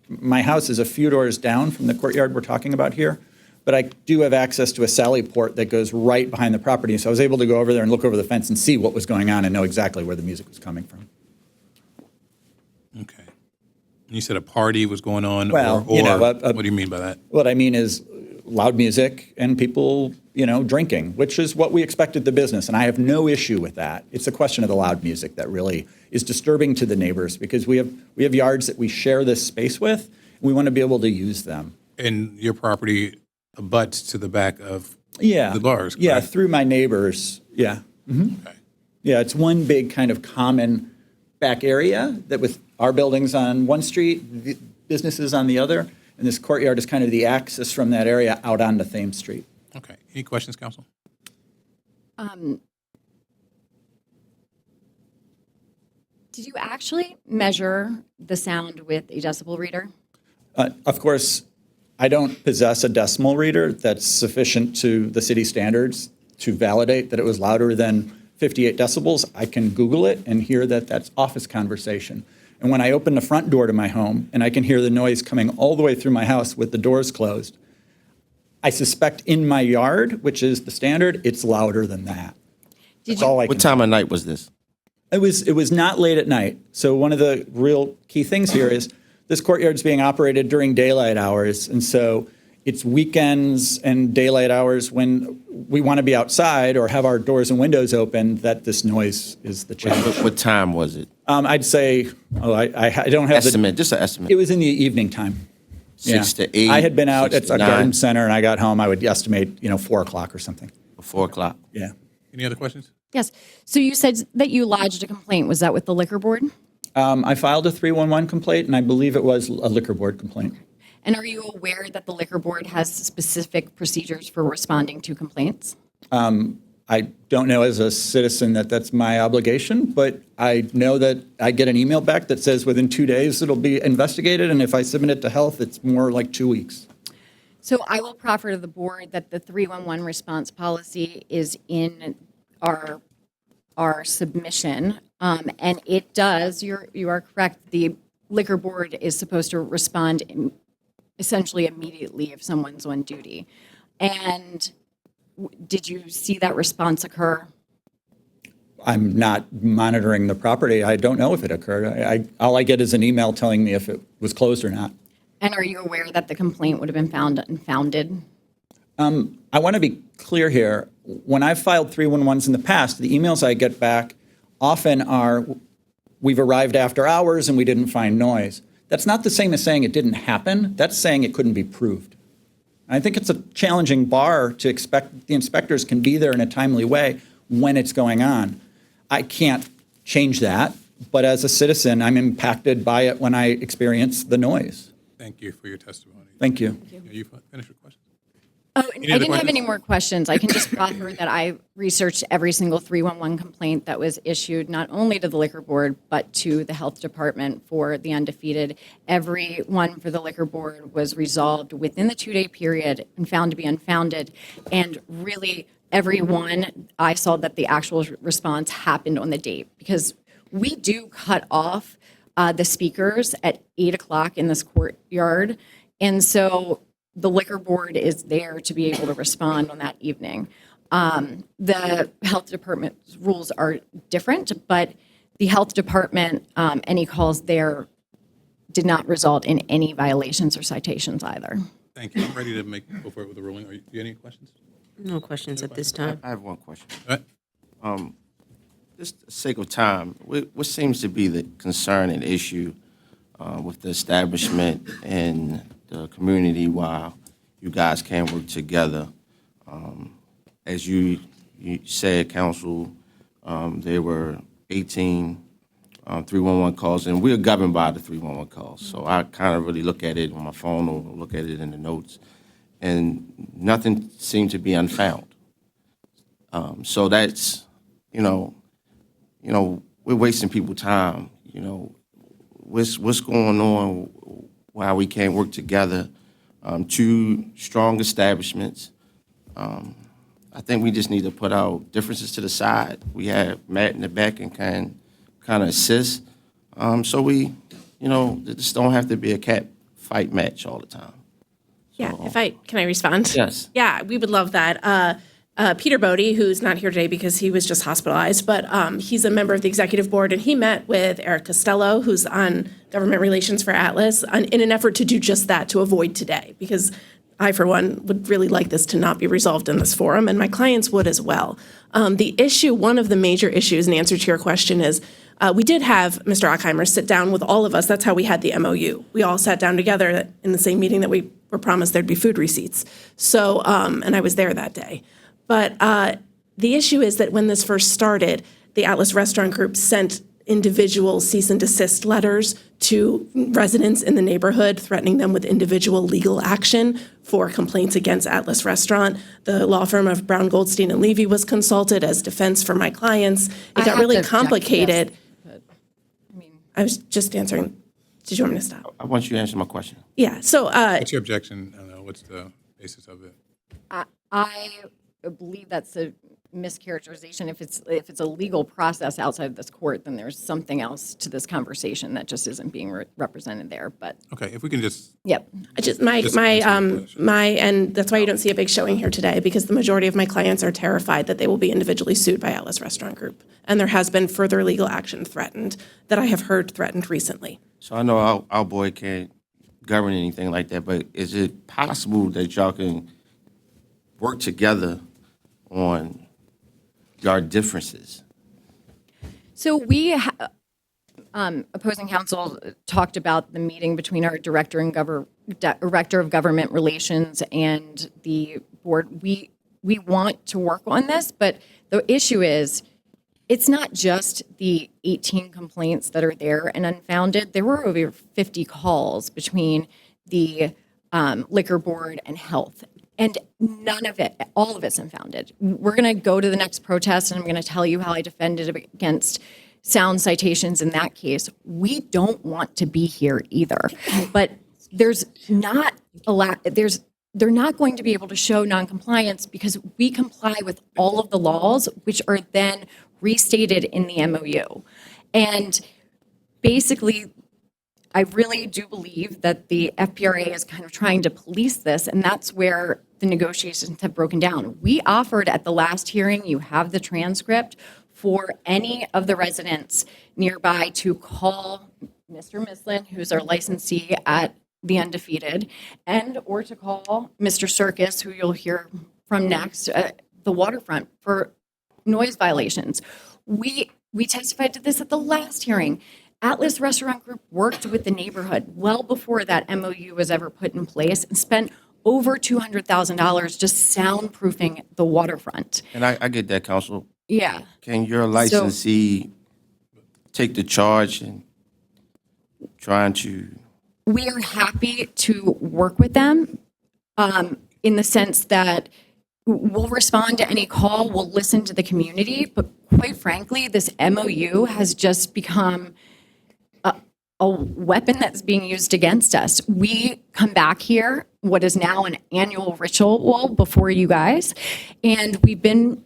my house is a few doors down from the courtyard we're talking about here, but I do have access to a sally port that goes right behind the property. So I was able to go over there and look over the fence and see what was going on and know exactly where the music was coming from. Okay. You said a party was going on, Well, or you know, what do you mean by that? What I mean is loud music and people, drinking, which is what we expected the business. And I have no issue with that. It's a question of the loud music that really is disturbing to the neighbors because we have yards that we share this space with. And we want to be able to use them. And your property abuts to the back of Yeah. the bars, Yeah, correct? through my neighbors. Yeah. Okay. Yeah, it's one big kind of common back area that with our buildings on one street, the businesses on the other, and this courtyard is kind of the access from that area out onto Thames Street. Okay. Any questions, counsel? Did you actually measure the sound with a decibel reader? Of course, I don't possess a decimal reader that's sufficient to the city standards to validate that it was louder than 58 decibels. I can Google it and hear that that's office conversation. And when I open the front door to my home and I can hear the noise coming all the way through my house with the doors closed, I suspect in my yard, which is the standard, it's louder than that. That's all I can What time of night was this? It was not late at night. So one of the real key things here is this courtyard's being operated during daylight hours. And so it's weekends and daylight hours when we want to be outside or have our doors and windows open that this noise is the challenge. What time was it? I'd say, I don't have Estimate, just an estimate. It was in the evening time. 6 to 8. I had been out 6 at to a 9, garden center and I got home, I would estimate, 4 o'clock or something. 4 o'clock. Yeah. Any other questions? Yes. So you said that you lodged a complaint. Was that with the liquor board? I filed a 311 complaint and I believe it was a liquor board complaint. And are you aware that the liquor board has specific procedures for responding to complaints? I don't know as a citizen that that's my obligation, but I know that I get an email back that says within 2 days it'll be investigated, and if I submit it to health, it's more like 2 weeks. So I will proffer to the board that the 311 response policy is in our submission, and it does. You are correct. The liquor board is supposed to respond essentially immediately if someone's on duty. And did you see that response occur? I'm not monitoring the property. I don't know if it occurred. All I get is an email telling me if it was closed or not. And are you aware that the complaint would have been found unfounded? I want to be clear here. When I've filed 311s in the past, the emails I get back often are, we've arrived after hours and we didn't find noise. That's not the same as saying it didn't happen. That's saying it couldn't be proved. I think it's a challenging bar to expect the inspectors can be there in a timely way when it's going on. I can't change that, but as a citizen, I'm impacted by it when I experience the noise. Thank you for your testimony. Thank you. You finished your question? Oh, I didn't have any more questions. I can just proffer that I researched every single 311 complaint that was issued, not only to the liquor board, but to the health department for the undefeated. Every one for the liquor board was resolved within the 2-day period and found to be unfounded. And really, every one, I saw that the actual response happened on the date, because we do cut off the speakers at 8 o'clock in this courtyard. And so the liquor board is there to be able to respond on that evening. The health department's rules are different, but the health department, any calls there did not result in any violations or citations either. Thank you. I'm ready to go forward with the ruling. Do you have any questions? No questions at this time. I have one question. All right. Just for the sake of time, what seems to be the concern and issue with the establishment and the community while you guys can work together? As you said, Council, there were 18 311 calls, and we're governed by the 311 calls. So I kind of really look at it on my phone or look at it in the notes, and nothing seemed to be unfound. So that's, we're wasting people's time. What's going on while we can't work together? Two strong establishments. I think we just need to put our differences to the side. We have Matt in the back and can kind of assist. So we, just don't have to be a cat fight match all the time. Yeah, can I respond? Yes. Yeah, we would love that. Peter Bodie, who's not here today because he was just hospitalized, but he's a member of the executive board, and he met with Eric Costello, who's on government relations for Atlas, in an effort to do just that, to avoid today, because I, for one, would really like this to not be resolved in this forum, and my clients would as well. The issue, one of the major issues in answer to your question is, we did have Mr. Ockheimer sit down with all of us. That's how we had the MOU. We all sat down together in the same meeting that we were promised there'd be food receipts. So, and I was there that day. But the issue is that when this first started, the Atlas Restaurant Group sent individual cease and desist letters to residents in the neighborhood, threatening them with individual legal action for complaints against Atlas Restaurant. The law firm of Brown, Goldstein, and Levy was consulted as defense for my clients. It got really complicated. I was just answering. Did you want me to stop? I want you to answer my question. Yeah, so. What's your objection? I don't know. What's the basis of it? I believe that's mischaracterization. If it's a legal process outside of this court, then there's something else to this conversation that just isn't being represented there. But Okay, if we can just, yep. I just, and that's why you don't see a big showing here today, because the majority of my clients are terrified that they will be individually sued by Atlas Restaurant Group. And there has been further legal action threatened that I have heard threatened recently. So I know our board can't govern anything like that, but is it possible that y'all can work together on your differences? So we, opposing counsel talked about the meeting between our director of government relations and the board. We want to work on this, but the issue is, it's not just the 18 complaints that are there and unfounded. There were over 50 calls between the liquor board and health, and none of it, all of it's unfounded. We're going to go to the next protest, and I'm going to tell you how I defended against sound citations in that case. We don't want to be here either, but there's not a lot. They're not going to be able to show noncompliance because we comply with all of the laws, which are then restated in the MOU. And basically, I really do believe that the FPRA is kind of trying to police this, and that's where the negotiations have broken down. We offered at the last hearing, you have the transcript, for any of the residents nearby to call Mr. Mislin, who's our licensee at the Undefeated, and or to call Mr. Circus, who you'll hear from next, the waterfront, for noise violations. We testified to this at the last hearing. Atlas Restaurant Group worked with the neighborhood well before that MOU was ever put in place and spent over $200,000 just soundproofing the waterfront. And I get that, Counsel. Yeah. Can your licensee take the charge and trying to? We are happy to work with them in the sense that we'll respond to any call, we'll listen to the community, but quite frankly, this MOU has just become a weapon that's being used against us. We come back here, what is now an annual ritual before you guys, and we've been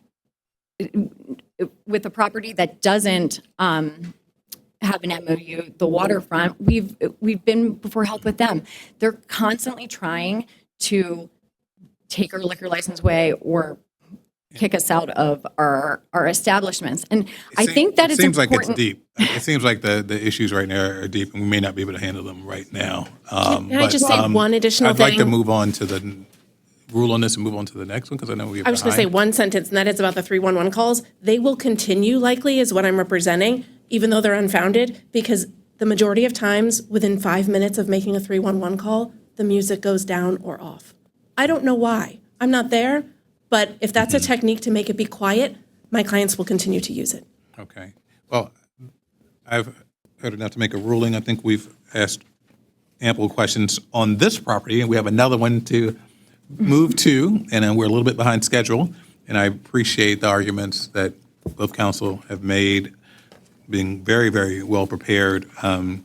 with a property that doesn't have an MOU, the waterfront, we've been before help with them. They're constantly trying to take our liquor license away or kick us out of our establishments. And I think that it's important. It seems like it's deep. It seems like the issues right now are deep, and we may not be able to handle them right now. Can I just say one additional I'd like to thing? move on to the rule on this and move on to the next one, because I know we have I was going to say behind. one sentence, and that is about the 311 calls. They will continue, likely, is what I'm representing, even though they're unfounded, because the majority of times, within 5 minutes of making a 311 call, the music goes down or off. I don't know why. I'm not there, but if that's a technique to make it be quiet, my clients will continue to use it. Okay. Well, I've heard enough to make a ruling. I think we've asked ample questions on this property, and we have another one to move to, and then we're a little bit behind schedule. And I appreciate the arguments that both counsel have made, being very, very well prepared, and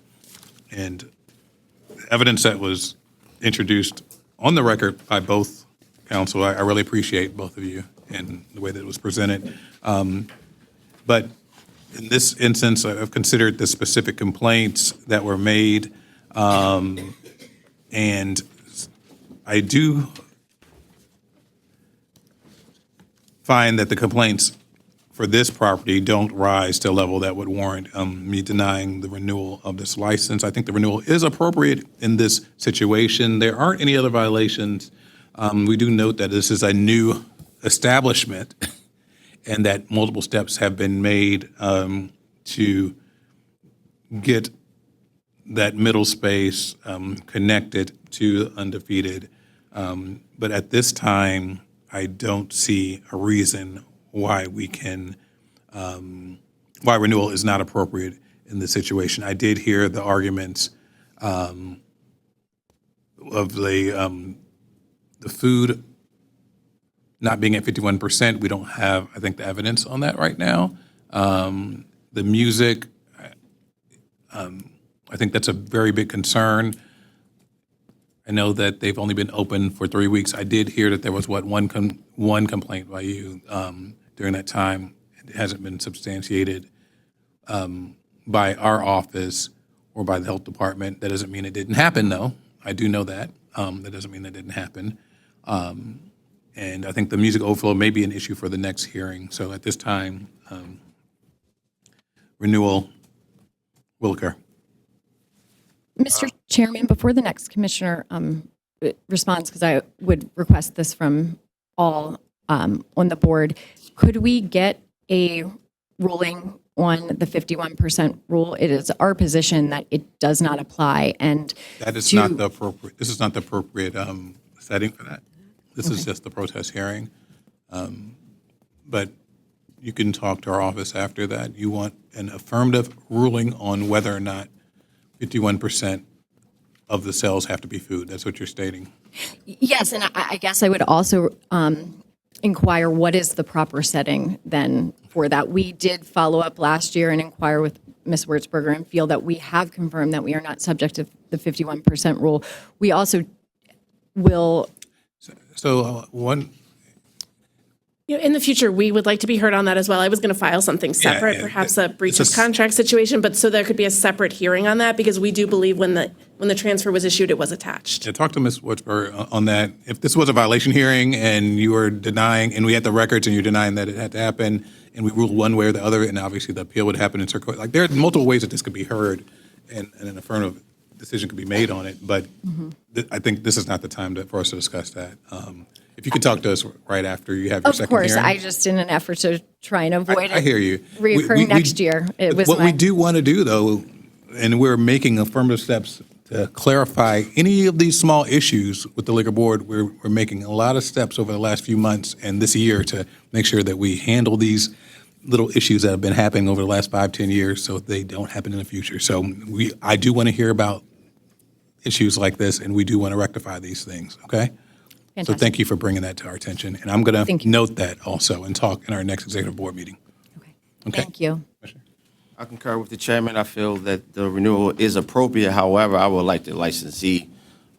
evidence that was introduced on the record by both counsel. I really appreciate both of you and the way that it was presented. But in this instance, I've considered the specific complaints that were made, and I do find that the complaints for this property don't rise to a level that would warrant me denying the renewal of this license. I think the renewal is appropriate in this situation. There aren't any other violations. We do note that this is a new establishment and that multiple steps have been made to get that middle space connected to Undefeated. But at this time, I don't see a reason why we can, why renewal is not appropriate in this situation. I did hear the arguments of the food not being at 51%. We don't have, I think, the evidence on that right now. The music, I think that's a very big concern. I know that they've only been open for 3 weeks. I did hear that there was, one complaint by you during that time. It hasn't been substantiated by our office or by the health department. That doesn't mean it didn't happen, though. I do know that. That doesn't mean that didn't happen. And I think the music overflow may be an issue for the next hearing. So at this time, renewal will occur. Mr. Chairman, before the next commissioner responds, because I would request this from all on the board, could we get a ruling on the 51% rule? It is our position that it does not apply, and That is not the appropriate, this is not the appropriate setting for that. This is just the protest hearing. But you can talk to our office after that. You want an affirmative ruling on whether or not 51% of the sales have to be food. That's what you're stating. Yes, and I guess I would also inquire what is the proper setting then for that. We did follow up last year and inquire with Ms. Wurzberger and feel that we have confirmed that we are not subject to the 51% rule. We also will. So one. In the future, we would like to be heard on that as well. I was going to file something separate, yeah, perhaps a breach of contract situation, but so there could be a separate hearing on that because we do believe when the transfer was issued, it was attached. Yeah, talk to Ms. Wurzberger on that. If this was a violation hearing and you were denying, and we had the records and you're denying that it had to happen, and we ruled one way or the other, and obviously the appeal would happen in circuit, like there are multiple ways that this could be heard and an affirmative decision could be made on it, but I think this is not the time for us to discuss that. If you could talk to us right after you have your second hearing. Of course, I just in an effort to try and avoid I hear you. it reoccurring next year. It was what we do want to do, though, and we're making affirmative steps to clarify any of these small issues with the liquor board. We're making a lot of steps over the last few months and this year to make sure that we handle these little issues that have been happening over the last 5-10 years so they don't happen in the future. So I do want to hear about issues like this, and we do want to rectify these things, okay? Fantastic. So thank you for bringing that to our attention. And I'm going to note that also and talk in our next executive board meeting. Okay. Thank you. I concur with the chairman. I feel that the renewal is appropriate. However, I would like the licensee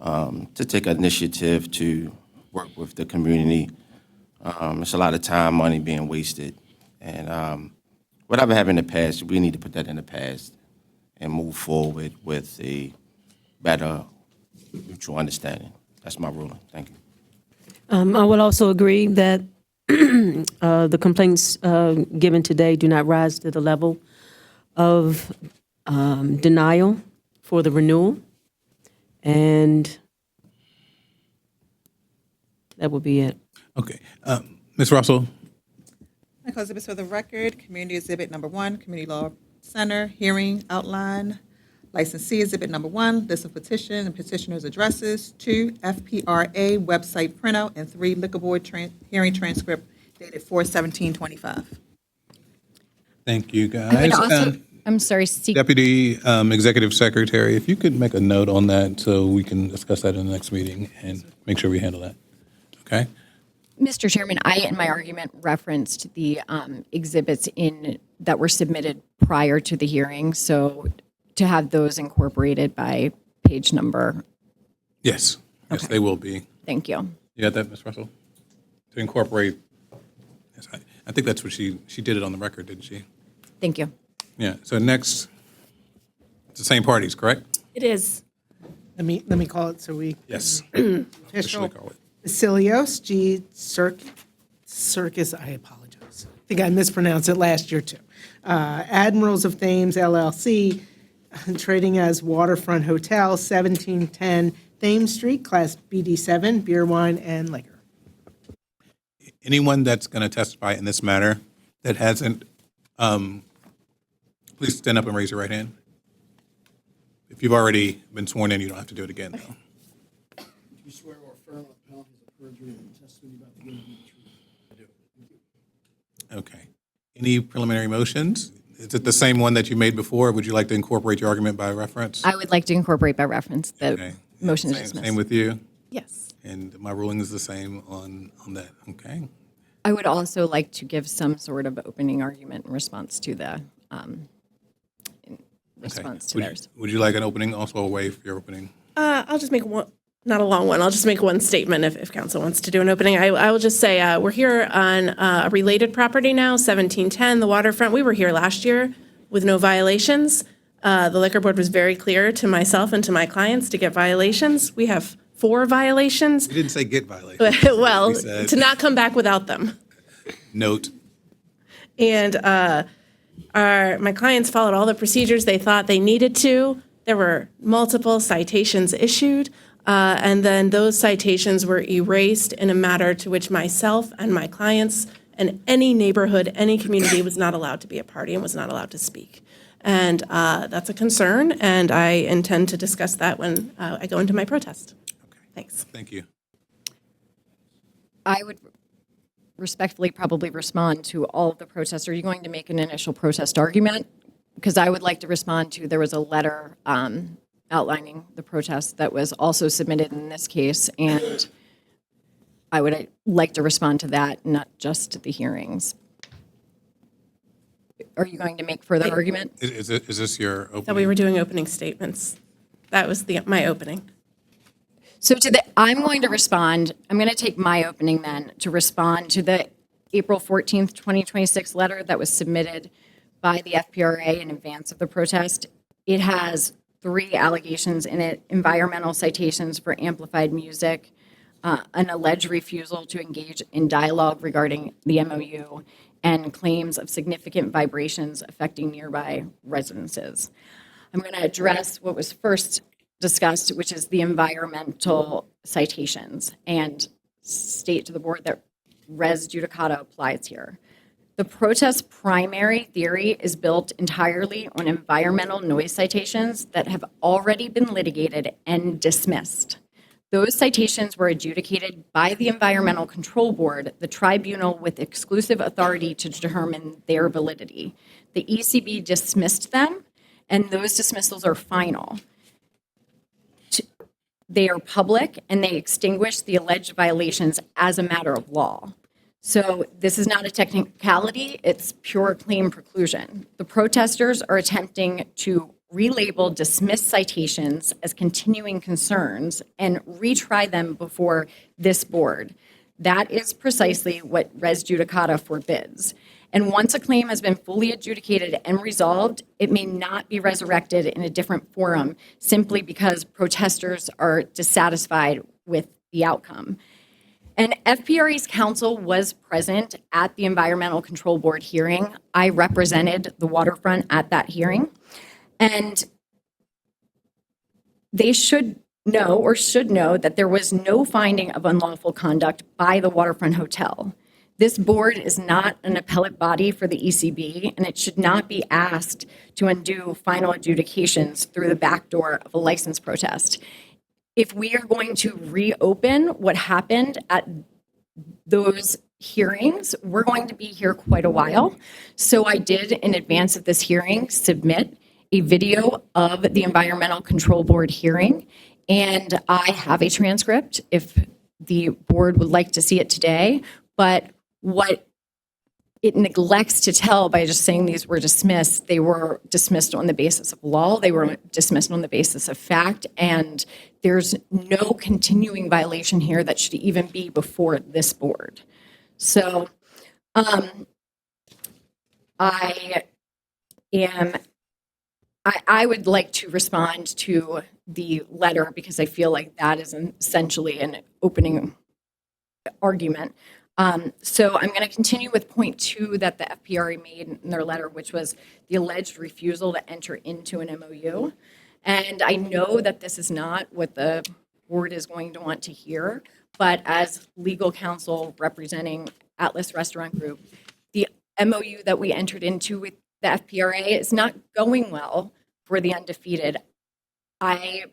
to take initiative to work with the community. It's a lot of time, money being wasted. And whatever happened in the past, we need to put that in the past and move forward with a better mutual understanding. That's my ruling. Thank you. I will also agree that the complaints given today do not rise to the level of denial for the renewal. And that will be it. Okay. Ms. Russell? Michael Exhibits for the record, Community Exhibit Number 1, Community Law Center, hearing outline. Licensee Exhibit Number 1, list of petition and petitioners' addresses. 2, FPRA website printout. And 3, Liquor Board hearing transcript dated 4/17/25. Thank you, I would guys. also, I'm sorry, Deputy Executive Secretary, if you could make a note on that so we can discuss that in the next meeting and make sure we handle that. Okay? Mr. Chairman, I, in my argument, referenced the exhibits that were submitted prior to the hearing, so to have those incorporated by page number. Yes. Yes, they will be. Thank you. You got that, Ms. Russell? To incorporate, yes, I think that's what she did it on the record, didn't she? Thank you. Yeah, so next, it's the same parties, correct? It is. Let me call it so we. Yes. Official. Officially call it. Basilios G. Circus, I apologize. I think I mispronounced it last year, too. Admirals of Thames LLC, trading as Waterfront Hotel, 1710 Thames Street, Class BD7, beer, wine, and liquor. Anyone that's going to testify in this matter that hasn't, please stand up and raise your right hand. If you've already been sworn in, you don't have to do it again, though. Do you swear or affirm the penalties of perjury and the testimony about to give will be the truth? I do. Thank you. Okay. Any preliminary motions? Is it the same one that you made before? Would you like to incorporate your argument by reference? I would like to incorporate by reference the Okay. motion to Same- dismiss. Same with you? Yes. And my ruling is the same on that, okay? I would also like to give some sort of opening argument in response to the Okay. response to Would you- theirs. Would you like an opening, also a waive your opening? I'll just make one. not a long one. I'll just make one statement if council wants to do an opening. I will just say we're here on a related property now, 1710, the waterfront. We were here last year with no violations. The liquor board was very clear to myself and to my clients to get violations. We have 4 violations. You didn't say get violations. Well, You said- to not come back without them. Note. And my clients followed all the procedures they thought they needed to. There were multiple citations issued, and then those citations were erased in a matter to which myself and my clients and any neighborhood, any community was not allowed to be a party and was not allowed to speak. And that's a concern, and I intend to discuss that when I go into my protest. Thanks. Thank you. I would respectfully probably respond to all of the protests. Are you going to make an initial protest argument? Because I would like to respond to, there was a letter outlining the protest that was also submitted in this case, and I would like to respond to that, not just to the hearings. Are you going to make further argument? Is this your opening? So we were doing opening statements. That was my opening. So I'm going to respond, I'm going to take my opening then to respond to the April 14th, 2026 letter that was submitted by the FPRA in advance of the protest. It has 3 allegations in it: environmental citations for amplified music, an alleged refusal to engage in dialogue regarding the MOU, and claims of significant vibrations affecting nearby residences. I'm going to address what was first discussed, which is the environmental citations, and state to the board that res judicata applies here. The protest's primary theory is built entirely on environmental noise citations that have already been litigated and dismissed. Those citations were adjudicated by the Environmental Control Board, the tribunal with exclusive authority to determine their validity. The ECB dismissed them, and those dismissals are final. They are public, and they extinguish the alleged violations as a matter of law. So this is not a technicality, it's pure claim preclusion. The protesters are attempting to relabel dismissed citations as continuing concerns and retry them before this board. That is precisely what res judicata forbids. And once a claim has been fully adjudicated and resolved, it may not be resurrected in a different forum simply because protesters are dissatisfied with the outcome. And FPRA's counsel was present at the Environmental Control Board hearing. I represented the waterfront at that hearing. And they should know that there was no finding of unlawful conduct by the Waterfront Hotel. This board is not an appellate body for the ECB, and it should not be asked to undo final adjudications through the back door of a license protest. If we are going to reopen what happened at those hearings, we're going to be here quite a while. So I did, in advance of this hearing, submit a video of the Environmental Control Board hearing, and I have a transcript if the board would like to see it today. But what it neglects to tell by just saying these were dismissed, they were dismissed on the basis of law, they were dismissed on the basis of fact, and there's no continuing violation here that should even be before this board. So I would like to respond to the letter because I feel like that is essentially an opening argument. So I'm going to continue with point 2 that the FPRA made in their letter, which was the alleged refusal to enter into an MOU. And I know that this is not what the board is going to want to hear, but as legal counsel representing Atlas Restaurant Group, the MOU that we entered into with the FPRA is not going well for the undefeated. I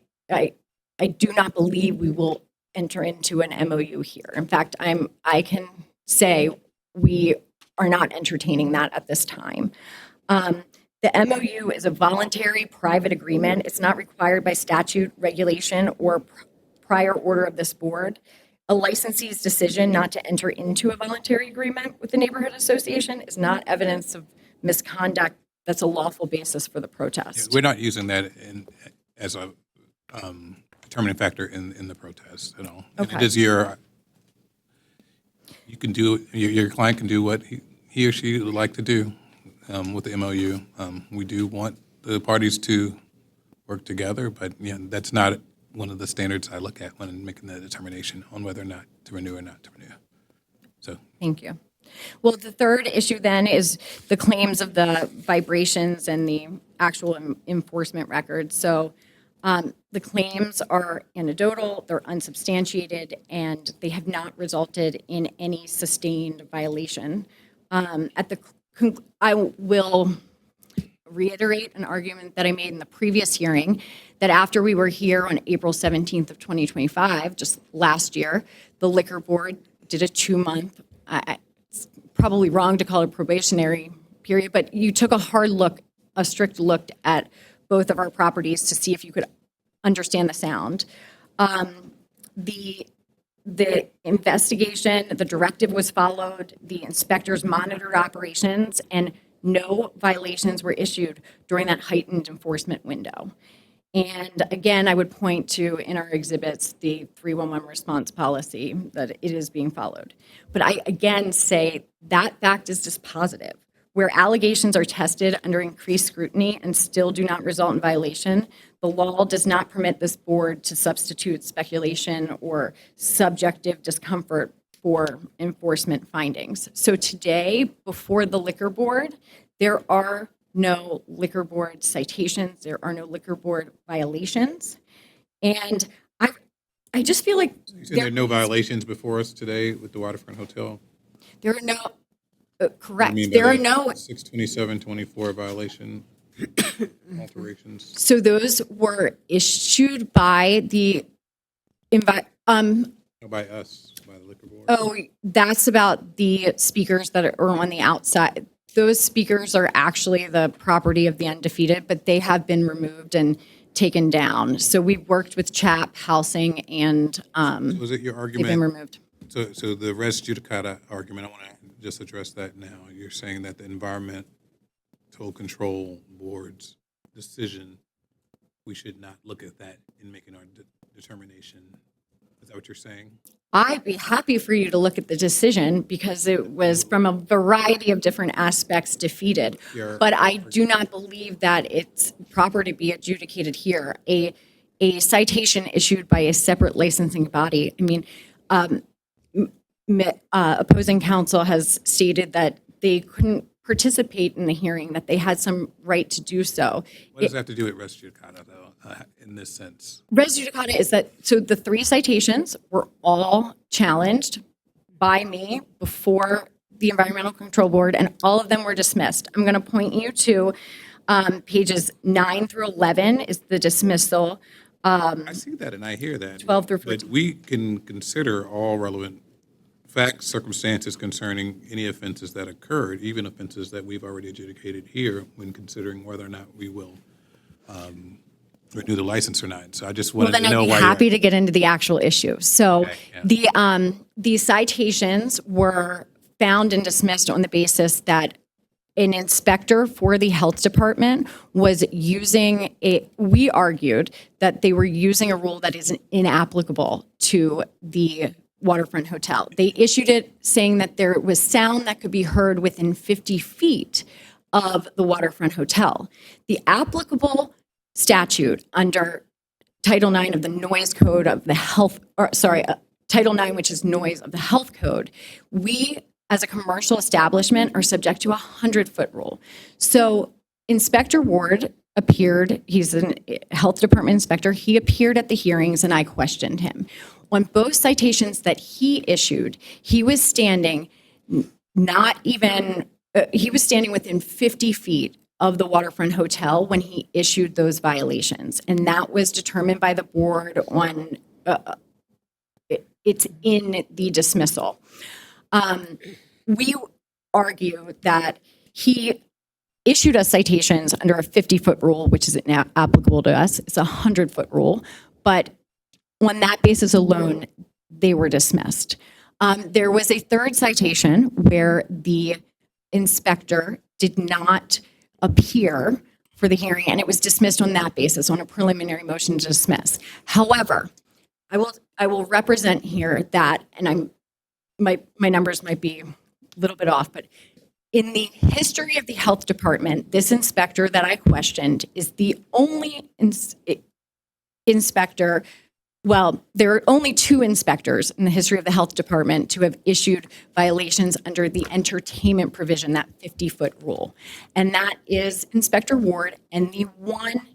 do not believe we will enter into an MOU here. In fact, I can say we are not entertaining that at this time. The MOU is a voluntary private agreement. It's not required by statute, regulation, or prior order of this board. A licensee's decision not to enter into a voluntary agreement with the neighborhood association is not evidence of misconduct that's a lawful basis for the protest. We're not using that as a determining factor in the protest at all. And Okay. it is you can do, your client can do what he or she would like to do with the MOU. We do want the parties to work together, but yeah, that's not one of the standards I look at when making the determination on whether or not to renew or not to renew. So Thank you. Well, the third issue then is the claims of the vibrations and the actual enforcement record. So the claims are anecdotal, they're unsubstantiated, and they have not resulted in any sustained violation. I will reiterate an argument that I made in the previous hearing, that after we were here on April 17th of 2025, just last year, the Liquor Board did a 2-month, it's probably wrong to call it probationary period, but you took a hard look, a strict look at both of our properties to see if you could understand the sound. The investigation, the directive was followed, the inspectors monitored operations, and no violations were issued during that heightened enforcement window. And again, I would point to, in our exhibits, the 311 response policy, that it is being followed. But I again say that fact is dispositive. Where allegations are tested under increased scrutiny and still do not result in violation, the law does not permit this board to substitute speculation or subjective discomfort for enforcement findings. So today, before the Liquor Board, there are no Liquor Board citations, there are no Liquor Board violations. And I just feel like you said there are no violations before us today with the Waterfront Hotel? there are no, correct, What do you mean by there are that? no, 62724 violation alterations. so those were issued by the, No, by us, by the Liquor Board. oh, that's about the speakers that are on the outside. Those speakers are actually the property of the Undefeated, but they have been removed and taken down. So we've worked with CHAP, Housing, and Was it your they've argument? been removed. So the res judicata argument, I want to just address that now. You're saying that the Environmental Control Board's decision, we should not look at that in making our determination. Is that what you're saying? I'd be happy for you to look at the decision because it was from a variety of different aspects defeated. Yeah. But I do not believe that it's proper to be adjudicated here. A citation issued by a separate licensing body. I mean, opposing counsel has stated that they couldn't participate in the hearing, that they had some right to do so. What does that have to do with res judicata, though, in this sense? Res judicata is that, so the 3 citations were all challenged by me before the Environmental Control Board, and all of them were dismissed. I'm going to point you to pages 9 through 11 is the dismissal. I see that and I hear that. 12 through But we can consider all relevant facts, circumstances concerning any offenses that occurred, even offenses that we've already adjudicated here, when considering whether or not we will renew the license or not. So I just Well, wanted then to know I'd be why. happy to get into the actual issue. So Okay, the citations were found and dismissed on the basis that an inspector for the health department was using we argued that they were using a rule that is inapplicable to the Waterfront Hotel. They issued it saying that there was sound that could be heard within 50 feet of the Waterfront Hotel. The applicable statute under Title IX of the Noise Code of the Health, Title IX, which is Noise of the Health Code, we as a commercial establishment are subject to a 100-foot rule. So Inspector Ward appeared, he's a health department inspector, he appeared at the hearings and I questioned him. On both citations that he issued, he was standing he was standing within 50 feet of the Waterfront Hotel when he issued those violations. And that was determined by the board on, it's in the dismissal. We argue that he issued us citations under a 50-foot rule, which is now applicable to us. It's a 100-foot rule. But on that basis alone, they were dismissed. There was a third citation where the inspector did not appear for the hearing, and it was dismissed on that basis, on a preliminary motion to dismiss. However, I will represent here that, and my numbers might be a little bit off, but in the history of the health department, this inspector that I questioned is the only inspector. Well, there are only 2 inspectors in the history of the health department to have issued violations under the entertainment provision, that 50-foot rule. And that is Inspector Ward and the one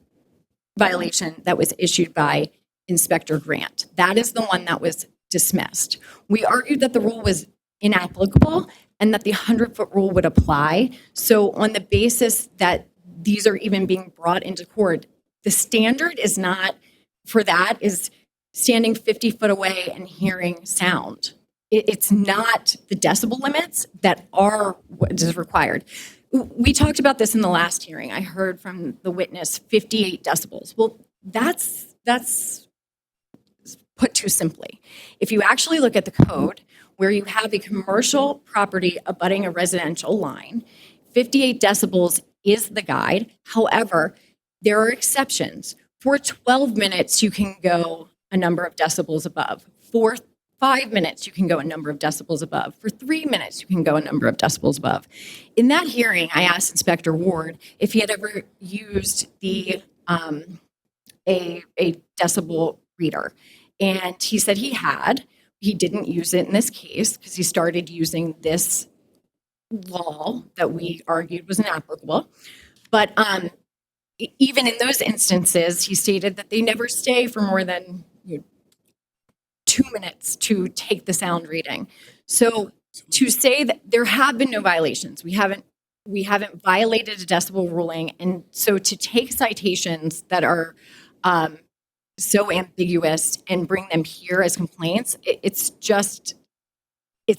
violation that was issued by Inspector Grant. That is the one that was dismissed. We argued that the rule was inapplicable and that the 100-foot rule would apply. So on the basis that these are even being brought into court, the standard is not for that is standing 50 foot away and hearing sound. It's not the decibel limits that are what is required. We talked about this in the last hearing. I heard from the witness 58 decibels. Well, that's put too simply. If you actually look at the code where you have a commercial property abutting a residential line, 58 decibels is the guide. However, there are exceptions. For 12 minutes, you can go a number of decibels above. For 5 minutes, you can go a number of decibels above. For 3 minutes, you can go a number of decibels above. In that hearing, I asked Inspector Ward if he had ever used the a decibel reader, and he said he had. He didn't use it in this case because he started using this law that we argued was inapplicable. But even in those instances, he stated that they never stay for more than 2 minutes to take the sound reading. So to say that there have been no violations, we haven't violated a decibel ruling, and so to take citations that are so ambiguous and bring them here as complaints, it's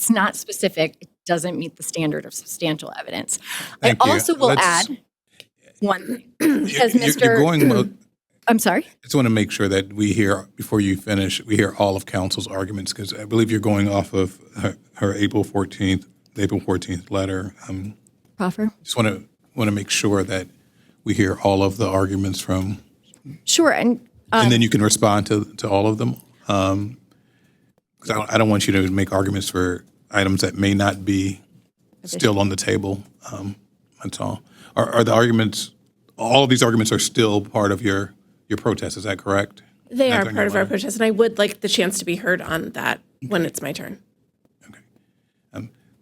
not specific. It doesn't meet the standard of substantial evidence. Thank I you. also will add one thing. Because You're going. I'm sorry? I just want to make sure that we hear, before you finish, we hear all of counsel's arguments, because I believe you're going off of her April 14th letter. Proffer? Just want to make sure that we hear all of the arguments from. Sure. And then you can respond to all of them. 'Cause I don't want you to make arguments for items that may not be still on the table. That's all. Are the arguments, all of these arguments are still part of your protest, is that correct? They are Nothing on part of your our mind? protest, and I would like the chance to be heard on that when it's my turn.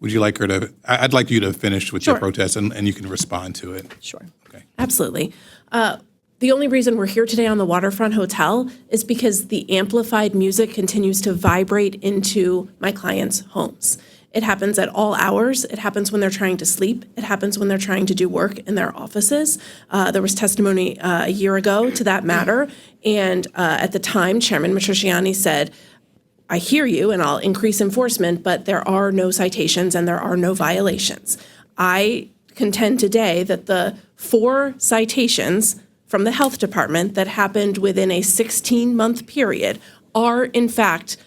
Would you like her to, I'd like you to finish with your Sure. protest and you can respond to it. Sure. Okay. Absolutely. The only reason we're here today on the Waterfront Hotel is because the amplified music continues to vibrate into my clients' homes. It happens at all hours. It happens when they're trying to sleep. It happens when they're trying to do work in their offices. There was testimony a year ago to that matter. And at the time, Chairman Matriciani said, I hear you and I'll increase enforcement, but there are no citations and there are no violations. I contend today that the 4 citations from the health department that happened within a 16-month period are in fact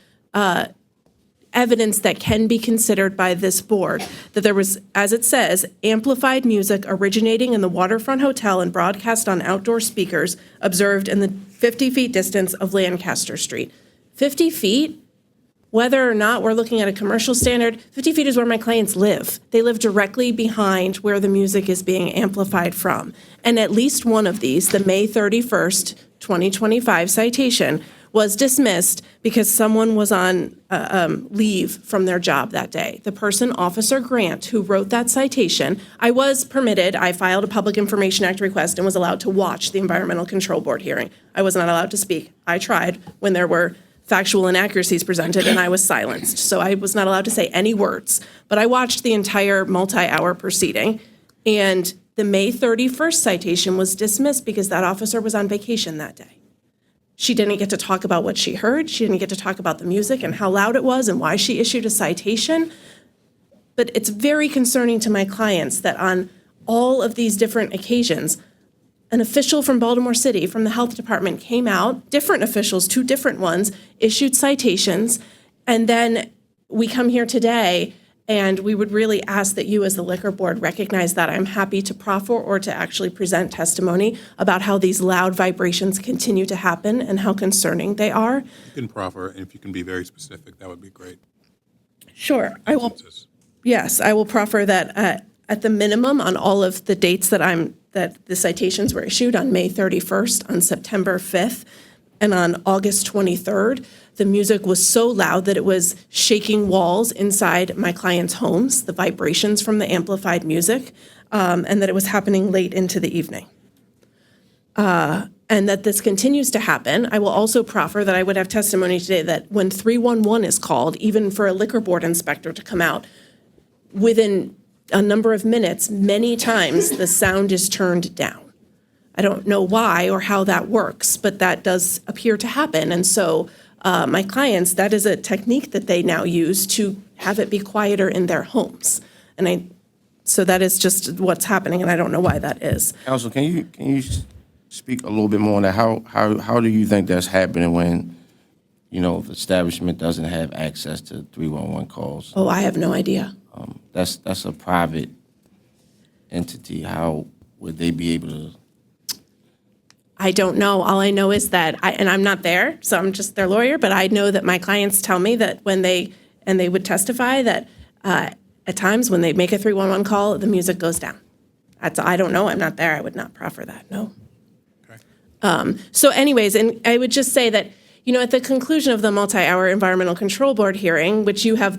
evidence that can be considered by this board, that there was, as it says, amplified music originating in the Waterfront Hotel and broadcast on outdoor speakers observed in the 50 feet distance of Lancaster Street. 50 feet? Whether or not we're looking at a commercial standard, 50 feet is where my clients live. They live directly behind where the music is being amplified from. And at least one of these, the May 31st, 2025 citation, was dismissed because someone was on leave from their job that day. The person, Officer Grant, who wrote that citation, I was permitted, I filed a Public Information Act request and was allowed to watch the Environmental Control Board hearing. I was not allowed to speak. I tried when there were factual inaccuracies presented, and I was silenced. So I was not allowed to say any words. But I watched the entire multi-hour proceeding, and the May 31st citation was dismissed because that officer was on vacation that day. She didn't get to talk about what she heard. She didn't get to talk about the music and how loud it was and why she issued a citation. But it's very concerning to my clients that on all of these different occasions, an official from Baltimore City, from the health department, came out, different officials, 2 different ones, issued citations, and then we come here today And we would really ask that you, as the liquor board, recognize that. I'm happy to proffer or to actually present testimony about how these loud vibrations continue to happen and how concerning they are. You can proffer, and if you can be very specific, that would be great. Sure, I will. Yes, I will proffer that at the minimum on all of the dates that the citations were issued on May 31st, on September 5th, and on August 23rd, the music was so loud that it was shaking walls inside my clients' homes, the vibrations from the amplified music, and that it was happening late into the evening. And that this continues to happen. I will also proffer that I would have testimony today that when 311 is called, even for a liquor board inspector to come out, within a number of minutes, many times the sound is turned down. I don't know why or how that works, but that does appear to happen. And so my clients, that is a technique that they now use to have it be quieter in their homes. So that is just what's happening, and I don't know why that is. Counsel, can you speak a little bit more on that? How do you think that's happening when, the establishment doesn't have access to 311 calls? Oh, I have no idea. That's a private entity. How would they be able to? I don't know. All I know is that, and I'm not there, so I'm just their lawyer, but I know that my clients tell me that when they would testify that at times when they make a 311 call, the music goes down. I don't know. I'm not there. I would not proffer that, no. So anyways, and I would just say that, at the conclusion of the multi-hour Environmental Control Board hearing, which you have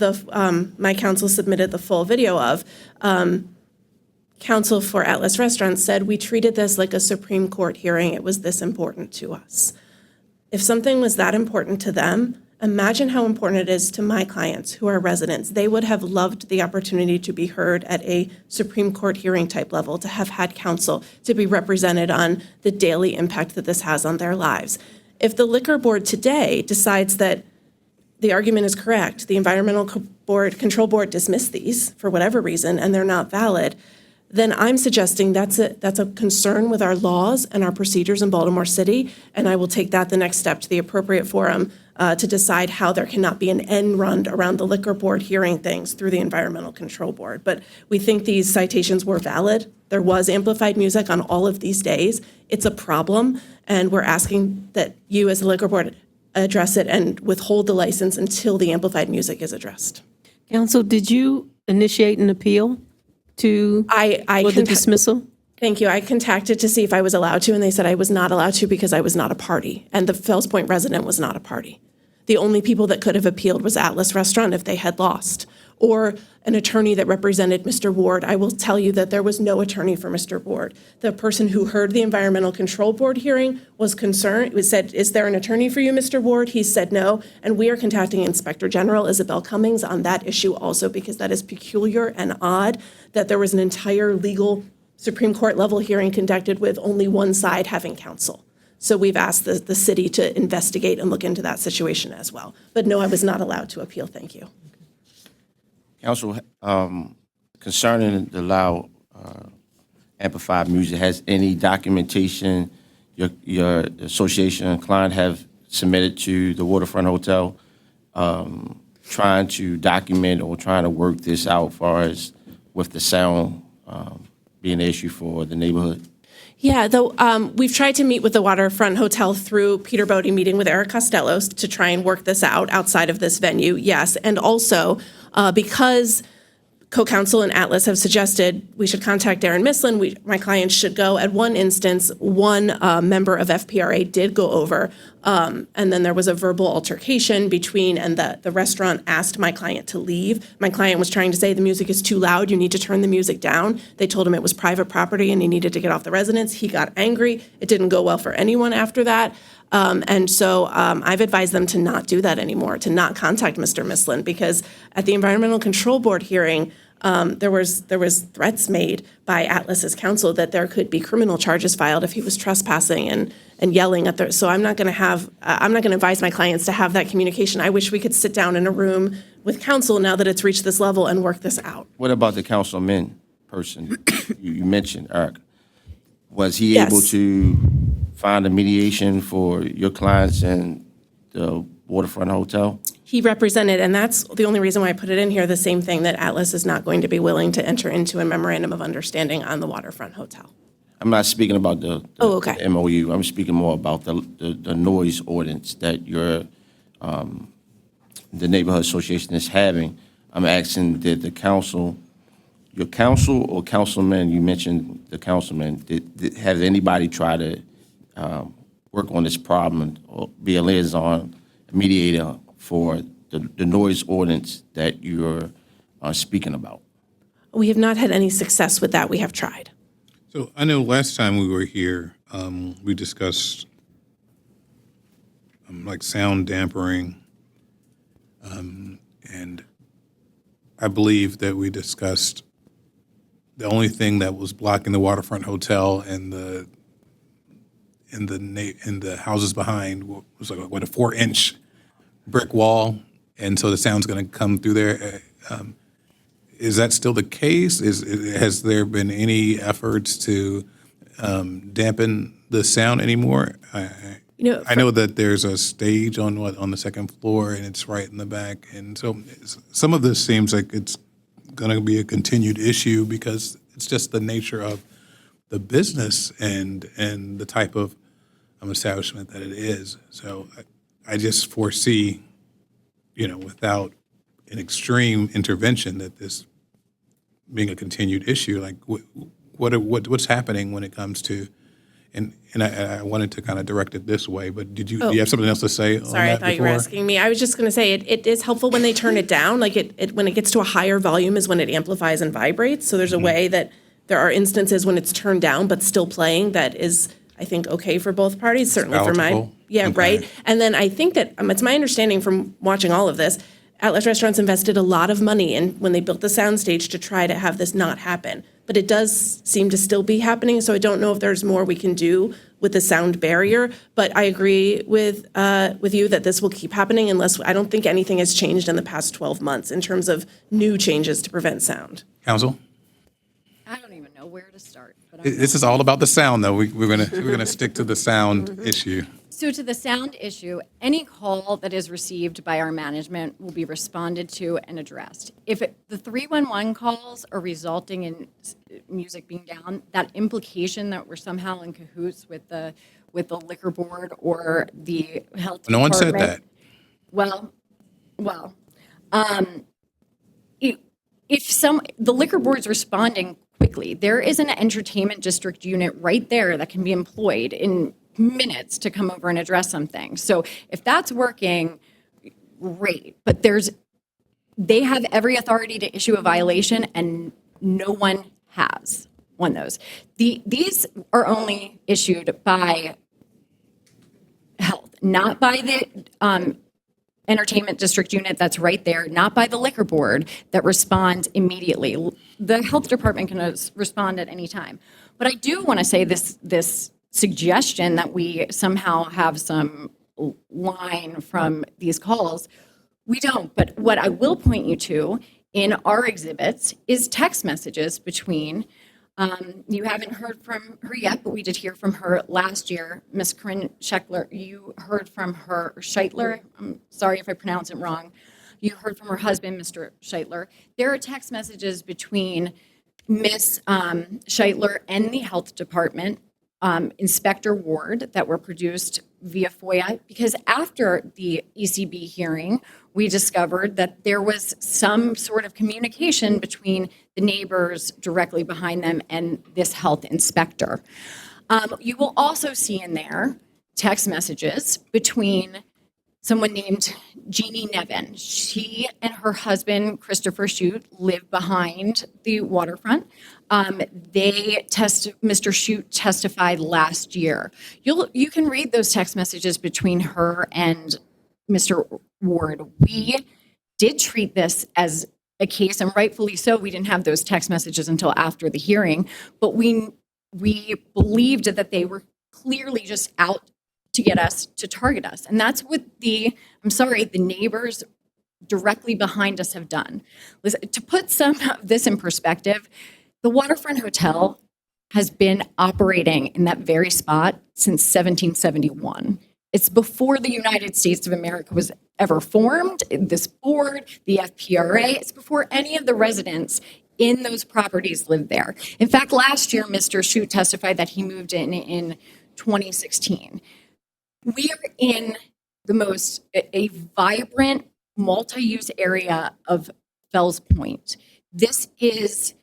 my counsel submitted the full video of, counsel for Atlas Restaurants said, we treated this like a Supreme Court hearing. It was this important to us. If something was that important to them, imagine how important it is to my clients who are residents. They would have loved the opportunity to be heard at a Supreme Court hearing type level, to have had counsel, to be represented on the daily impact that this has on their lives. If the liquor board today decides that the argument is correct, the Environmental Control Board dismissed these for whatever reason, and they're not valid, then I'm suggesting that's a concern with our laws and our procedures in Baltimore City, and I will take that the next step to the appropriate forum to decide how there cannot be an end run around the liquor board hearing things through the Environmental Control Board. But we think these citations were valid. There was amplified music on all of these days. It's a problem, and we're asking that you as the liquor board address it and withhold the license until the amplified music is addressed. Counsel, did you initiate an appeal for the dismissal? Thank you. I contacted to see if I was allowed to, and they said I was not allowed to because I was not a party, and the Fells Point resident was not a party. The only people that could have appealed was Atlas Restaurant if they had lost, or an attorney that represented Mr. Ward. I will tell you that there was no attorney for Mr. Ward. The person who heard the Environmental Control Board hearing was concerned. It said, is there an attorney for you, Mr. Ward? He said no, and we are contacting Inspector General Isabel Cummings on that issue also, because that is peculiar and odd that there was an entire legal Supreme Court level hearing conducted with only one side having counsel. So we've asked the city to investigate and look into that situation as well. But no, I was not allowed to appeal. Thank you. Counsel, concerning the loud amplified music, has any documentation your association and client have submitted to the Waterfront Hotel trying to document or trying to work this out as far as with the sound being an issue for the neighborhood? Yeah, we've tried to meet with the Waterfront Hotel through Peter Bodie meeting with Eric Costello to try and work this out outside of this venue, yes. And also, because co-counsel and Atlas have suggested we should contact Darren Mislin, my clients should go. At one instance, one member of FPRA did go over, and then there was a verbal altercation between, and the restaurant asked my client to leave. My client was trying to say the music is too loud, you need to turn the music down. They told him it was private property and he needed to get off the residence. He got angry. It didn't go well for anyone after that. And so I've advised them to not do that anymore, to not contact Mr. Mislin, because at the Environmental Control Board hearing, there was threats made by Atlas's counsel that there could be criminal charges filed if he was trespassing and yelling at so I'm not going to advise my clients to have that communication. I wish we could sit down in a room with counsel now that it's reached this level and work this out. What about the councilman person you mentioned, Eric? Was he Yes. able to find a mediation for your clients and the Waterfront Hotel? He represented, and that's the only reason why I put it in here, the same thing, that Atlas is not going to be willing to enter into a memorandum of understanding on the Waterfront Hotel. I'm not speaking about the okay. the MOU. I'm speaking more about the noise ordinance that the neighborhood association is having. I'm asking, did the council, your council or councilman, you mentioned the councilman, have anybody try to work on this problem or be a liaison, mediator for the noise ordinance that you're speaking about? We have not had any success with that. We have tried. So I know last time we were here, we discussed like sound dampering, and I believe that we discussed the only thing that was blocking the Waterfront Hotel and the houses behind was like a 4-inch brick wall, and so the sound's going to come through there. Is that still the case? Has there been any efforts to dampen the sound anymore? I know that there's a stage on the second floor, and it's right in the back, and so some of this seems like it's going to be a continued issue because it's just the nature of the business and the type of establishment that it is. So I just foresee, without an extreme intervention, that this being a continued issue. Like what's happening when it comes to, and I wanted to kind of direct it this way, but do you have something else to say? Sorry, I thought you were asking me. I was just going to say it is helpful when they turn it down. Like when it gets to a higher volume is when it amplifies and vibrates. So there's a way that there are instances when it's turned down but still playing that is, I think, okay for both parties, certainly for mine. Yeah, okay. Right. And then I think that it's my understanding from watching all of this, Atlas Restaurants invested a lot of money in when they built the soundstage to try to have this not happen. But it does seem to still be happening, so I don't know if there's more we can do with the sound barrier. But I agree with you that this will keep happening unless, I don't think anything has changed in the past 12 months in terms of new changes to prevent sound. Council? I don't even know where to start. But this is all about the sound, though. We're gonna stick to the sound issue. So to the sound issue, any call that is received by our management will be responded to and addressed. If the 311 calls are resulting in music being down, that implication that we're somehow in cahoots with the liquor board or the health department. No one said that. Well, if the liquor board's responding quickly, there is an entertainment district unit right there that can be employed in minutes to come over and address something. So if that's working, great. But they have every authority to issue a violation, and no one has won those. These are only issued by health, not by the entertainment district unit that's right there, not by the liquor board that responds immediately. The health department can respond at any time. But I do want to say this suggestion that we somehow have some line from these calls. We don't. But what I will point you to in our exhibits is text messages between, you haven't heard from her yet, but we did hear from her last year, Ms. Corinne Schechtler. You heard from her, Scheitler, I'm sorry if I pronounce it wrong. You heard from her husband, Mr. Scheitler. There are text messages between Ms. Scheitler and the health department, Inspector Ward, that were produced via FOIA, because after the ECB hearing, we discovered that there was some sort of communication between the neighbors directly behind them and this health inspector. You will also see in there text messages between someone named Jeannie Nevin. She and her husband, Christopher Shute, live behind the waterfront. Mr. Shute testified last year. You can read those text messages between her and Mr. Ward. We did treat this as a case, and rightfully so. We didn't have those text messages until after the hearing, but we believed that they were clearly just out to get us, to target us. And that's what the neighbors directly behind us have done. To put some of this in perspective, the Waterfront Hotel has been operating in that very spot since 1771. It's before the United States of America was ever formed, this board, the FPRA. It's before any of the residents in those properties lived there. In fact, last year, Mr. Shute testified that he moved in 2016. We are in a vibrant, multi-use area of Fells Point. This is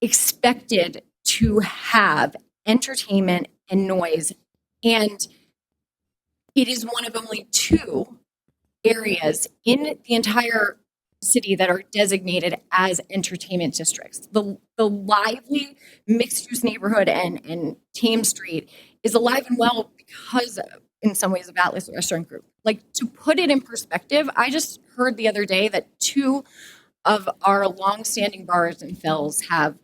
expected to have entertainment and noise, and it is one of only 2 areas in the entire city that are designated as entertainment districts. The lively mixed-use neighborhood and Thames Street is alive and well because of, in some ways, of Atlas Restaurant Group. Like, to put it in perspective, I just heard the other day that 2 of our longstanding bars in Fells have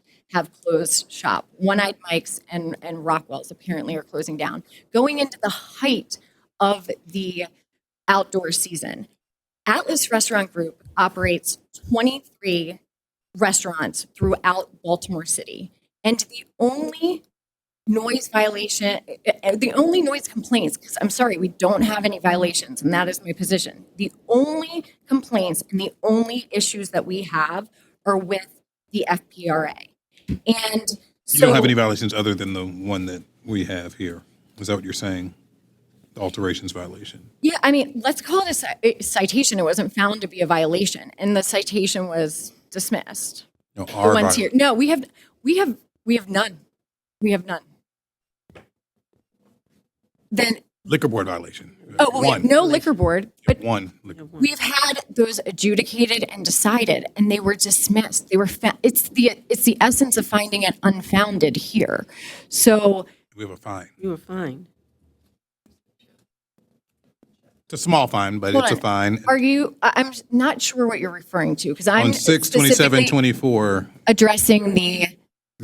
closed shop. One-Eyed Mike's and Rockwell's apparently are closing down. Going into the height of the outdoor season, Atlas Restaurant Group operates 23 restaurants throughout Baltimore City. And the only noise complaints, because I'm sorry, we don't have any violations, and that is my position. The only complaints and the only issues that we have are with the FPRA. And so, You don't have any violations other than the one that we have here. Is that what you're saying? The alterations violation? yeah, I mean, let's call it a citation. It wasn't found to be a violation, and the citation was dismissed. No, The our ones here. No, we have none. We have none. Then liquor board violation. no liquor board, but One. we've had those adjudicated and decided, and they were dismissed. They were it's the essence of finding it unfounded here. So We have a fine. You were fine. It's a small fine, but hold it's a on. fine. Are you? I'm not sure what you're referring to because I'm On 6/27/24. specifically addressing the.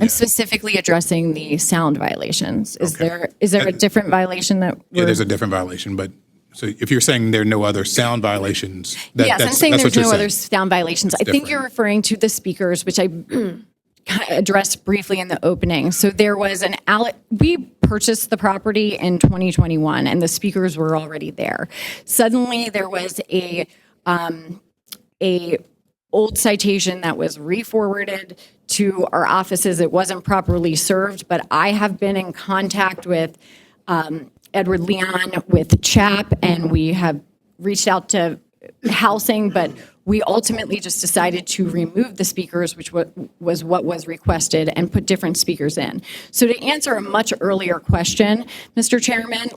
I'm specifically addressing the sound violations. Is there a different violation that? Yeah, there's a different violation, but so if you're saying there are no other sound violations, Yes, I'm saying that's there's what you're no saying. other sound violations. I think different. you're referring to the speakers, which I addressed briefly in the opening. So there was we purchased the property in 2021, and the speakers were already there. Suddenly, there was a old citation that was re-forwarded to our offices. It wasn't properly served, but I have been in contact with Edward Leon with CHAP, and we have reached out to housing, but we ultimately just decided to remove the speakers, which was what was requested, and put different speakers in. So to answer a much earlier question, Mr. Chairman,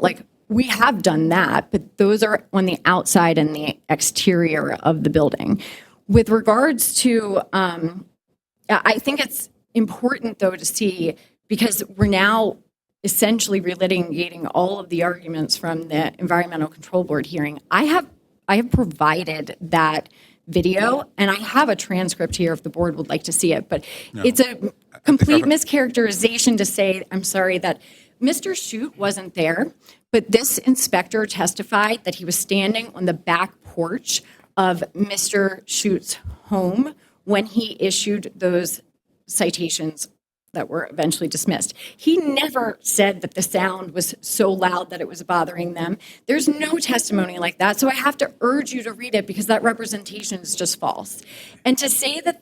we have done that, but those are on the outside and the exterior of the building. With regards to, I think it's important, though, to see, because we're now essentially relitigating all of the arguments from the Environmental Control Board hearing. I have provided that video, and I have a transcript here if the board would like to see it, but it's a complete mischaracterization to say, I'm sorry, that Mr. Shute wasn't there, but this inspector testified that he was standing on the back porch of Mr. Schute's home when he issued those citations that were eventually dismissed. He never said that the sound was so loud that it was bothering them. There's no testimony like that, so I have to urge you to read it because that representation is just false. And to say that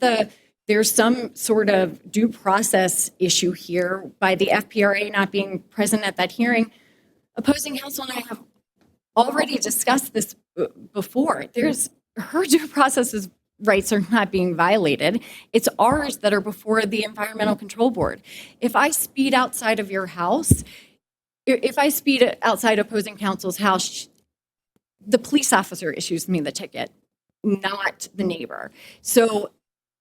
there's some sort of due process issue here by the FPRA not being present at that hearing, opposing counsel and I have already discussed this before. Her due process rights are not being violated. It's ours that are before the Environmental Control Board. If I speed outside of your house, if I speed outside opposing counsel's house, the police officer issues me the ticket, not the neighbor. So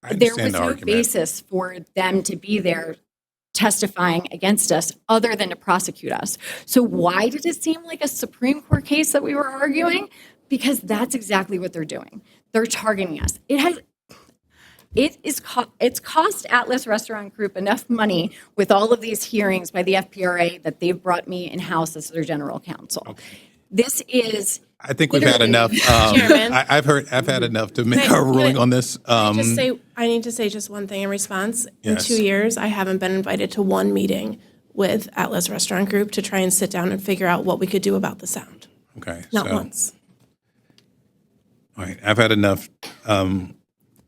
there was no basis for them to be there testifying against us other than to prosecute us. So why did it seem like a Supreme Court case that we were arguing? Because that's exactly what they're doing. They're targeting us. It's cost Atlas Restaurant Group enough money with all of these hearings by the FPRA that they've brought me in-house as their general counsel. Okay. This is. I think we've had enough. I've had enough to make a ruling on this. I need to say just one thing in response. Yes. In 2 years, I haven't been invited to one meeting with Atlas Restaurant Group to try and sit down and figure out what we could do about the sound. Okay. Not so- once. All right, I've had enough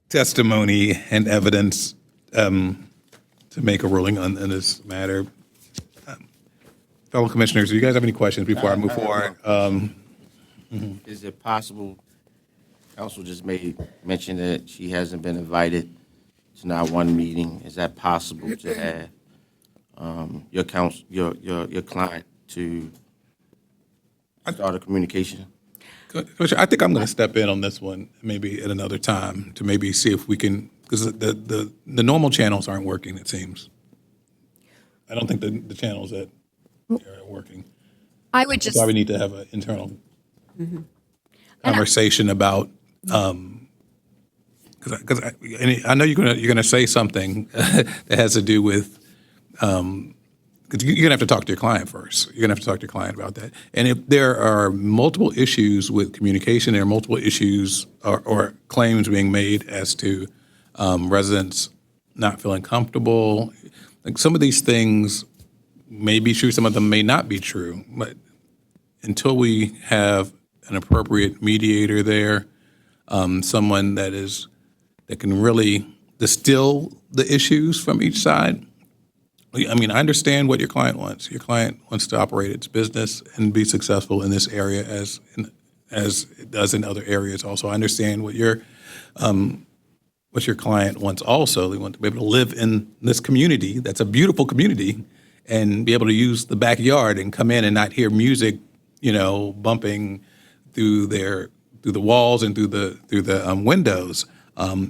testimony and evidence to make a ruling on this matter. Fellow commissioners, do you guys have any questions before I move forward? Is it possible, council just made mention that she hasn't been invited to not one meeting. Is that possible to have your client to start a communication? Commissioner, I think I'm going to step in on this one maybe at another time to maybe see if we can, because the normal channels aren't working, it seems. I don't think the channels that are working. I would just. That's why we need to have an internal conversation about, because I know you're gonna say something that has to do with, because you're gonna have to talk to your client first. You're gonna have to talk to your client about that. And if there are multiple issues with communication, there are multiple issues or claims being made as to residents not feeling comfortable. Like some of these things may be true, some of them may not be true. But until we have an appropriate mediator there, someone that can really distill the issues from each side. I mean, I understand what your client wants. Your client wants to operate its business and be successful in this area as it does in other areas. Also, I understand what your client wants. Also, they want to be able to live in this community. That's a beautiful community, and be able to use the backyard and come in and not hear music, bumping through the walls and through the windows.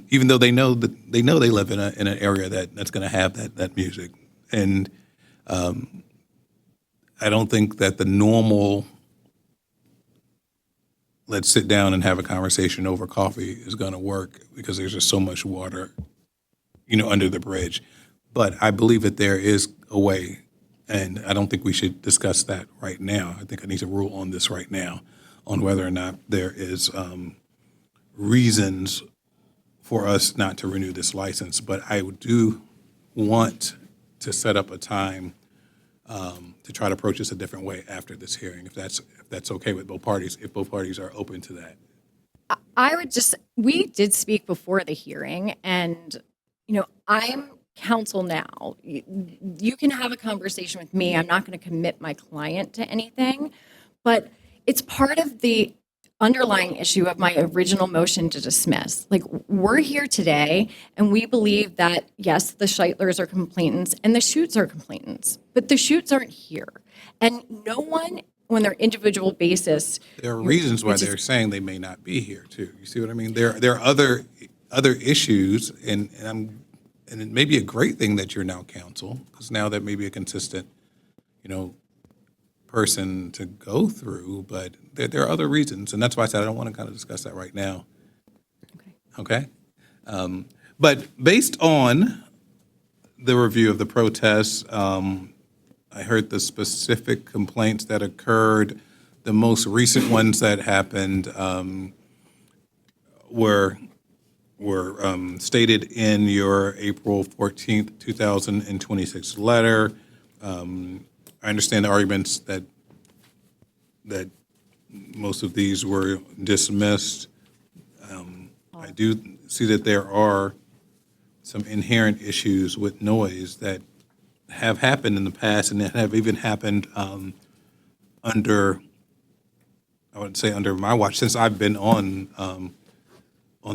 Even though they know they live in an area that's going to have that music. And I don't think that the normal, let's sit down and have a conversation over coffee is going to work because there's just so much water, under the bridge. But I believe that there is a way, and I don't think we should discuss that right now. I think I need to rule on this right now on whether or not there is reasons for us not to renew this license. But I do want to set up a time to try to approach this a different way after this hearing, if that's okay with both parties, if both parties are open to that. We did speak before the hearing, and, I'm counsel now. You can have a conversation with me. I'm not going to commit my client to anything, but it's part of the underlying issue of my original motion to dismiss. Like, we're here today, and we believe that, yes, the Scheitlers are complainants and the Schutz are complainants, but the Schutz aren't here. And no one, on their individual basis... There are reasons why they're saying they may not be here, too. You see what I mean? There are other issues, and it may be a great thing that you're now counsel, because now that may be a consistent, person to go through, but there are other reasons, and that's why I said I don't want to kind of discuss that right now. Okay? But based on the review of the protests, I heard the specific complaints that occurred. The most recent ones that happened were stated in your April 14th, 2026 letter. I understand the arguments that most of these were dismissed. I do see that there are some inherent issues with noise that have happened in the past and that have even happened under my watch since I've been on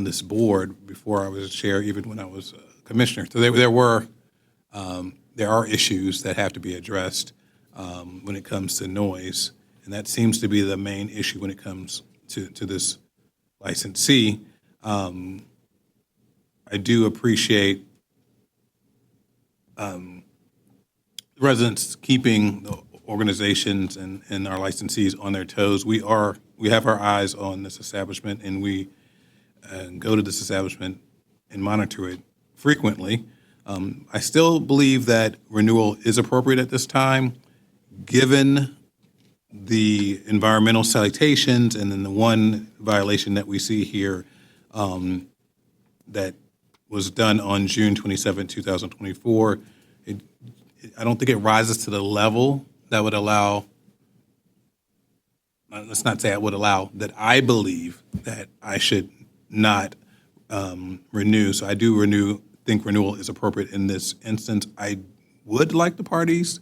this board. Before I was chair, even when I was commissioner. So there are issues that have to be addressed when it comes to noise, and that seems to be the main issue when it comes to this licensee. I do appreciate residents keeping the organizations and our licensees on their toes. We have our eyes on this establishment, and we go to this establishment and monitor it frequently. I still believe that renewal is appropriate at this time, given the environmental citations and then the one violation that we see here that was done on June 27, 2024. I don't think it rises to the level that would allow, let's not say I would allow, that I believe that I should not renew. So I do think renewal is appropriate in this instance. I would like the parties,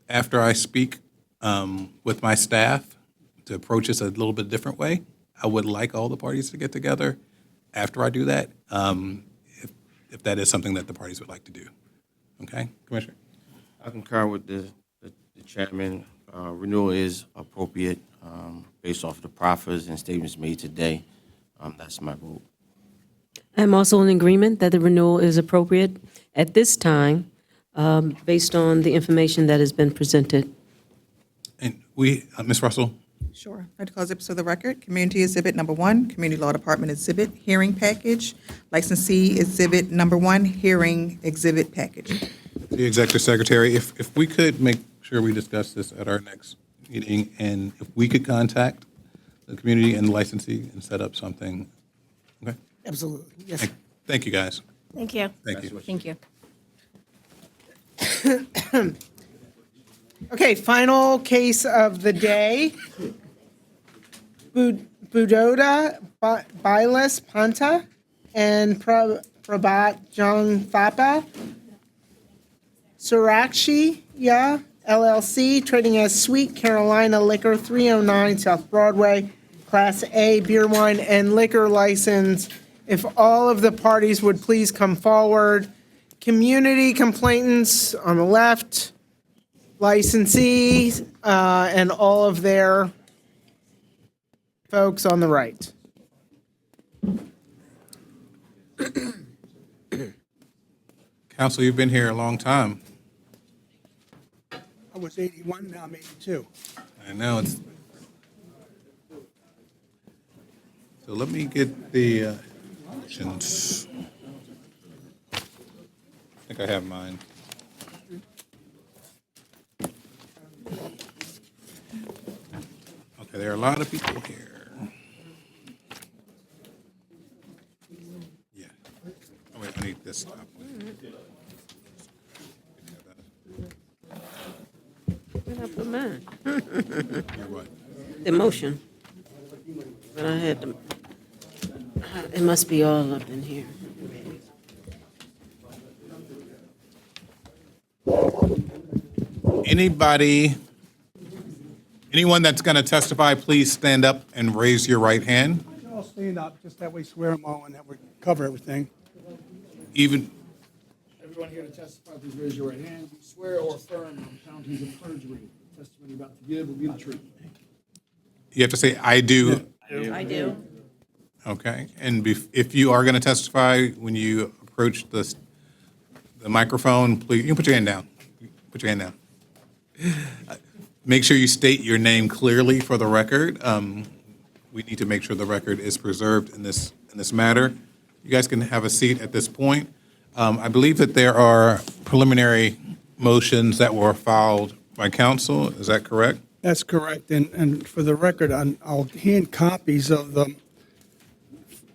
after I speak with my staff, to approach this a little bit different way. I would like all the parties to get together after I do that, if that is something that the parties would like to do. Okay, Commissioner? I concur with the chairman. Renewal is appropriate based off of the proffers and statements made today. That's my vote. I'm also in agreement that the renewal is appropriate at this time, based on the information that has been presented. And Ms. Russell? Sure. I'd like to call exhibits for the record. Community Exhibit Number 1, Community Law Department Exhibit, Hearing Package. Licensee Exhibit Number 1, Hearing Exhibit Package. The Executive Secretary, if we could make sure we discuss this at our next meeting, and if we could contact the community and the licensee and set up something. Okay? Absolutely, yes. Thank you, guys. Thank you. Thank you. Thank you. Okay, final case of the day. Budoda Bilas Panta and Prabhat Jung Thapa. Surakshi LLC, trading as Sweet Carolina Liquor, 309 South Broadway, Class A beer, wine, and liquor license. If all of the parties would please come forward. Community complainants on the left, licensees, and all of their folks on the right. Council, you've been here a long time. I was 81, now I'm 82. I know it's. So let me get the motions. I think I have mine. Okay, there are a lot of people here. Yeah. Oh, wait, I need this top one. Where'd I put mine? Your what? The motion. But I had them. It must be all up in here. Anyone that's going to testify, please stand up and raise your right hand. I'll stand up, just that way swear them all and that would cover everything. Even, Everyone here to testify, please raise your right hand. You swear or affirm on penalties of perjury. Testimony about to give will be the truth. you have to say, I do. I do. Okay, and if you are going to testify, when you approach the microphone, please, you can put your hand down. Put your hand down. Make sure you state your name clearly for the record. We need to make sure the record is preserved in this matter. You guys can have a seat at this point. I believe that there are preliminary motions that were filed by council. Is that correct? That's correct, and for the record, I'll hand copies of them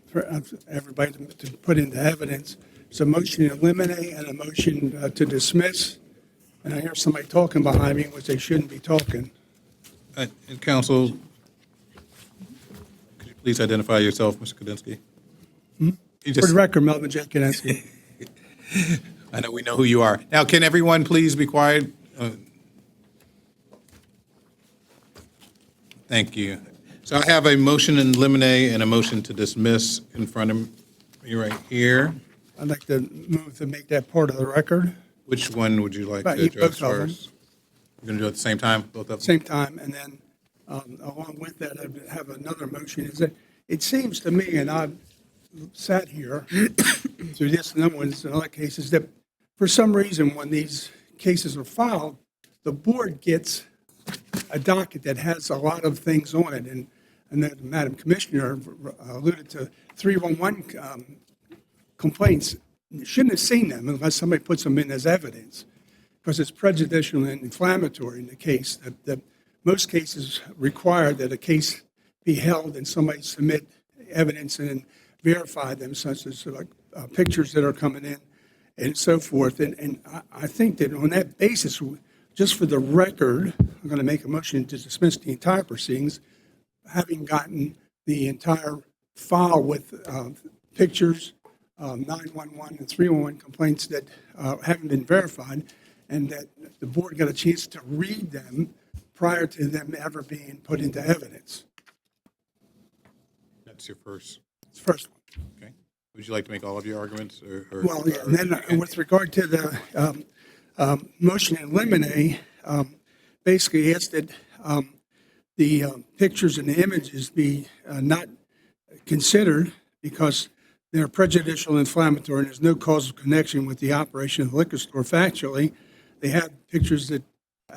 for everybody to put into evidence. It's a motion to eliminate and a motion to dismiss. And I hear somebody talking behind me, which they shouldn't be talking. Council, could you please identify yourself, Mr. Kudinsky? For the record, Melvin J. Kudensky. I know we know who you are. Now, can everyone please be quiet? Thank you. So I have a motion in limine and a motion to dismiss in front of me right here. I'd like to move to make that part of the record. Which one would you like to Both address of them. first? We're going to do it at the same time, both of them? Same time, and then along with that, I have another motion. Is that it seems to me, and I've sat here through this and other ones and other cases, that for some reason, when these cases are filed, the board gets a docket that has a lot of things on it, and that Madam Commissioner alluded to 311 complaints. You shouldn't have seen them unless somebody puts them in as evidence, because it's prejudicial and inflammatory in the case. That most cases require that a case be held and somebody submit evidence and verify them, such as like pictures that are coming in and so forth. And I think that on that basis, just for the record, I'm going to make a motion to dismiss the entire proceedings, having gotten the entire file with pictures, 911 and 311 complaints that haven't been verified, and that the board got a chance to read them prior to them ever being put into evidence. That's your first. It's the first one. Okay. Would you like to make all of your arguments? Well, yeah, and then with regard to the motion in limine, basically asked that the pictures and the images be not considered because they're prejudicial, inflammatory, and there's no causal connection with the operation of the liquor store. Factually, they have pictures that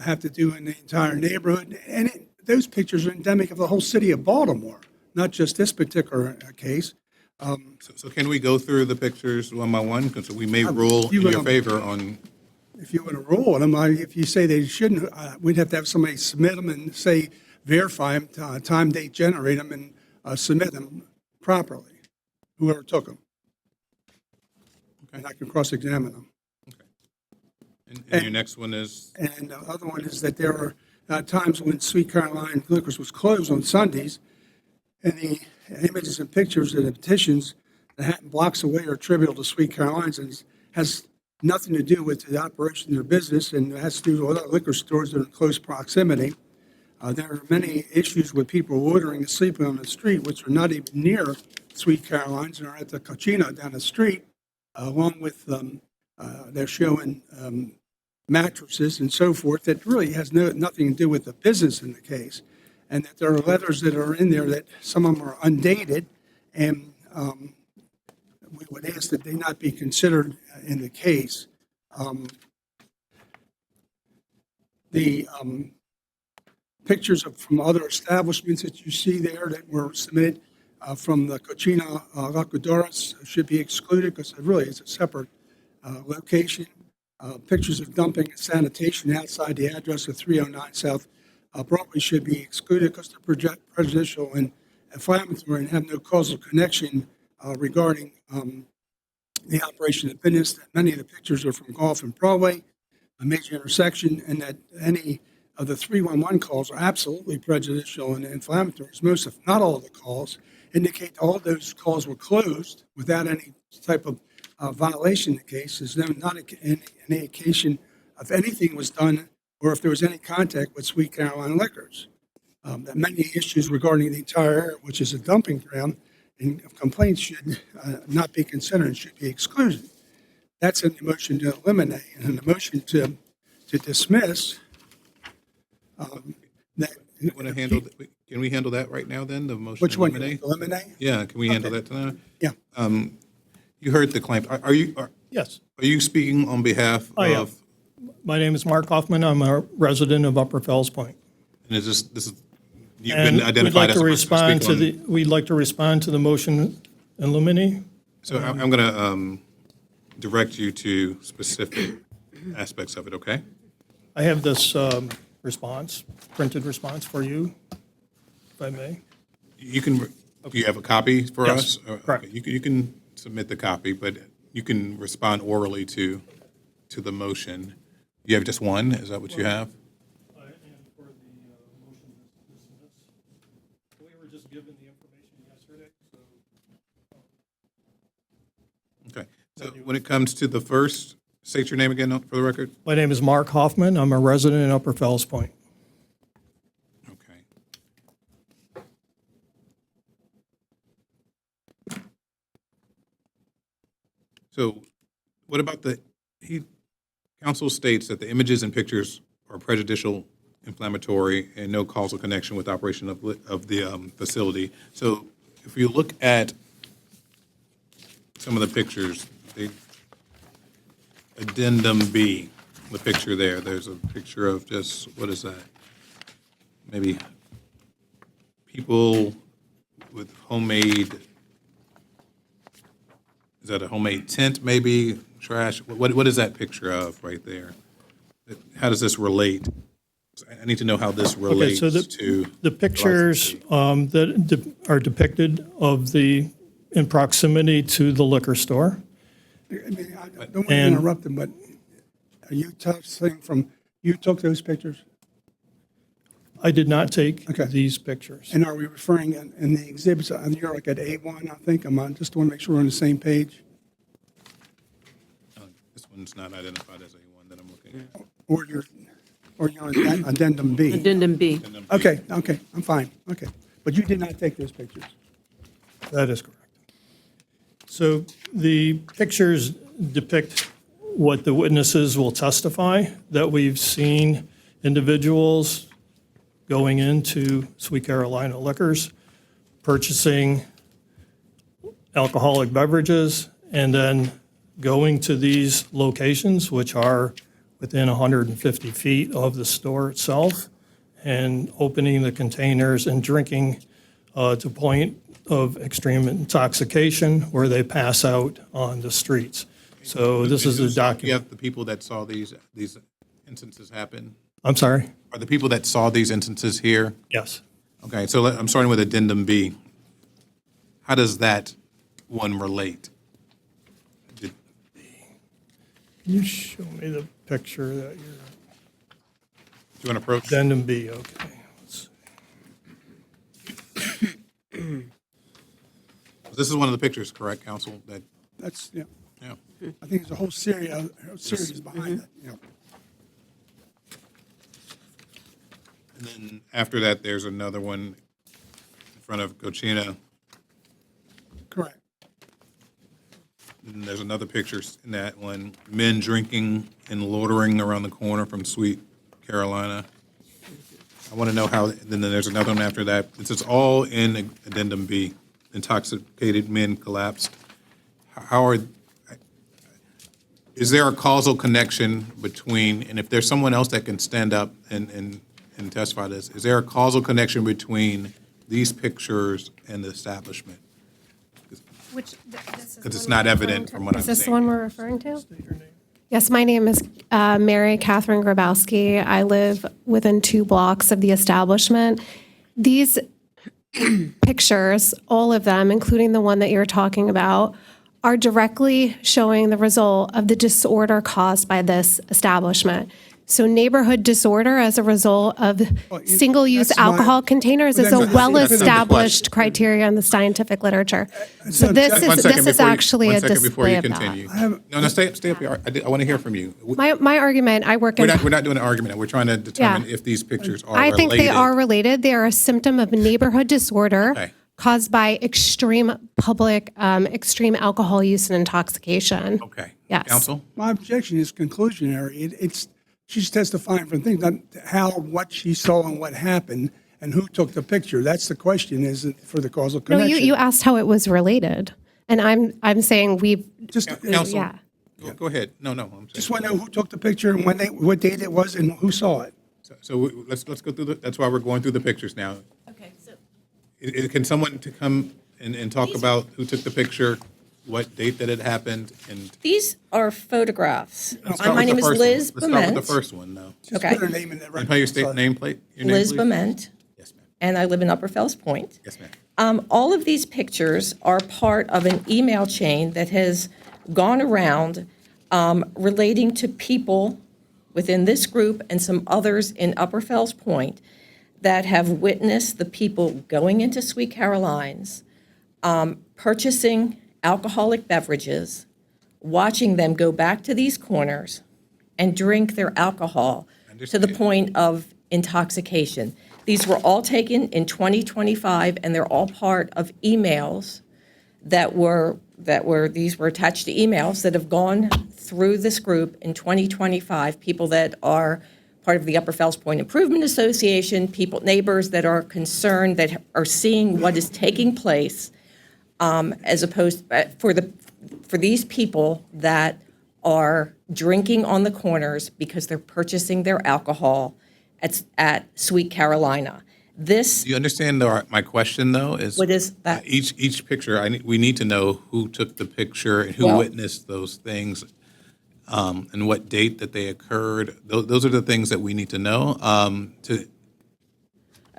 have to do in the entire neighborhood, and those pictures are endemic of the whole city of Baltimore, not just this particular case. So can we go through the pictures one by one? Because we may rule in your favor on. If you want to rule on them, if you say they shouldn't, we'd have to have somebody submit them and say, verify them, time, date, generate them, and submit them properly, whoever took them. Okay. And I can cross-examine them. Okay. And your next one is? And the other one is that there are times when Sweet Caroline Liquors was closed on Sundays, and the images and pictures of the petitions that happen blocks away are attributable to Sweet Caroline's and has nothing to do with the operation of their business, and it has to do with other liquor stores that are in close proximity. There are many issues with people ordering and sleeping on the street, which are not even near Sweet Caroline's and are at the Cochino down the street, along with they're showing mattresses and so forth that really has nothing to do with the business in the case. And that there are letters that are in there that some of them are undated, and we would ask that they not be considered in the case. The pictures from other establishments that you see there that were submitted from the Cochino Locudoras should be excluded because it really is a separate location. Pictures of dumping and sanitation outside the address of 309 South Broadway should be excluded because they're prejudicial and inflammatory and have no causal connection regarding the operation of business. That many of the pictures are from Gulf and Broadway, a major intersection, and that any of the 311 calls are absolutely prejudicial and inflammatory. Most, if not all, of the calls indicate all those calls were closed without any type of violation in the case. There's not any indication of anything was done or if there was any contact with Sweet Caroline Liquors. That many issues regarding the entire area, which is a dumping ground, and complaints should not be considered and should be excluded. That's in the motion to eliminate. And in the motion to dismiss, that. You want to handle, can we handle that right now then, the motion Which to one? eliminate? Eliminate? Yeah, can we handle that tonight? Yeah. You heard the claim. Are you? Yes. Are you speaking on behalf I am. of? My name is Mark Hoffman. I'm a resident of Upper Fells Point. And is this is, you've And been identified as a person to respond speak on. we'd like to respond to the motion in limine. So I'm going to direct you to specific aspects of it, okay? I have this response, printed response for you, if I may. You can, do you have a copy for Yes, us? correct. Okay, you can submit the copy, but you can respond orally to the motion. You have just one? Is that what you have? We were just given the information yesterday, so. Okay. So when it comes to the first, state your name again for the record. My name is Mark Hoffman. I'm a resident in Upper Fells Point. So what about council states that the images and pictures are prejudicial, inflammatory, and no causal connection with operation of the facility. So if you look at some of the pictures, addendum B, the picture there's a picture of just, what is that? Maybe people with homemade, is that a homemade tent maybe, trash? What is that picture of right there? How does this relate? I need to know how this relates Okay, so to. the pictures that are depicted in proximity to the liquor store I mean, I don't want to interrupt him, but are you saying from, you took those pictures? I did not take these pictures. And are we referring in the exhibits, you're like at A1, I think, just want to make sure we're on the same page? This one's not identified as A1 that I'm looking at. Or you're on addendum B? Addendum B. Okay, I'm fine, okay. But you did not take those pictures? That is correct. So the pictures depict what the witnesses will testify, that we've seen individuals going into Sweet Carolina Liquors, purchasing alcoholic beverages, and then going to these locations, which are within 150 feet of the store itself, and opening the containers and drinking to point of extreme intoxication where they pass out on the streets. So this is a You document. have the people that saw these instances happen? I'm sorry? Are the people that saw these instances here? Yes. Okay, so I'm starting with addendum B. How does that one relate? Can you show me the picture that you're? Do you want to approach? Addendum B, okay. This is one of the pictures, correct, counsel? That's, yeah. Yeah. I think there's a whole series behind that, yeah. And then after that, there's another one in front of Cochina. Correct. And there's another picture in that one, men drinking and loitering around the corner from Sweet Carolina. I want to know how, then there's another one after that. It's all in addendum B. Intoxicated men collapsed. Is there a causal connection between, and if there's someone else that can stand up and testify to this, is there a causal connection between these pictures and the establishment? Because it's not evident from what I'm Is this the saying. one we're referring to? Yes, my name is Mary Catherine Grabowski. I live within 2 blocks of the establishment. These pictures, all of them, including the one that you're talking about, are directly showing the result of the disorder caused by this establishment. So neighborhood disorder as a result of single-use that's my- alcohol containers is Well, a that's- well-established criteria in the scientific literature. So One this second is before you- actually a 1 second before display you of that. continue. No, stay up here. I want to hear from you. My argument, I work in. We're not doing an argument. We're trying to determine if these pictures are I related. think they are related. They are a symptom of neighborhood disorder Okay. caused by extreme extreme alcohol use and intoxication. Okay. Yes. Counsel? My objection is conclusionary. She's testifying from things, not what she saw and what happened, and who took the picture. That's the question, is it for the causal No, connection? you asked how it was related, and I'm saying we Just, Counsel? yeah. Go ahead. No, I'm saying. just want to know who took the picture and what date it was and who saw it. So let's go through that's why we're going through the pictures now. Okay, so Can someone to come and talk about who took the picture, what date that it happened, and These are photographs. Let's start My with name the is first Liz one. Let's start with the Bement. first one, though. Just Okay. put her name in that And pay your state record. nameplate. Your name, Liz please? Bement. Yes, ma'am. And I live in Upper Fells Point. Yes, ma'am. All of these pictures are part of an email chain that has gone around relating to people within this group and some others in Upper Fells Point that have witnessed the people going into Sweet Carolines, purchasing alcoholic beverages, watching them go back to these corners and drink their alcohol to the point of intoxication. These were all taken in 2025, and they're all part of emails these were attached to emails that have gone through this group in 2025, people that are part of the Upper Fells Point Improvement Association, neighbors that are concerned, that are seeing what is taking place, as opposed for these people that are drinking on the corners because they're purchasing their alcohol at Sweet Carolina. This, Do you understand my question, though? what is that? Each picture, we need to know who took the picture and who Well- witnessed those things, and what date that they occurred. Those are the things that we need to know.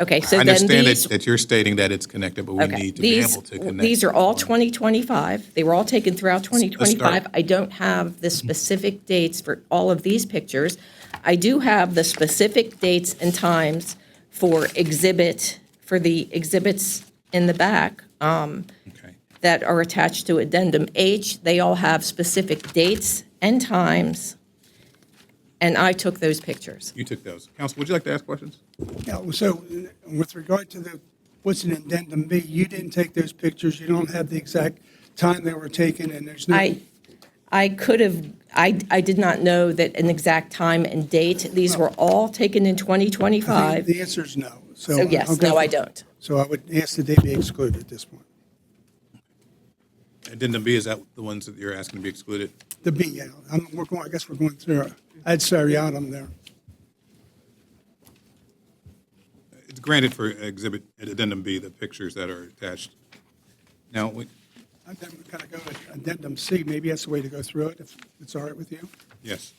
Okay, so I then understand these. that you're stating that it's connected, but we Okay, need to be able to connect. These are all 2025. They were all taken throughout 2025. start. I don't have the specific dates for all of these pictures. I do have the specific dates and times for the exhibits in the back that are attached to Addendum H. They all have specific dates and times, and I took those pictures. You took those. Counsel, would you like to ask questions? Yeah, so with regard to what's in addendum B, you didn't take those pictures, you don't have the exact time they were taken, and there's no. I could have, I did not know that an exact time and date. These were all taken in I 2025. think the answer is no. So yes, I'll go no, I for- don't. So I would ask that they be excluded at this point. Addendum B, is that the ones that you're asking to be excluded? The B, yeah, I guess we're going through it. I had seriatim there. It's granted for exhibit Addendum B, the pictures that are attached. Now, And then we kind of go to addendum C, maybe that's the way to go through it, if it's all right with you. yes.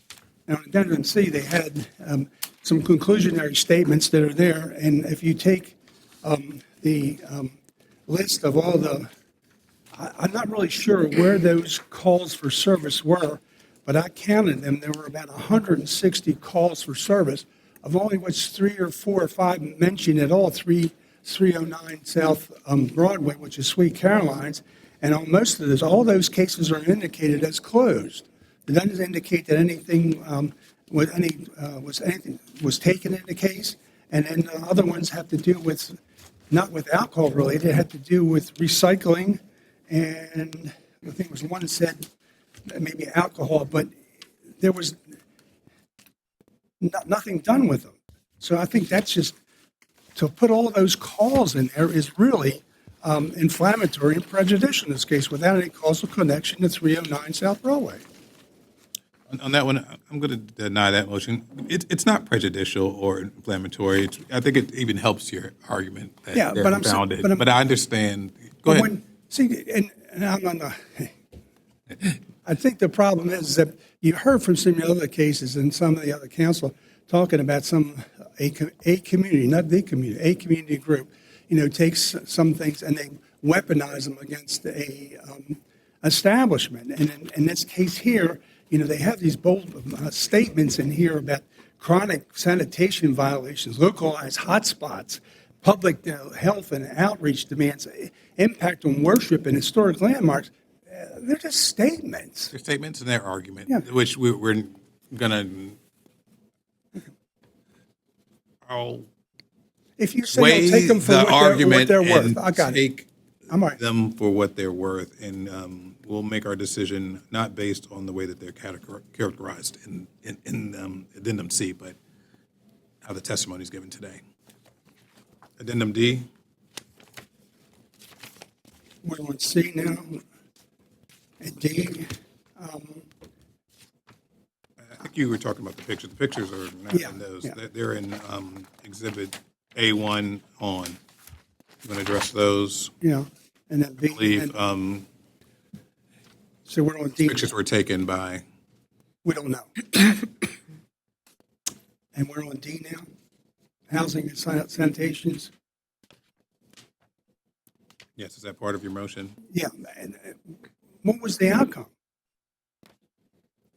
Now, in addendum C, they had some conclusionary statements that are there, and if you take the list of all the, I'm not really sure where those calls for service were, but I counted them. There were about 160 calls for service, of only which 3 or 4 or 5 mentioned at all 309 South Broadway, which is Sweet Caroline's. And on most of those, all those cases are indicated as closed. It doesn't indicate that anything was taken in the case. And then the other ones have to do with, not with alcohol related, it had to do with recycling. And I think it was one said maybe alcohol, but there was nothing done with them. So I think that's just, to put all those calls in there is really inflammatory and prejudicial in this case without any causal connection to 309 South Broadway. On that one, I'm going to deny that motion. It's not prejudicial or inflammatory. I think it even helps your argument that Yeah, they're but I'm founded. but I'm- But I understand. Go ahead. See, and I'm on the, I think the problem is that you heard from some of the other cases and some of the other counsel talking about a community, not the community, a community group, takes some things and they weaponize them against a establishment. And in this case here, they have these bold statements in here about chronic sanitation violations, localized hotspots, public health and outreach demands, impact on worship and historic landmarks. They're just statements. Their statements and their argument, Yeah. which we're going to. I'll If you say weigh you'll take them for the what argument they're worth, and I got it. take I'm all right. them for what they're worth, and we'll make our decision not based on the way that they're characterized in Addendum C, but how the testimony is given today. Addendum D. We're on C now. And D. I think you were talking about the pictures. The pictures are not Yeah, in those. yeah. They're in Exhibit A1 on. You want to address those? Yeah, and then B. I believe and- So we're on D. pictures were taken by, We don't know. And we're on D now. Housing and sanitations. yes, is that part of your motion? Yeah, and what was the outcome?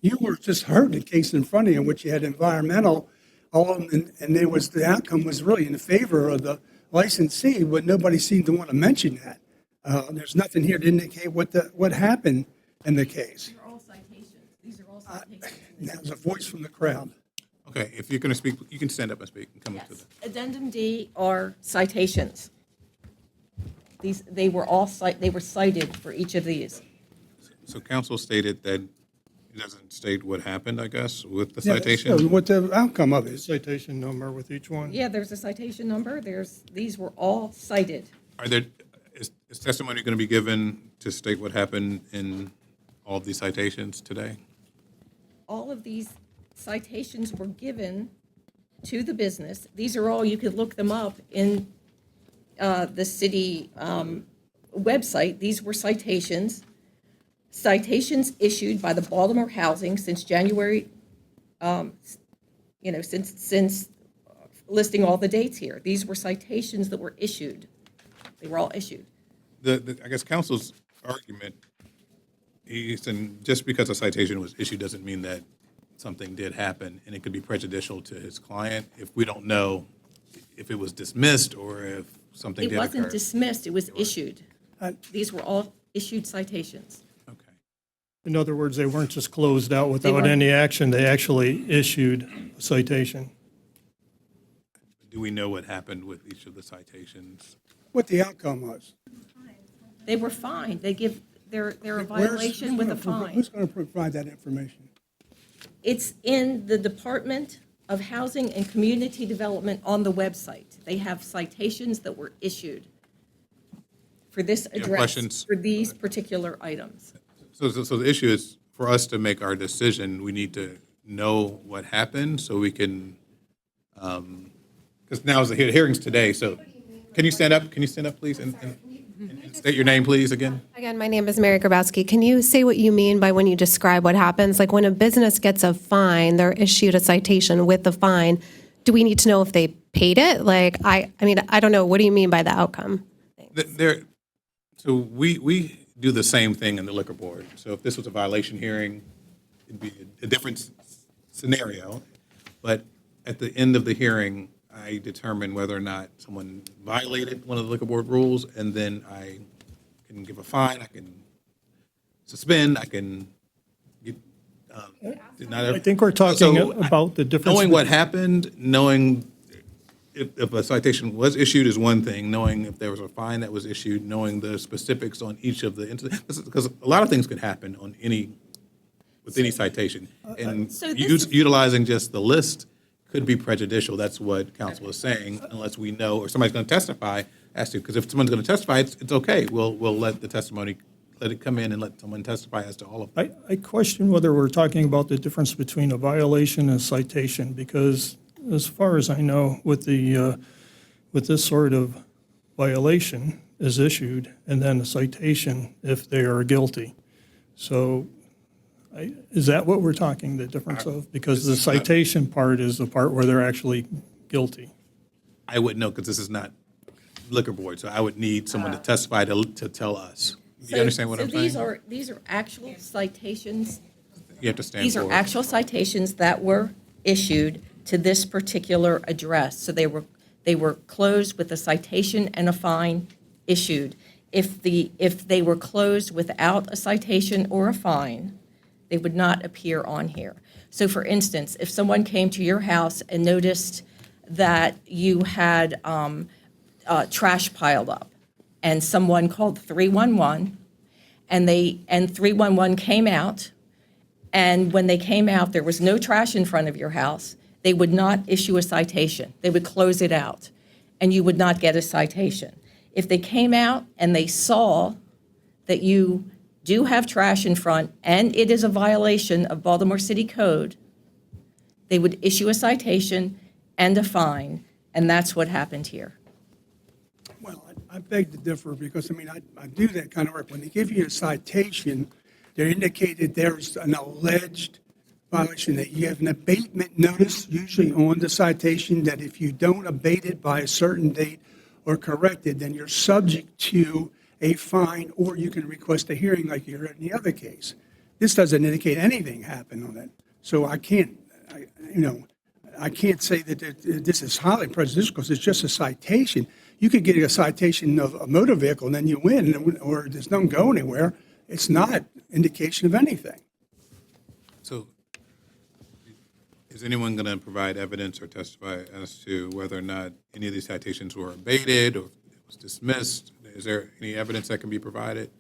You were just heard the case in front of you in which you had environmental, and there was, the outcome was really in favor of the licensee, but nobody seemed to want to mention that. There's nothing here to indicate what happened in the case. These are all citations. These are all citations. There's a voice from the crowd. Okay, if you're going to speak, you can stand up and speak and come up to the. Addendum D are citations. They were cited for each of these. So counsel stated that it doesn't state what happened, I guess, with the Yeah, citation. so what the outcome of it is. Citation number with each one. Yeah, there's a citation number. These were all cited. Is testimony going to be given to state what happened in all of these citations today? All of these citations were given to the business. These are all, you could look them up in the city website. These were citations issued by the Baltimore Housing since January, since listing all the dates here. These were citations that were issued. They were all issued. I guess counsel's argument, he's saying just because a citation was issued doesn't mean that something did happen, and it could be prejudicial to his client if we don't know if it was dismissed or if something It did wasn't occur. dismissed, it was issued. These were all issued citations. In other words, they weren't just closed out without weren't- any action, they actually issued a citation. Do we know what happened with each of the citations? What the outcome was? They were fined. They're a Where's- violation with a fine. Who's going to provide that information? It's in the Department of Housing and Community Development on the website. They have citations that were issued for this have address, questions? for these particular items. So the issue is, for us to make our decision, we need to know what happened so we can, because now is the hearings today, so can you stand up? Can you stand up, please, and state your name, please, again? Again, my name is Mary Grabowski. Can you say what you mean by when you describe what happens? Like when a business gets a fine, they're issued a citation with the fine. Do we need to know if they paid it? Like, I mean, I don't know. What do you mean by the outcome? So we do the same thing in the liquor board. So if this was a violation hearing, it'd be a different scenario. But at the end of the hearing, I determine whether or not someone violated one of the liquor board rules, and then I can give a fine, I can suspend, I can get. I think we're talking about the difference. Knowing what happened, knowing if a citation was issued is one thing, knowing if there was a fine that was issued, knowing the specifics on each of the incidents, because a lot of things could happen on with any citation. And So this is- utilizing just the list could be prejudicial. That's what counsel is saying, unless we know, or somebody's going to testify as to, because if someone's going to testify, it's okay. We'll let the testimony, let it come in and let someone testify as to all of it. I question whether we're talking about the difference between a violation and a citation, because as far as I know, with this sort of violation is issued, and then a citation if they are guilty. So is that what we're talking, the difference of? Because the citation part is the part where they're actually guilty. I wouldn't know, because this is not liquor board, so I would need someone to testify to tell us. Do you understand what I'm saying? So these are actual citations. You have to stand These are forward. actual citations that were issued to this particular address. So they were closed with a citation and a fine issued. If they were closed without a citation or a fine, they would not appear on here. So for instance, if someone came to your house and noticed that you had trash piled up, and someone called 311, and 311 came out, and when they came out, there was no trash in front of your house, they would not issue a citation. They would close it out, and you would not get a citation. If they came out and they saw that you do have trash in front, and it is a violation of Baltimore City Code, they would issue a citation and a fine, and that's what happened here. Well, I beg to differ because, I mean, I do that kind of work. When they give you a citation, they're indicated there's an alleged violation, that you have an abatement notice usually on the citation, that if you don't abate it by a certain date or correct it, then you're subject to a fine, or you can request a hearing like you heard in the other case. This doesn't indicate anything happened on it. So I can't say that this is highly prejudicial because it's just a citation. You could get a citation of a motor vehicle and then you win, or it doesn't go anywhere. It's not indication of anything. So is anyone going to provide evidence or testify as to whether or not any of these citations were abated or it was dismissed? Is there any evidence that can be provided?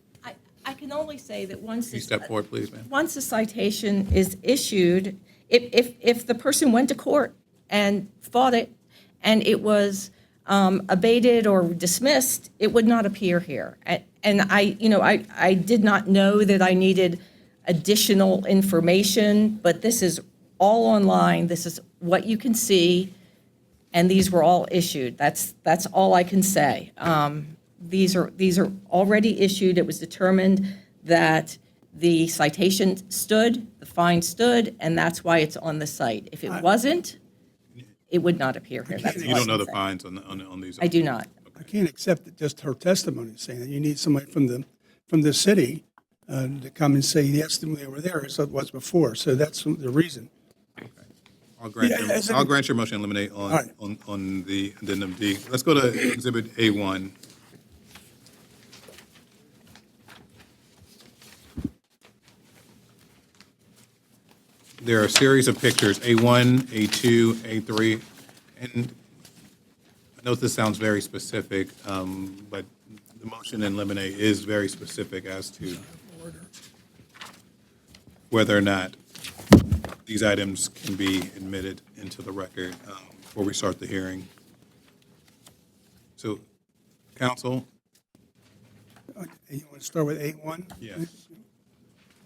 I can only say that once Can you step forward, please, ma'am? once a citation is issued, if the person went to court and fought it and it was abated or dismissed, it would not appear here. And I did not know that I needed additional information, but this is all online. This is what you can see, and these were all issued. That's all I can say. These are already issued. It was determined that the citation stood, the fine stood, and that's why it's on the site. If it wasn't, it would not appear here. That's You all I don't know can the say. fines on these? I do not. I can't accept that just her testimony saying that you need somebody from the city to come and say, yes, they were there, as it was before. So that's the reason. I'll grant Yeah, as a- I'll grant your motion to eliminate All right. on the addendum D. Let's go to Exhibit A1. There are a series of pictures, A1, A2, A3, and I know this sounds very specific, but the motion in eliminate is very specific as to whether or not these items can be admitted into the record before we start the hearing. So, counsel? You want to start with A1? Yes.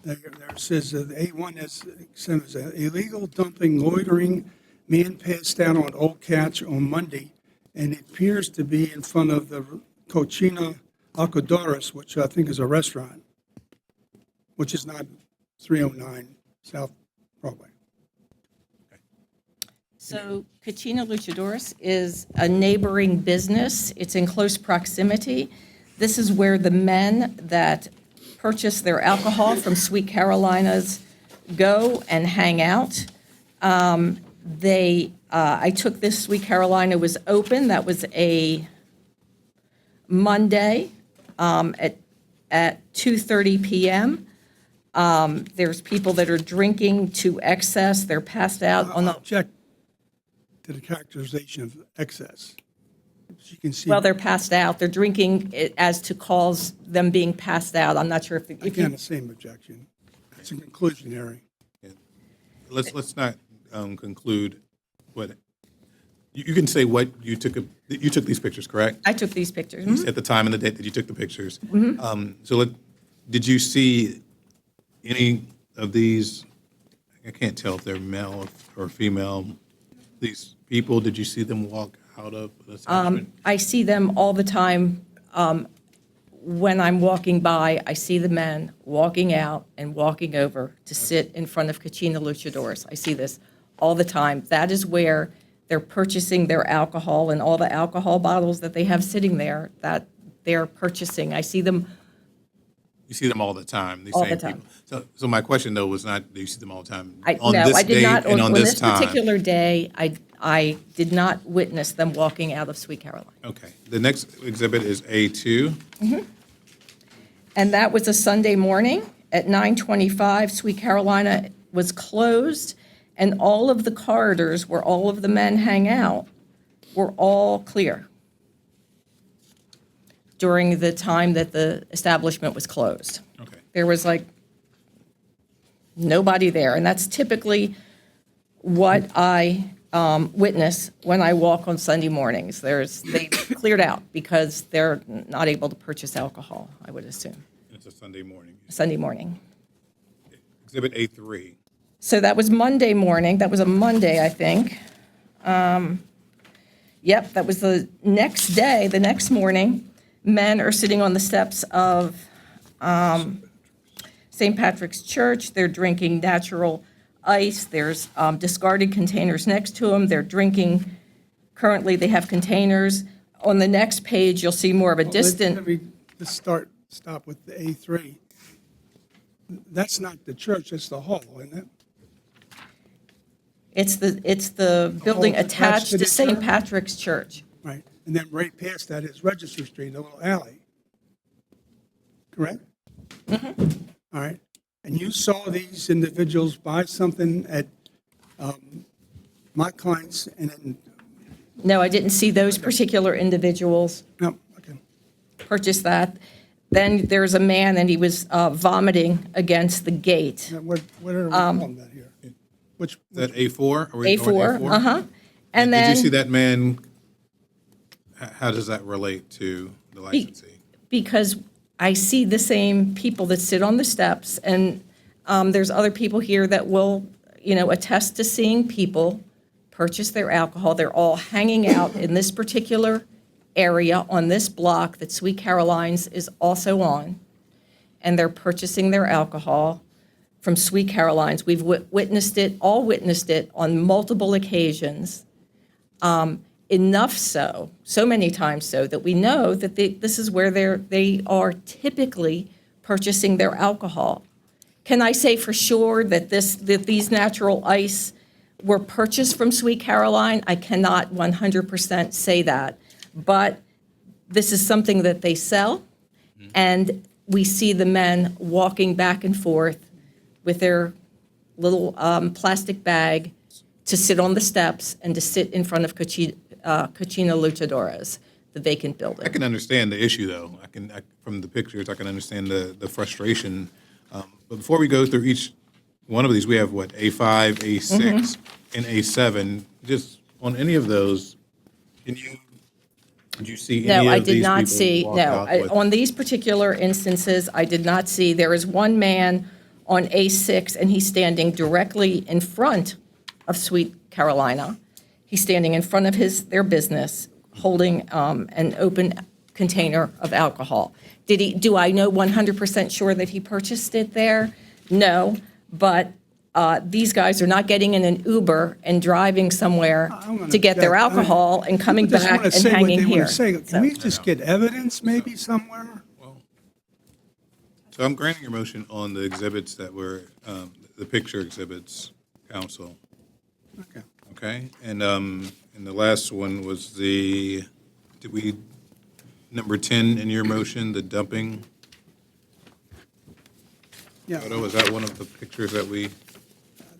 There it says that A1 says illegal dumping, loitering, man passed out on Old Catch on Monday, and it appears to be in front of the Cocina Alcodoris, which I think is a restaurant, which is not 309 South Broadway. So Cucina Luchadores is a neighboring business. It's in close proximity. This is where the men that purchase their alcohol from Sweet Carolina's go and hang out. I took this, Sweet Carolina was open. That was a Monday at 2:30 p.m. There's people that are drinking to excess. They're passed out on the. Object to the characterization of excess. As you can see. Well, they're passed out. They're drinking it as to cause them being passed out. I'm not sure if Again, the same objection. It's a conclusionary. Let's not conclude what, you can say what you took these pictures, correct? I took these pictures. Mhm. At the time and the date that you took the pictures. Mhm. Did you see any of these, I can't tell if they're male or female, these people, did you see them walk out of the establishment? I see them all the time. When I'm walking by, I see the men walking out and walking over to sit in front of Cucina Luchadores. I see this all the time. That is where they're purchasing their alcohol, and all the alcohol bottles that they have sitting there that they're purchasing. I see them. You see them all the time, these All same the time. people. So my question though was not, do you see them all the time? No, On this I did date not. and on this time? particular day, I did not witness them walking out of Sweet Carolina. Okay. The next exhibit is A2. And that was a Sunday morning at 9:25. Sweet Carolina was closed, and all of the corridors where all of the men hang out were all clear during the time that the establishment was closed. Okay. There was like nobody there, and that's typically what I witness when I walk on Sunday mornings. They cleared out because they're not able to purchase alcohol, I would assume. It's a Sunday morning. Sunday morning. Exhibit A3. So that was Monday morning. That was a Monday, I think. Yep, that was the next day, the next morning. Men are sitting on the steps of St. Patrick's Church. They're drinking natural ice. There's discarded containers next to them. They're drinking. Currently, they have containers. On the next page, you'll see more of a distant. Let me just stop with the A3. That's not the church, it's the hall, isn't it? It's the building Oh, attached to the St. church? Patrick's Church. Right. And then right past that is Register Street, a little alley. Correct? Mm-hmm. All right. And you saw these individuals buy something at my client's and then. No, I didn't see those particular individuals. No, okay. Purchase that. Then there's a man, and he was vomiting against the gate. Now, what are we calling that here? Which, Is that A4? Are we going A4, uh-huh. And Did then, you see that man, how does that relate to the licensee? because I see the same people that sit on the steps, and there's other people here that will, attest to seeing people purchase their alcohol. They're all hanging out in this particular area on this block that Sweet Caroline's is also on, and they're purchasing their alcohol from Sweet Caroline's. We've witnessed it on multiple occasions. Enough so many times so, that we know that this is where they are typically purchasing their alcohol. Can I say for sure that these natural ice were purchased from Sweet Caroline? I cannot 100% say that, but this is something that they sell, and we see the men walking back and forth with their little plastic bag to sit on the steps and to sit in front of Cucina Luchadores, the vacant building. I can understand the issue, though. From the pictures, I can understand the frustration. But before we go through each one of these, we have what, A5, A6, and A7. Just on any of those, did you see any No, I of did these not people see, walk no. out with- On these particular instances, I did not see. There is one man on A6, and he's standing directly in front of Sweet Carolina. He's standing in front of their business, holding an open container of alcohol. Do I know 100% sure that he purchased it there? No, but these guys are not getting in an Uber and driving somewhere to get their alcohol and coming Just back wanna and say what hanging they wanna here. say. Can we just get evidence maybe somewhere? So I'm granting your motion on the exhibits that were, the picture exhibits, counsel. Okay. Okay, and the last one was number 10 in your motion, the dumping Yeah. photo, is that one of the pictures that we?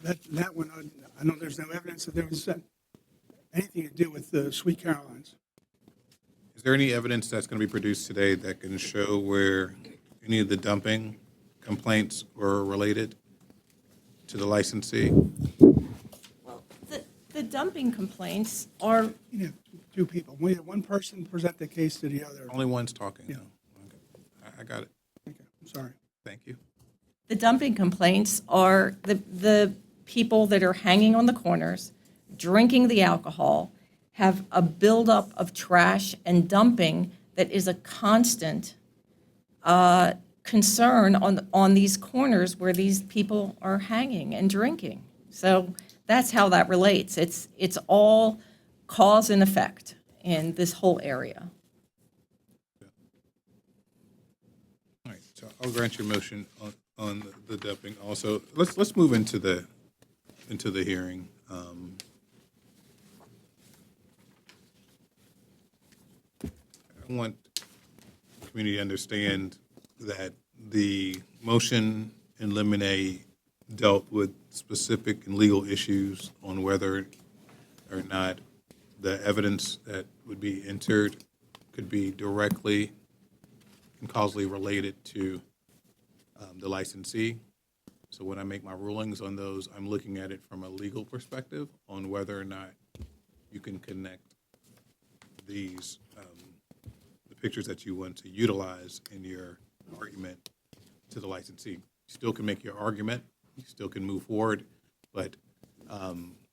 That one, I know there's no evidence that there was anything to do with the Sweet Carolines. Is there any evidence that's going to be produced today that can show where any of the dumping complaints were related to the licensee? The dumping complaints are, You have two people. We have one person present the case to the other. Only one's talking. Yeah. Okay. I got it. Okay, I'm sorry. Thank you. the dumping complaints are the people that are hanging on the corners, drinking the alcohol, have a buildup of trash and dumping that is a constant concern on these corners where these people are hanging and drinking. So that's how that relates. It's all cause and effect in this whole area. All right, so I'll grant your motion on the dumping also. Let's move into the hearing. I want the community to understand that the motion in limine dealt with specific and legal issues on whether or not the evidence that would be entered could be directly and causally related to the licensee. So when I make my rulings on those, I'm looking at it from a legal perspective on whether or not you can connect these, the pictures that you want to utilize in your argument to the licensee. You still can make your argument, you still can move forward, but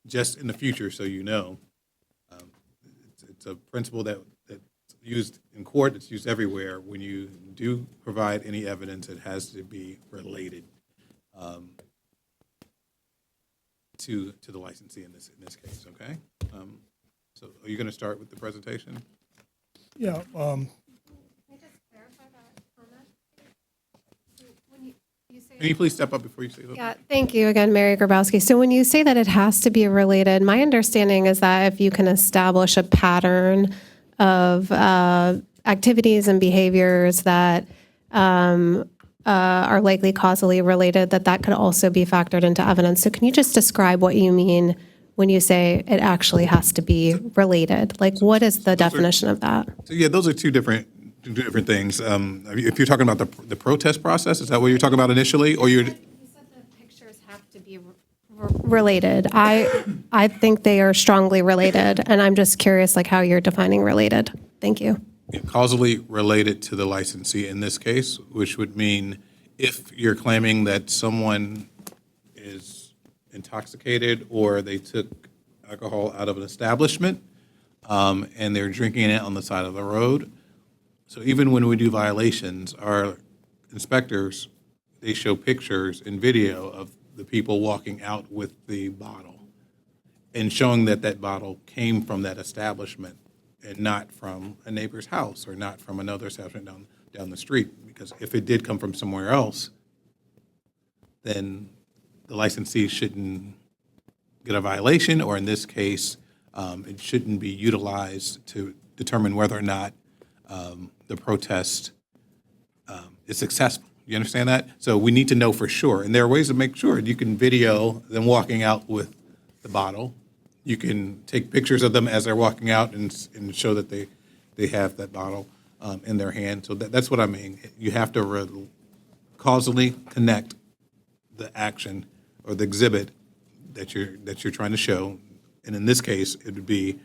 just in the future, so you know, it's a principle that's used in court, it's used everywhere. When you do provide any evidence, it has to be related to the licensee in this case, okay? So are you going to start with the presentation? Yeah. Can you please step up before you say that? Yeah, thank you again, Mary Grabowski. So when you say that it has to be related, my understanding is that if you can establish a pattern of activities and behaviors that are likely causally related, that could also be factored into evidence. So can you just describe what you mean when you say it actually has to be related? Like, what is the definition of that? So yeah, those are two different things. If you're talking about the protest process, is that what you're talking about initially, or you're? You said the pictures have to be related. I think they are strongly related, and I'm just curious, like, how you're defining related. Thank you. Causally related to the licensee in this case, which would mean if you're claiming that someone is intoxicated or they took alcohol out of an establishment and they're drinking it on the side of the road. So even when we do violations, our inspectors, they show pictures and video of the people walking out with the bottle. and showing that that bottle came from that establishment and not from a neighbor's house or not from another establishment down the street. Because if it did come from somewhere else, then the licensee shouldn't get a violation, or in this case, it shouldn't be utilized to determine whether or not the protest is successful. You understand that? So we need to know for sure. And there are ways to make sure. You can video them walking out with the bottle. You can take pictures of them as they're walking out and show that they have that bottle in their hand. So that's what I mean. You have to causally connect the action or the exhibit that you're trying to show. And in this case, it would be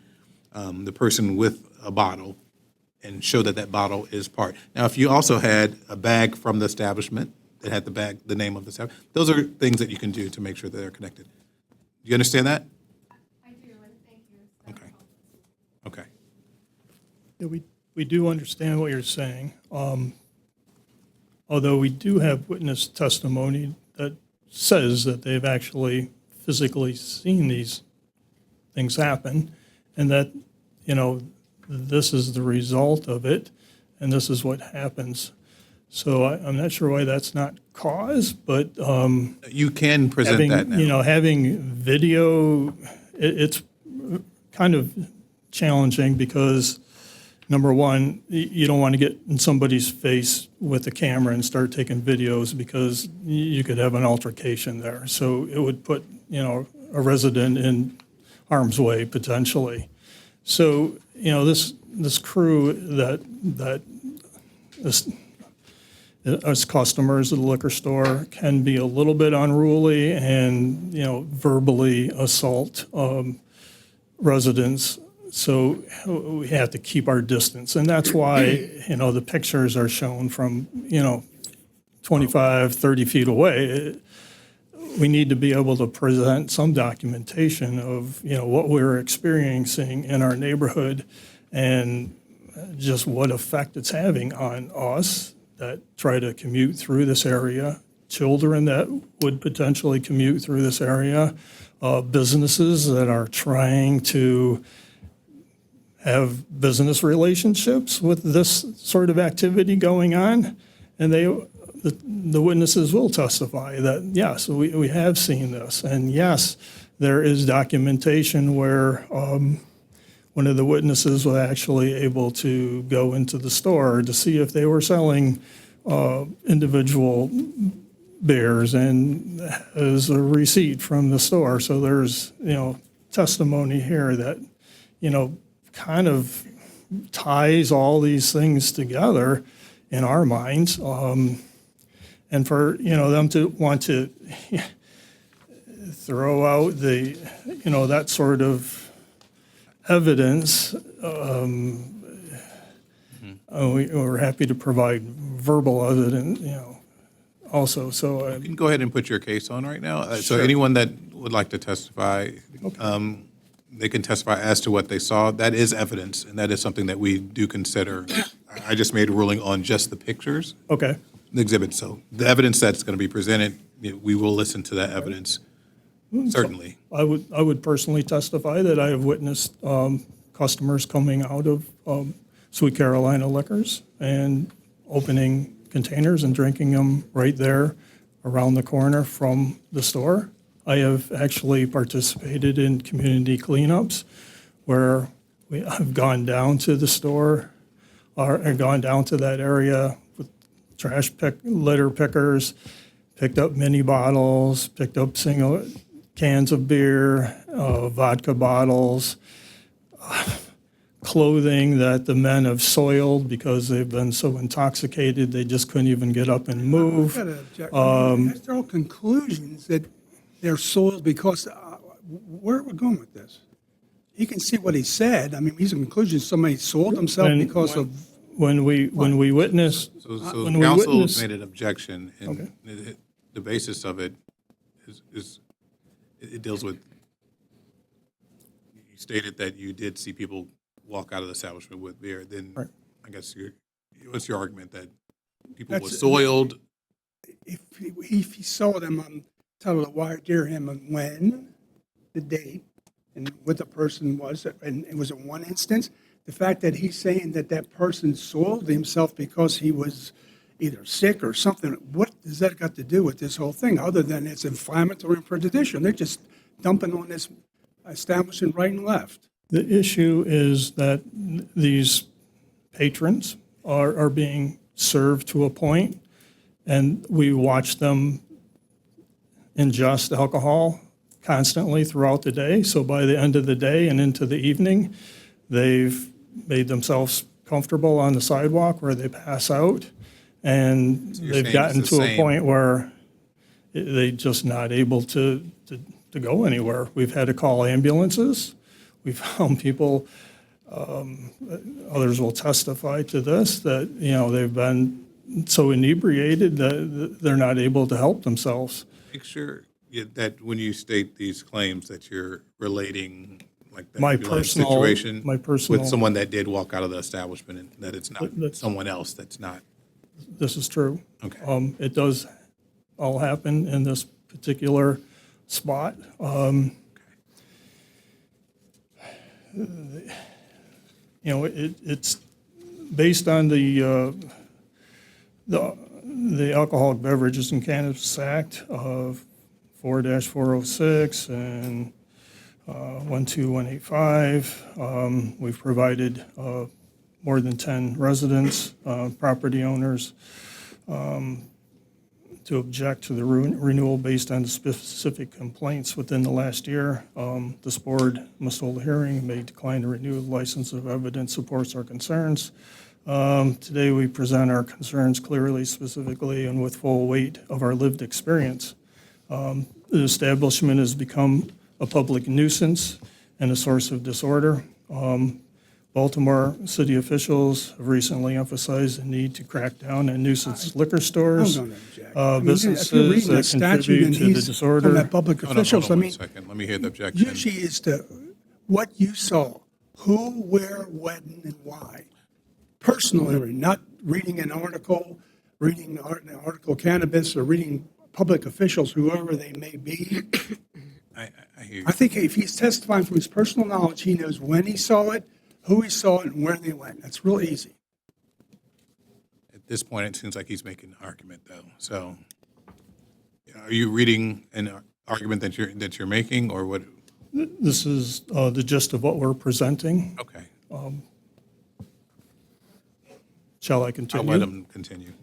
the person with a bottle, and show that that bottle is part. Now, if you also had a bag from the establishment that had the name of the establishment, those are things that you can do to make sure that they're connected. Do you understand that? I do, and thank you. Okay. Okay. Yeah, we do understand what you're saying. Although we do have witness testimony that says that they've actually physically seen these things happen, and that, this is the result of it, and this is what happens. So I'm not sure why that's not cause, but you can present having, that now. Having video, it's kind of challenging because, number one, you don't want to get in somebody's face with the camera and start taking videos because you could have an altercation there. So it would put, a resident in harm's way potentially. So, this crew that as customers at the liquor store can be a little bit unruly and, verbally assault residents. So we have to keep our distance. And that's why, the pictures are shown from, 25, 30 feet away. We need to be able to present some documentation of, what we're experiencing in our neighborhood and just what effect it's having on us that try to commute through this area, children that would potentially commute through this area, businesses that are trying to have business relationships with this sort of activity going on. And the witnesses will testify that, yes, we have seen this. And yes, there is documentation where one of the witnesses was actually able to go into the store to see if they were selling individual beers and has a receipt from the store. So there's, testimony here that, kind of ties all these things together in our minds. And for, them to want to throw out that sort of evidence, we're happy to provide verbal evidence, also. So You can go ahead and put your case on right now. So Sure. anyone that would like to testify, they can testify as to what they saw. That is evidence, and that is something that we do consider. I just made a ruling on just the pictures. Okay. The exhibit. So the evidence that's going to be presented, we will listen to that evidence, certainly. I would personally testify that I have witnessed customers coming out of Sweet Carolina Liquors and opening containers and drinking them right there around the corner from the store. I have actually participated in community cleanups where I've gone down to the store and gone down to that area with litter pickers, picked up mini bottles, picked up single cans of beer, vodka bottles, clothing that the men have soiled because they've been so intoxicated they just couldn't even get up and move. I've got to object. They're all conclusions that they're soiled because, where are we going with this? He can see what he said. I mean, these are conclusions. Somebody soiled himself because of. When we witness. So counsel made an objection, and the basis of it is it deals with, you stated that you did see people walk out of the establishment with beer. Then I guess what's your argument that people were soiled? If he saw them, I'm telling you why, dear him, and when, the date, and what the person was, and it was in one instance. The fact that he's saying that that person soiled himself because he was either sick or something, what does that got to do with this whole thing, other than it's inflammatory and prejudicial? They're just dumping on this establishment right and left. The issue is that these patrons are being served to a point, and we watch them ingest alcohol constantly throughout the day. So by the end of the day and into the evening, they've made themselves comfortable on the sidewalk where they pass out, and So you're they've saying gotten it's to the a same- point where they're just not able to go anywhere. We've had to call ambulances. We've found people, others will testify to this, that, you know, they've been so inebriated that they're not able to help themselves. Make sure that when you state these claims that you're relating like that My real-life personal- situation my personal- with someone that did walk out of the establishment, and that it's not That's- someone else that's not. This is true. Okay. It does all happen in this particular spot. You know, it's based on the Alcoholic Beverages and Cannabis Act of 4-406 and 12185. We've provided more than 10 residents, property owners, to object to the renewal based on the specific complaints within the last year. This board must hold a hearing and may decline to renew the license if evidence supports our concerns. Today, we present our concerns clearly, specifically, and with full weight of our lived experience. The establishment has become a public nuisance and a source of disorder. Baltimore city officials have recently emphasized the need to crack down on nuisance liquor stores, I'm gonna object. I mean, if you're businesses reading the that statute contribute and to the he's disorder. talking about public officials, I Hold on mean, 1 second. Let me hear the objection. usually is to what you saw, who, where, when, and why. Personally, not reading an article, reading an article cannabis, or reading public officials, whoever they may be. I hear you. I think if he's testifying from his personal knowledge, he knows when he saw it, who he saw it, and where they went. That's real easy. At this point, it seems like he's making an argument, though. So, are you reading an argument that you're making, or what? This is the gist of what we're presenting. Okay. Shall I I'll continue? let him continue.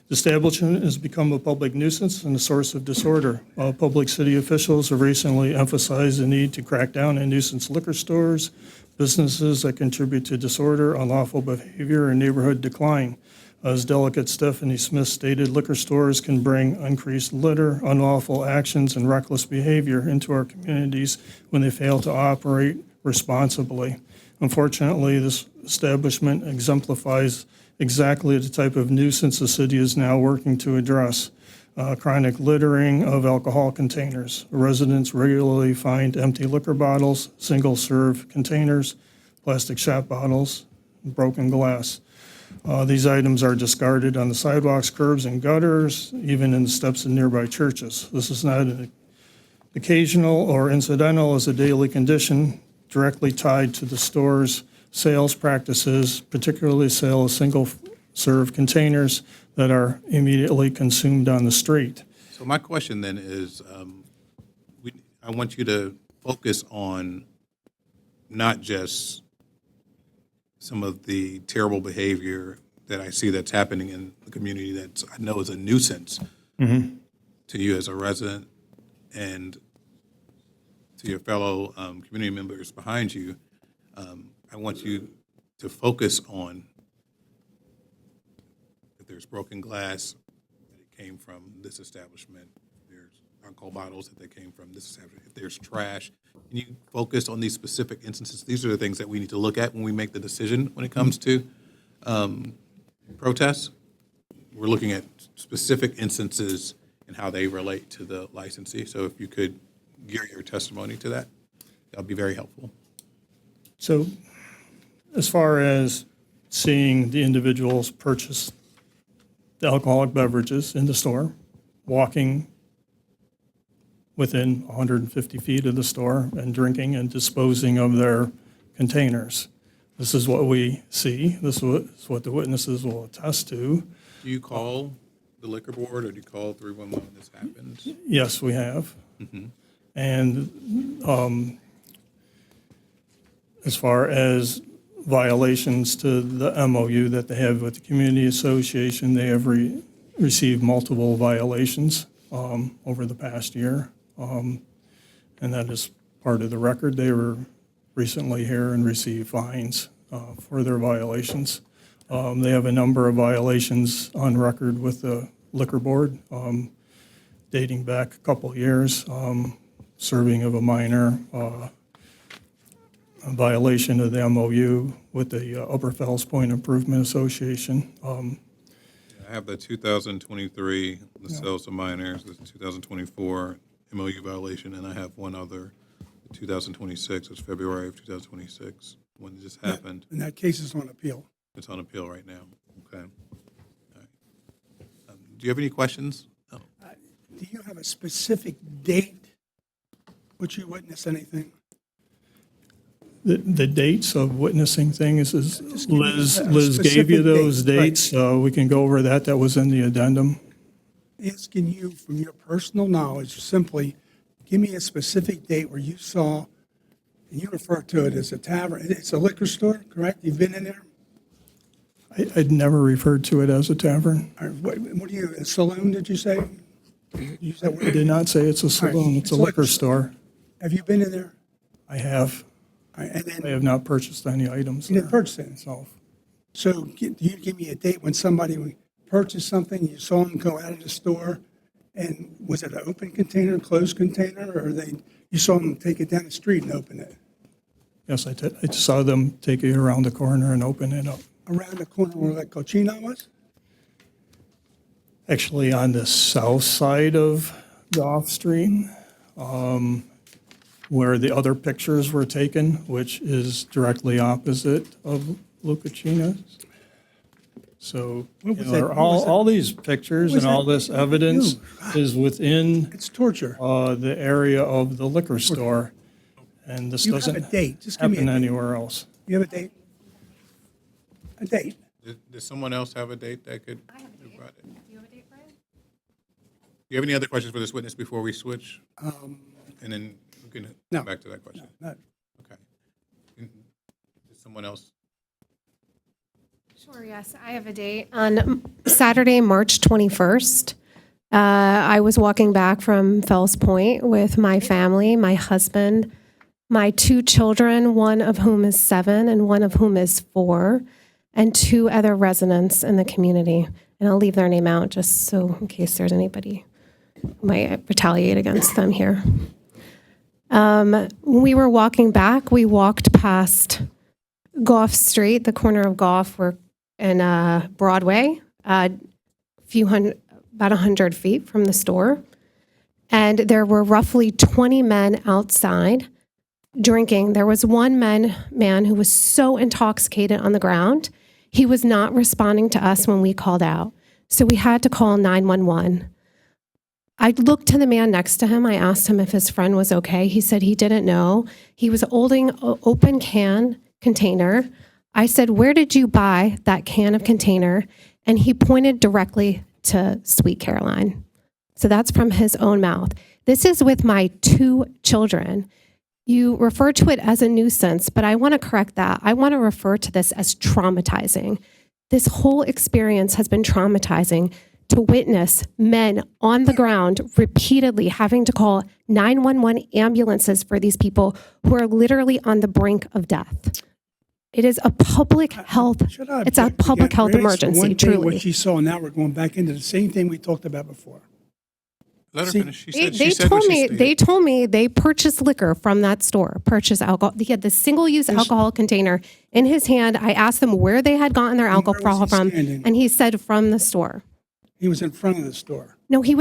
The establishment has become a public nuisance and a source of disorder. Public city officials have recently emphasized the need to crack down on nuisance liquor stores, businesses that contribute to disorder, unlawful behavior, and neighborhood decline. As Delegate Stephanie Smith stated, liquor stores can bring increased litter, unlawful actions, and reckless behavior into our communities when they fail to operate responsibly. Unfortunately, this establishment exemplifies exactly the type of nuisance the city is now working to address. Chronic littering of alcohol containers. Residents regularly find empty liquor bottles, single-serve containers, plastic shot bottles, and broken glass. These items are discarded on the sidewalks, curbs, and gutters, even in the steps of nearby churches. This is not an occasional or incidental, as a daily condition directly tied to the store's sales practices, particularly sale of single-serve containers that are immediately consumed on the street. So my question then is, I want you to focus on not just some of the terrible behavior that I see that's happening in the community that I know is a nuisance to you as a resident and to your fellow community members behind you. I want you to focus on if there's broken glass that it came from this establishment, there's alcohol bottles that they came from this establishment, if there's trash. Can you focus on these specific instances? These are the things that we need to look at when we make the decision when it comes to protests. We're looking at specific instances and how they relate to the licensee. So if you could gear your testimony to that, that would be very helpful. So as far as seeing the individuals purchase the alcoholic beverages in the store, walking within 150 feet of the store and drinking and disposing of their containers. This is what we see. This is what the witnesses will attest to. Do you call the liquor board or do you call 311 when this happens? Yes, we have. Mhm. And as far as violations to the MOU that they have with the community association, they have received multiple violations over the past year. And that is part of the record. They were recently here and received fines for their violations. They have a number of violations on record with the liquor board dating back a couple of years, serving of a minor, a violation of the MOU with the Upper Fells Point Improvement Association. I have the 2023, the sales of minors, the 2024 MOU violation, and I have one other, the 2026, it's February of 2026, when this happened. And that case is on appeal. It's on appeal right now. Okay. All right. Do you have any questions? No. Do you have a specific date which you witnessed anything? The dates of witnessing things is Just give me Liz a gave you specific those date, right. dates. We can go over that. That was in the addendum. Asking you from your personal knowledge, simply give me a specific date where you saw, and you refer to it as a tavern, it's a liquor store, correct? You've been in there? I'd never referred to it as a tavern. Or what do you, a saloon, did you say? You used that I word? did not say it's a saloon. It's a liquor store. Have you been in there? I have. All right, and then I have not purchased any items you didn't there purchase it. myself. So do you give me a date when somebody purchased something, you saw them go out of the store, and was it an open container, closed container, or you saw them take it down the street and open it? Yes, I saw them take it around the corner and open it up. Around the corner where that cochino was? Actually, on the south side of Goff Street, where the other pictures were taken, which is directly opposite of Lucacina's. So, What was you that- know, what was that- all these pictures what was and all that this evidence is within It's torture. the area of the liquor store, and this You have doesn't a date. Just give me a happen date. anywhere else. You have a date? A date? Does someone else have a date that could? I have a date. Do you have a date, Brian? Do you have any other questions for this witness before we switch? And then we can No. come back to that question. No. Okay. Does someone else? Sure, yes, I have a date. On Saturday, March 21st, I was walking back from Fells Point with my family, my husband, my 2 children, one of whom is 7 and one of whom is 4, and 2 other residents in the community. And I'll leave their name out just so in case there's anybody who might retaliate against them here. We were walking back. We walked past Goff Street, the corner of Goff, and Broadway, about 100 feet from the store. And there were roughly 20 men outside drinking. There was one man who was so intoxicated on the ground, he was not responding to us when we called out. So we had to call 911. I looked to the man next to him. I asked him if his friend was okay. He said he didn't know. He was holding an open can container. I said, "Where did you buy that can of container?" And he pointed directly to Sweet Caroline. So that's from his own mouth. This is with my 2 children. You refer to it as a nuisance, but I want to correct that. I want to refer to this as traumatizing. This whole experience has been traumatizing to witness men on the ground repeatedly having to call 911 ambulances for these people who are literally on the brink of death. It is a public health, it's a public health emergency, truly. What she saw, now we're going back into the same thing we talked about before. Let her See, finish. They told me they purchased liquor from that store, purchased alcohol. He had the single-use alcohol container in his hand. I asked them where they had gotten their alcohol from, standing? and he said from the store. He was in front of the store. No, he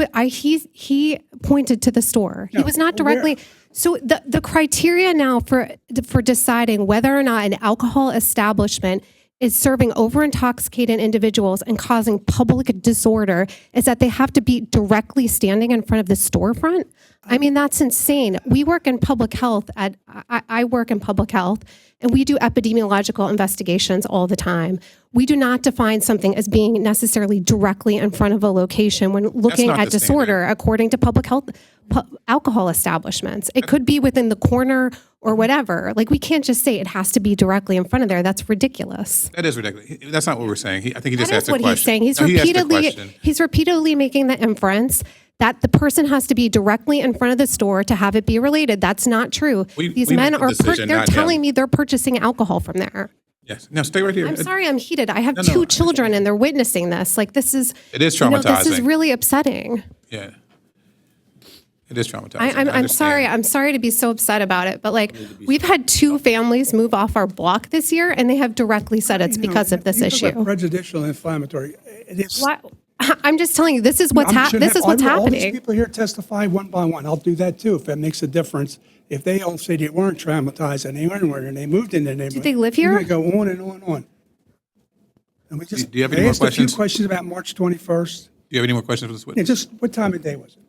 pointed to the store. He No, was not where? directly. So the criteria now for deciding whether or not an alcohol establishment is serving over-intoxicated individuals and causing public disorder is that they have to be directly standing in front of the storefront. I mean, that's insane. We work in public health I work in public health, and we do epidemiological investigations all the time. We do not define something as being necessarily directly in front of a location when looking not at the disorder according to public health alcohol establishments. It could be within the corner or whatever. Like, we can't just say it has to be directly in front of there. That's ridiculous. That is ridiculous. That's not what we're saying. I think he just That asked is a what question. he's saying. He's No, he asked a question. he's repeatedly making the inference that the person has to be directly in front of the store to have it be related. That's not true. These we men make the are decision, they're not telling him. me they're purchasing alcohol from there. Yes. Now stay right here. I'm sorry, I'm heated. I have No, two children and they're witnessing this. Like, this is It is you know, this is traumatizing. really upsetting. Yeah. It is traumatizing. I'm sorry. I'm sorry to be so upset about it, but like, we've had 2 families move off our block this year, and they have directly said it's because of this You talk about issue. Prejudicial and inflammatory. It is. Why- I'm just telling you, this is what's I'm- should this have is what's all these happening. people here testify one by one. I'll do that too if that makes a difference. If they all say they weren't traumatized and they weren't where and they moved in the neighborhood. they live here? We're going to go on and on and on. And we just Do you have any more asked a few questions? questions about March 21st. Do you have any more questions for this Yeah, witness? just what time of day was it?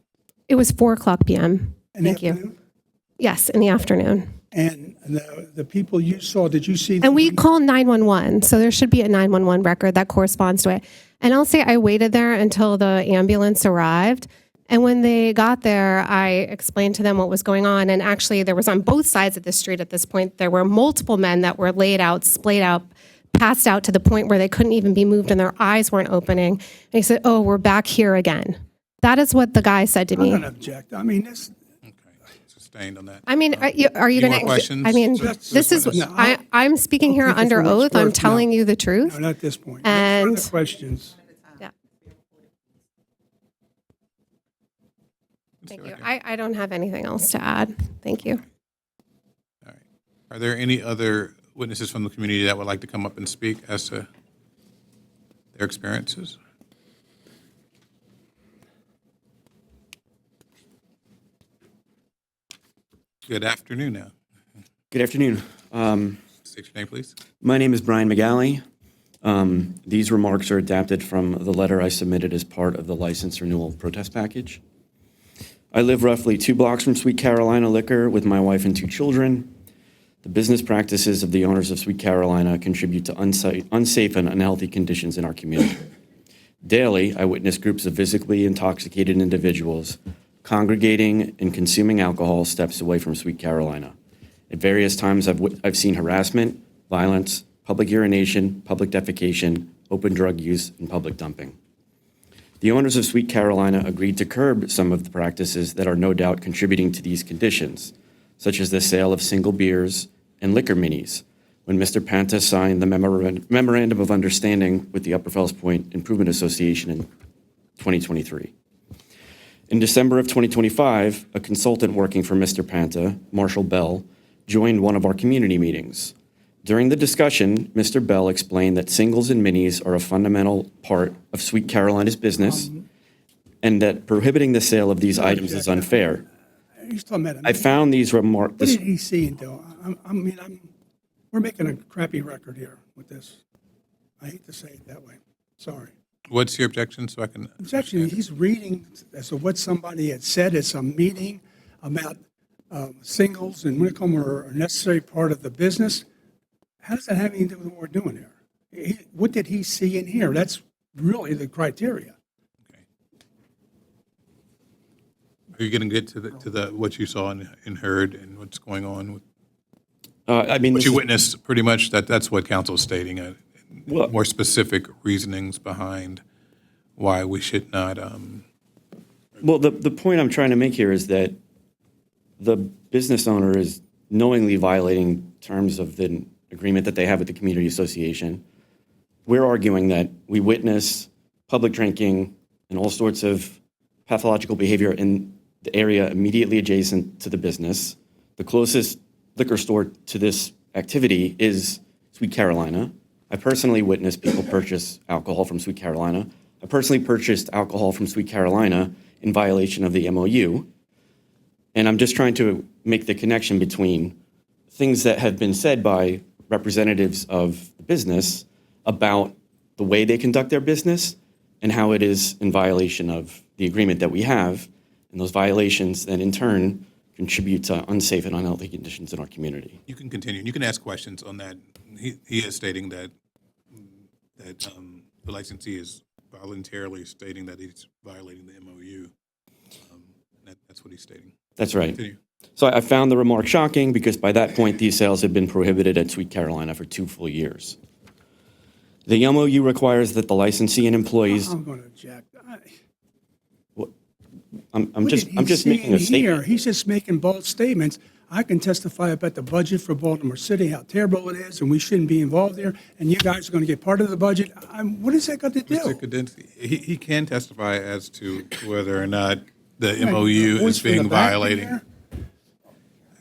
It was 4:00 p.m. In the Thank you. afternoon? Yes, in the afternoon. And the people you saw, did you see? And we call 911, so there should be a 911 record that corresponds to it. And I'll say I waited there until the ambulance arrived. And when they got there, I explained to them what was going on. And actually, there was on both sides of the street at this point, there were multiple men that were laid out, splayed out, passed out to the point where they couldn't even be moved and their eyes weren't opening. And he said, "Oh, we're back here again." That is what the guy said to I'm me. going to object. I mean, this. Sustained on that. I mean, are you Any going more to? questions? I mean, Just this is. No, I'm speaking here take it under for what oath. it's I'm worth. telling No. you the truth. No, not at this point. And Further questions. yeah. Thank you. I don't have anything else to add. Thank you. Are there any other witnesses from the community that would like to come up and speak as to their experiences? Good afternoon now. Good afternoon. State your name, please. My name is Brian McGalley. These remarks are adapted from the letter I submitted as part of the license renewal protest package. I live roughly 2 blocks from Sweet Carolina Liquor with my wife and 2 children. The business practices of the owners of Sweet Carolina contribute to unsafe and unhealthy conditions in our community. Daily, I witness groups of physically intoxicated individuals congregating and consuming alcohol steps away from Sweet Carolina. At various times, I've seen harassment, violence, public urination, public defecation, open drug use, and public dumping. The owners of Sweet Carolina agreed to curb some of the practices that are no doubt contributing to these conditions, such as the sale of single beers and liquor minis, when Mr. Panta signed the Memorandum of Understanding with the Upper Fells Point Improvement Association in 2023. In December of 2025, a consultant working for Mr. Panta, Marshall Bell, joined one of our community meetings. During the discussion, Mr. Bell explained that singles and minis are a fundamental part of Sweet Carolina's business and that prohibiting the sale of these items is unfair. He's talking about. I found these remarks. What did he see and do? We're making a crappy record here with this. I hate to say it that way. Sorry. What's your objection so I can? It's actually, he's reading as to what somebody had said at some meeting about singles and Wincom are a necessary part of the business. How does that have anything to do with what we're doing here? What did he see and hear? That's really the criteria. Are you going to get to the what you saw and heard and what's going on with? I mean, what you witnessed, pretty much. That's what council is stating. Well, more specific reasonings behind why we should not. Well, the point I'm trying to make here is that the business owner is knowingly violating terms of the agreement that they have with the community association. We're arguing that we witness public drinking and all sorts of pathological behavior in the area immediately adjacent to the business. The closest liquor store to this activity is Sweet Carolina. I personally witnessed people purchase alcohol from Sweet Carolina. I personally purchased alcohol from Sweet Carolina in violation of the MOU. And I'm just trying to make the connection between things that have been said by representatives of the business about the way they conduct their business and how it is in violation of the agreement that we have. And those violations then in turn contribute to unsafe and unhealthy conditions in our community. You can continue. You can ask questions on that. He is stating that the licensee is voluntarily stating that he's violating the MOU. That's what he's stating. That's right. Continue. So I found the remark shocking because by that point, these sales had been prohibited at Sweet Carolina for 2 full years. The MOU requires that the licensee and employees. I'm going to object. I'm just making a statement. He's just making bold statements. I can testify about the budget for Baltimore City, how terrible it is, and we shouldn't be involved there, and you guys are going to get part of the budget. What has that got to do? Mr. Kadensky, he can testify as to whether or not the MOU is being violated.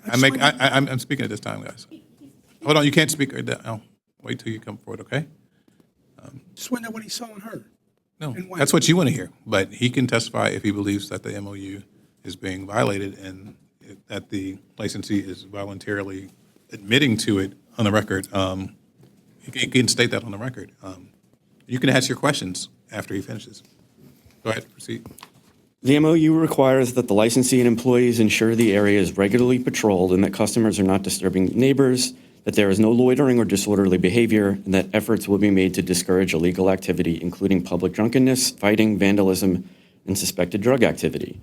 I'm speaking at this time, guys. Hold on, you can't speak right now. Wait till you come forward, okay? Just want to know what he saw and heard. No, that's what you want to hear. But he can testify if he believes that the MOU is being violated and that the licensee is voluntarily admitting to it on the record. He can state that on the record. You can ask your questions after he finishes. Go ahead, proceed. The MOU requires that the licensee and employees ensure the area is regularly patrolled and that customers are not disturbing neighbors, that there is no loitering or disorderly behavior, and that efforts will be made to discourage illegal activity, including public drunkenness, fighting, vandalism, and suspected drug activity.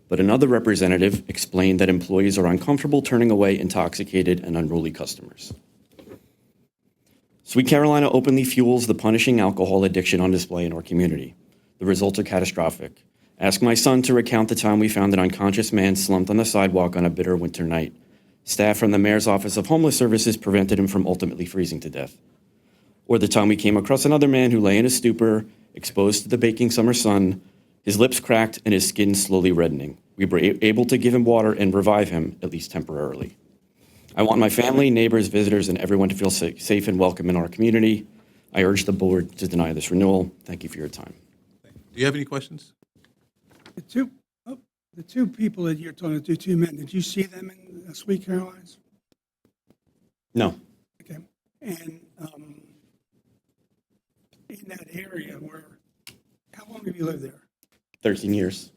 But another representative explained that employees are uncomfortable turning away intoxicated and unruly customers. Sweet Carolina openly fuels the punishing alcohol addiction on display in our community. The results are catastrophic. Ask my son to recount the time we found an unconscious man slumped on the sidewalk on a bitter winter night. Staff from the Mayor's Office of Homeless Services prevented him from ultimately freezing to death. Or the time we came across another man who lay in a stupor, exposed to the baking summer sun, his lips cracked and his skin slowly reddening. We were able to give him water and revive him, at least temporarily. I want my family, neighbors, visitors, and everyone to feel safe and welcome in our community. I urge the board to deny this renewal. Thank you for your time. Do you have any questions? The two people that you're talking to, 2 men, did you see them in Sweet Caroline's? No. Okay. And in that area how long have you lived there? 13 years.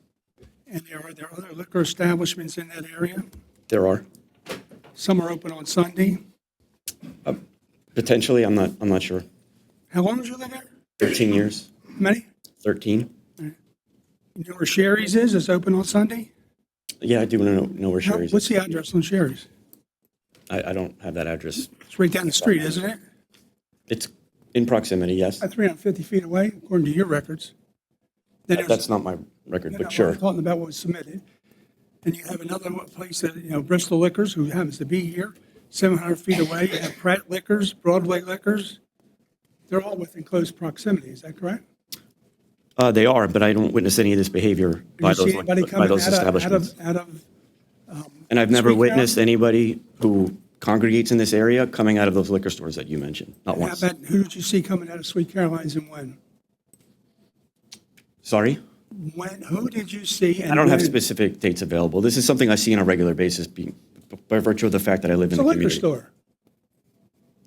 And are there other liquor establishments in that area? There are. Some are open on Sunday. Potentially, I'm not sure. How long did you live there? 13 years. How many? 13. You know where Sherry's is? It's open on Sunday? Yeah, I do know where Sherry's What's is. the address on Sherry's? I don't have that address. It's right down the street, isn't it? It's in proximity, yes. 350 feet away, according to your records. That's not my record, but sure. I'm talking about what was submitted. And you have another place that, Bristol Liquors, who happens to be here, 700 feet away. You have Pratt Liquors, Broadway Liquors. They're all within close proximity, is that correct? They are, but I don't witness any of this behavior by those establishments. And I've never witnessed anybody who congregates in this area coming out of those liquor stores that you mentioned, not once. Who did you see coming out of Sweet Caroline's and when? Sorry? Who did you see? And I don't have when? specific dates available. This is something I see on a regular basis by virtue of the fact that I live in the community. It's a liquor store.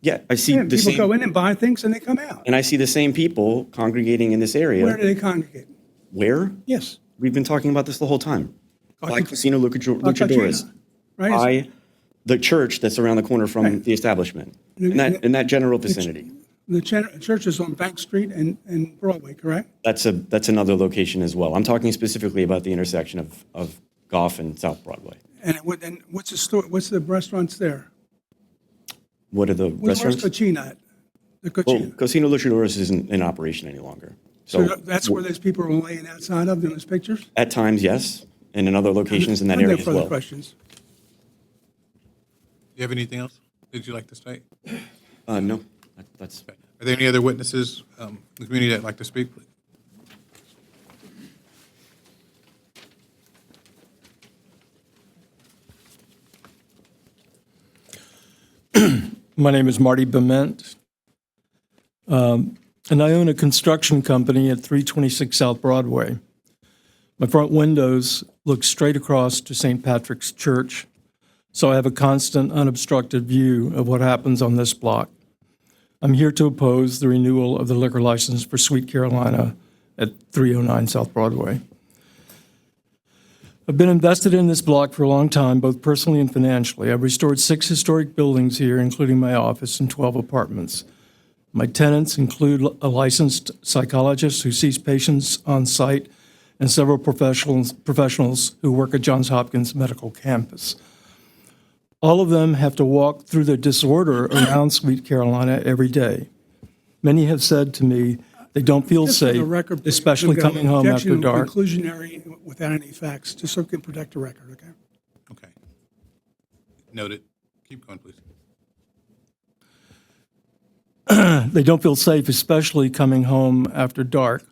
Yeah, I see the People same. go in and buy things and they come out. And I see the same people congregating in this area. Where do they congregate? Where? Yes. We've been talking about this the whole time. By Casino Luchadores. Right. By the church that's around the corner from the establishment. In that general vicinity. The church is on Bank Street and Broadway, correct? That's another location as well. I'm talking specifically about the intersection of Goff and South Broadway. And what's the store? What's the restaurants there? What are the restaurants? Where's Cochina at? The Well, Cochina. Casino Luchadores isn't in operation any longer. So that's where those people are laying outside of in those pictures? At times, yes, and in other locations in that area as further well. questions. Do you have anything else that you'd like to state? No, that's. Are there any other witnesses in the community that'd like to speak, please? My name is Marty Bement, and I own a construction company at 326 South Broadway. My front windows look straight across to St. Patrick's Church, so I have a constant, unobstructed view of what happens on this block. I'm here to oppose the renewal of the liquor license for Sweet Carolina at 309 South Broadway. I've been invested in this block for a long time, both personally and financially. I've restored 6 historic buildings here, including my office and 12 apartments. My tenants include a licensed psychologist who sees patients on site and several professionals who work at Johns Hopkins Medical Campus. All of them have to walk through the disorder around Sweet Carolina every day. Many have said to me they don't feel Just for the safe, record, please, especially we've got coming home after objection dark. Conclusionary without any facts, just so we can protect the record, okay? Okay. Noted. Keep going, please. They don't feel safe, especially coming home after dark,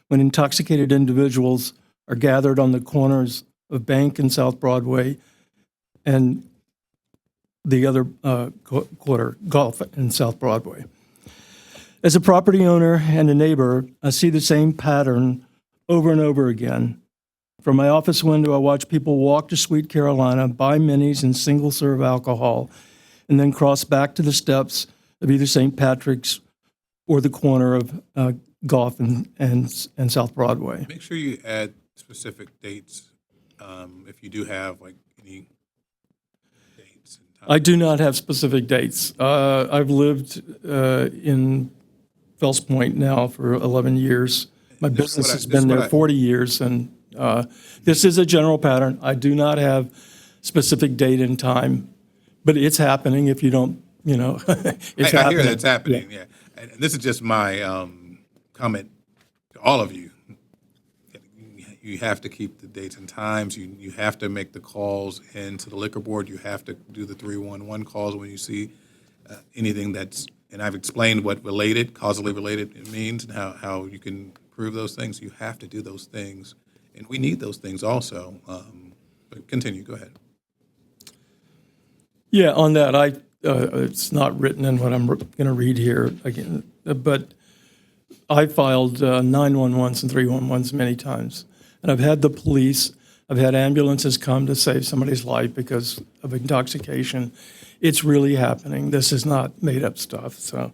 when intoxicated individuals are gathered on the corners of Bank and South Broadway and the other quarter, Golf and South Broadway. As a property owner and a neighbor, I see the same pattern over and over again. From my office window, I watch people walk to Sweet Carolina, buy minis and single-serve alcohol, and then cross back to the steps of either St. Patrick's or the corner of Golf and South Broadway. Make sure you add specific dates if you do have like any dates. I do not have specific dates. I've lived in Fells Point now for 11 years. My business has been there 40 years, and this is a general pattern. I do not have specific date and time, but it's happening if you don't, it's I happening. hear that's happening, yeah. And this is just my comment to all of you. You have to keep the dates and times. You have to make the calls into the liquor board. You have to do the 311 calls when you see anything that's, and I've explained what related, causally related it means and how you can prove those things. You have to do those things. And we need those things also. But continue, go ahead. Yeah, on that, it's not written in what I'm going to read here again, but I filed 911s and 311s many times. And I've had the police, I've had ambulances come to save somebody's life because of intoxication. It's really happening. This is not made-up stuff. So,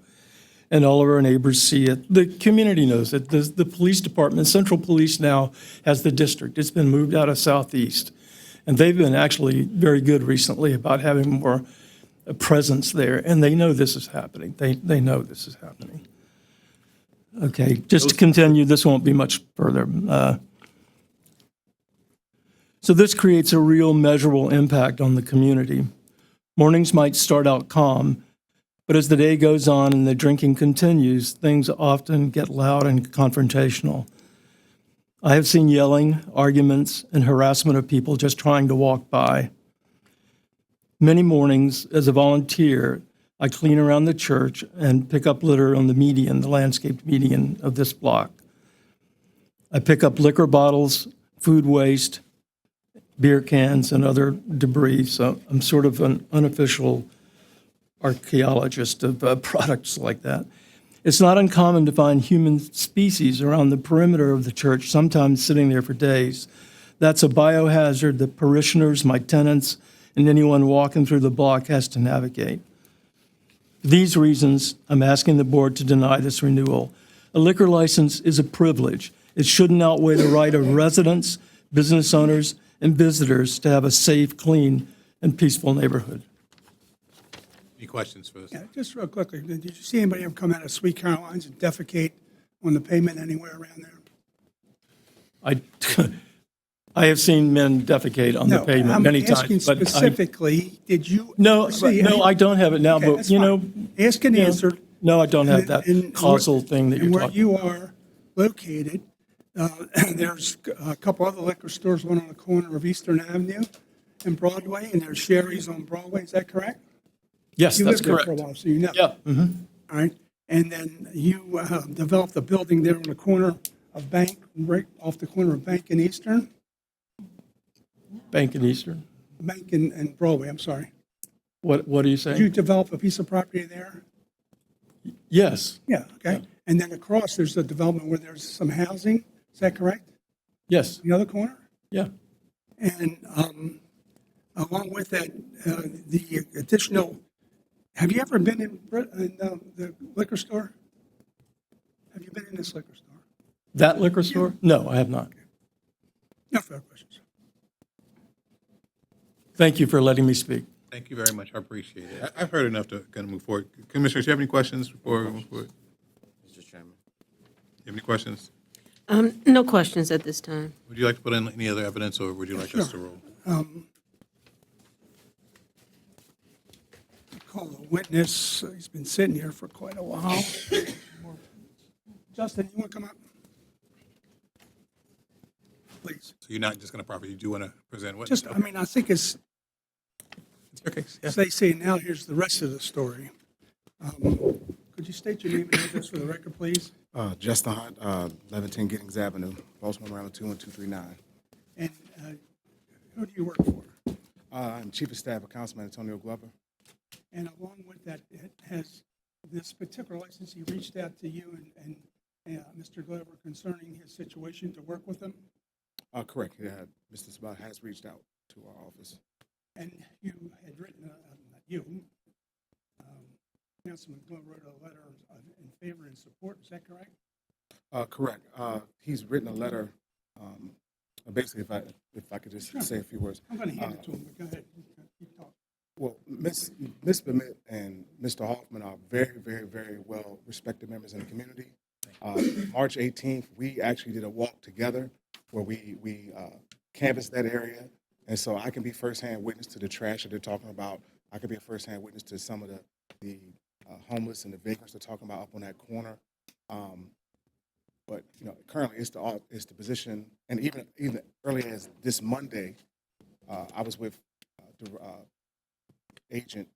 and all of our neighbors see it. The community knows it. The police department, Central Police now has the district. It's been moved out of Southeast. And they've been actually very good recently about having more presence there. And they know this is happening. They know this is happening. Okay, just to continue, this won't be much further. So this creates a real measurable impact on the community. Mornings might start out calm, but as the day goes on and the drinking continues, things often get loud and confrontational. I have seen yelling, arguments, and harassment of people just trying to walk by. Many mornings, as a volunteer, I clean around the church and pick up litter on the median, the landscaped median of this block. I pick up liquor bottles, food waste, beer cans, and other debris. So I'm sort of an unofficial archaeologist of products like that. It's not uncommon to find human species around the perimeter of the church, sometimes sitting there for days. That's a biohazard that parishioners, my tenants, and anyone walking through the block has to navigate. For these reasons, I'm asking the board to deny this renewal. A liquor license is a privilege. It shouldn't outweigh the right of residents, business owners, and visitors to have a safe, clean, and peaceful neighborhood. Any questions for this? Yeah, just real quickly, did you see anybody ever come out of Sweet Carolinas and defecate on the pavement anywhere around there? I have seen men defecate on the pavement many times. I'm asking specifically, did you? No, see no, any- I don't have it now, Okay, but that's you know. fine. Ask and you know, answer. No, I don't have And- that and causal thing that you're and where talking you are located, there's a couple other liquor stores, one on the corner of Eastern Avenue and Broadway, and there's Sherry's on Broadway. Is that correct? Yes, You that's lived there correct. for a while, so you know. Yeah. Mm-hmm. All right. And then you developed a building there on the corner of Bank, right off the corner of Bank and Eastern? Bank and Eastern. Bank and Broadway, I'm sorry. What are you Did saying? you develop a piece of property there? Yes. Yeah, okay. And then across, there's a development where there's some housing. Is that correct? Yes. The other corner? Yeah. And along with that, the additional Have you ever been in the liquor store? Have you been in this liquor store? That liquor store? No, I have not. No further questions. Thank you for letting me speak. Thank you very much. I appreciate it. I've heard enough to kind of move forward. Commissioners, do you have any questions before we move forward? Mr. Chairman. You have any questions? No questions at this time. Would you like to put in any other evidence, or would you like us to roll? Call a witness. He's been sitting here for quite a while. Justin, you want to come up? Please. So you're not just going to proffer, you do want to present witness? Just, I mean, I think it's your case. as they say now, here's the rest of the story. Could you state your name and address for the record, please? Justin Hunt, 1110 Giddings Avenue, Baltimore, Maryland, 21239. And who do you work for? I'm Chief of Staff of Councilman Antonio Glover. And along with that, has this particular licensee reached out to you and Mr. Glover concerning his situation to work with him? Correct. Yeah, Mr. Sabata has reached out to our office. And you had written, not you, Councilman Glover wrote a letter in favor and support, is that correct? Correct. He's written a letter. Basically, if I could just say a few words. I'm going to hand it to him, but go ahead. Keep talking. Well, Ms. Bemit and Mr. Hoffman are very, very, very well respected members in the community. March 18th, we actually did a walk together where we canvassed that area. And so I can be firsthand witness to the trash that they're talking about. I can be a firsthand witness to some of the homeless and the vagrants they're talking about up on that corner. But currently it's the position, and even early as this Monday, I was with Agent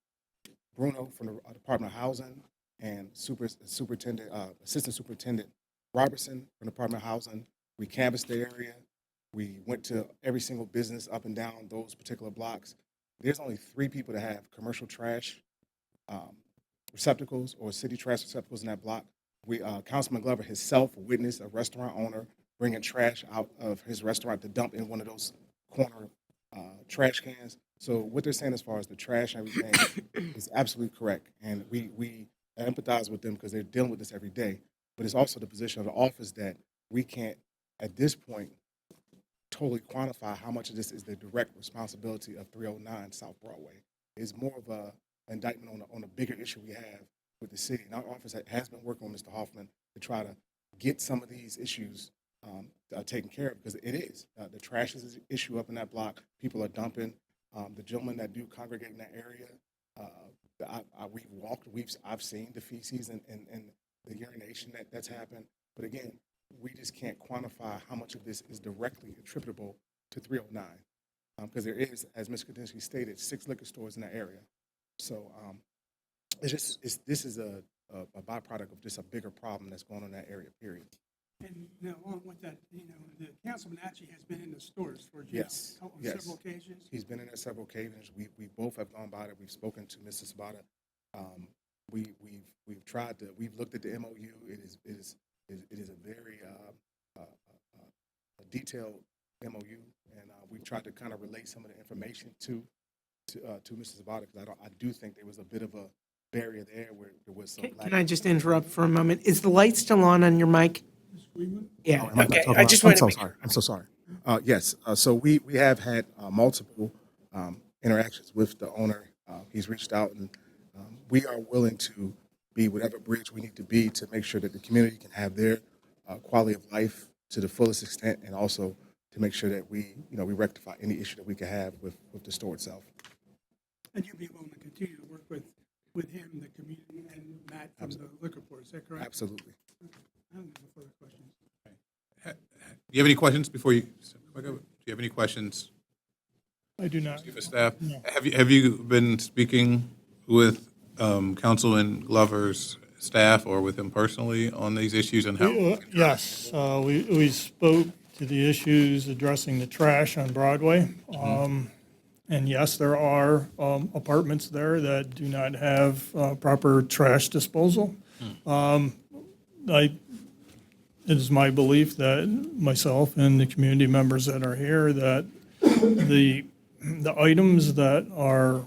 Bruno from the Department of Housing and Assistant Superintendent Robertson from the Department of Housing. We canvassed the area. We went to every single business up and down those particular blocks. There's only 3 people that have commercial trash receptacles or city trash receptacles in that block. Councilman Glover himself witnessed a restaurant owner bringing trash out of his restaurant to dump in one of those corner trash cans. So what they're saying as far as the trash and everything is absolutely correct. And we empathize with them because they're dealing with this every day. But it's also the position of the office that we can't, at this point, totally quantify how much of this is the direct responsibility of 309 South Broadway. It's more of an indictment on a bigger issue we have with the city. And our office has been working with Mr. Hoffman to try to get some of these issues taken care of, because it is. The trash is an issue up in that block. People are dumping. The gentlemen that do congregate in that area, we've walked, I've seen the feces and the urination that's happened. But again, we just can't quantify how much of this is directly attributable to 309. Because there is, as Ms. Kudinski stated, 6 liquor stores in that area. So this is a byproduct of just a bigger problem that's going on in that area, period. And along with that, the councilman actually has been in the stores for Yes. on Yes. several occasions. He's been in there several occasions. We both have gone by there. We've spoken to Mrs. Sabata. We've tried to. We've looked at the MOU. It is a very detailed MOU, and we've tried to kind of relate some of the information to Mrs. Sabata, because I do think there was a bit of a barrier there where there was some. Can I just interrupt for a moment? Is the light still on your mic? Yeah, Oh, am I okay. talking I about- just I'm want so to. sorry. I'm so sorry. Yes, so we have had multiple interactions with the owner. He's reached out, and we are willing to be whatever bridge we need to be to make sure that the community can have their quality of life to the fullest extent, and also to make sure that we rectify any issue that we could have with the store itself. And you'd be willing to continue to work with him, the community, and Matt from the liquor board, is that correct? Absolutely. I don't have no further questions. Do you have any questions before you? Do you have any questions? I do not. Chief of Staff, No. have you been speaking with Councilman Glover's staff or with him personally on these issues and how? Yes, we spoke to the issues addressing the trash on Broadway. And yes, there are apartments there that do not have proper trash disposal. It is my belief that myself and the community members that are here, that the items that are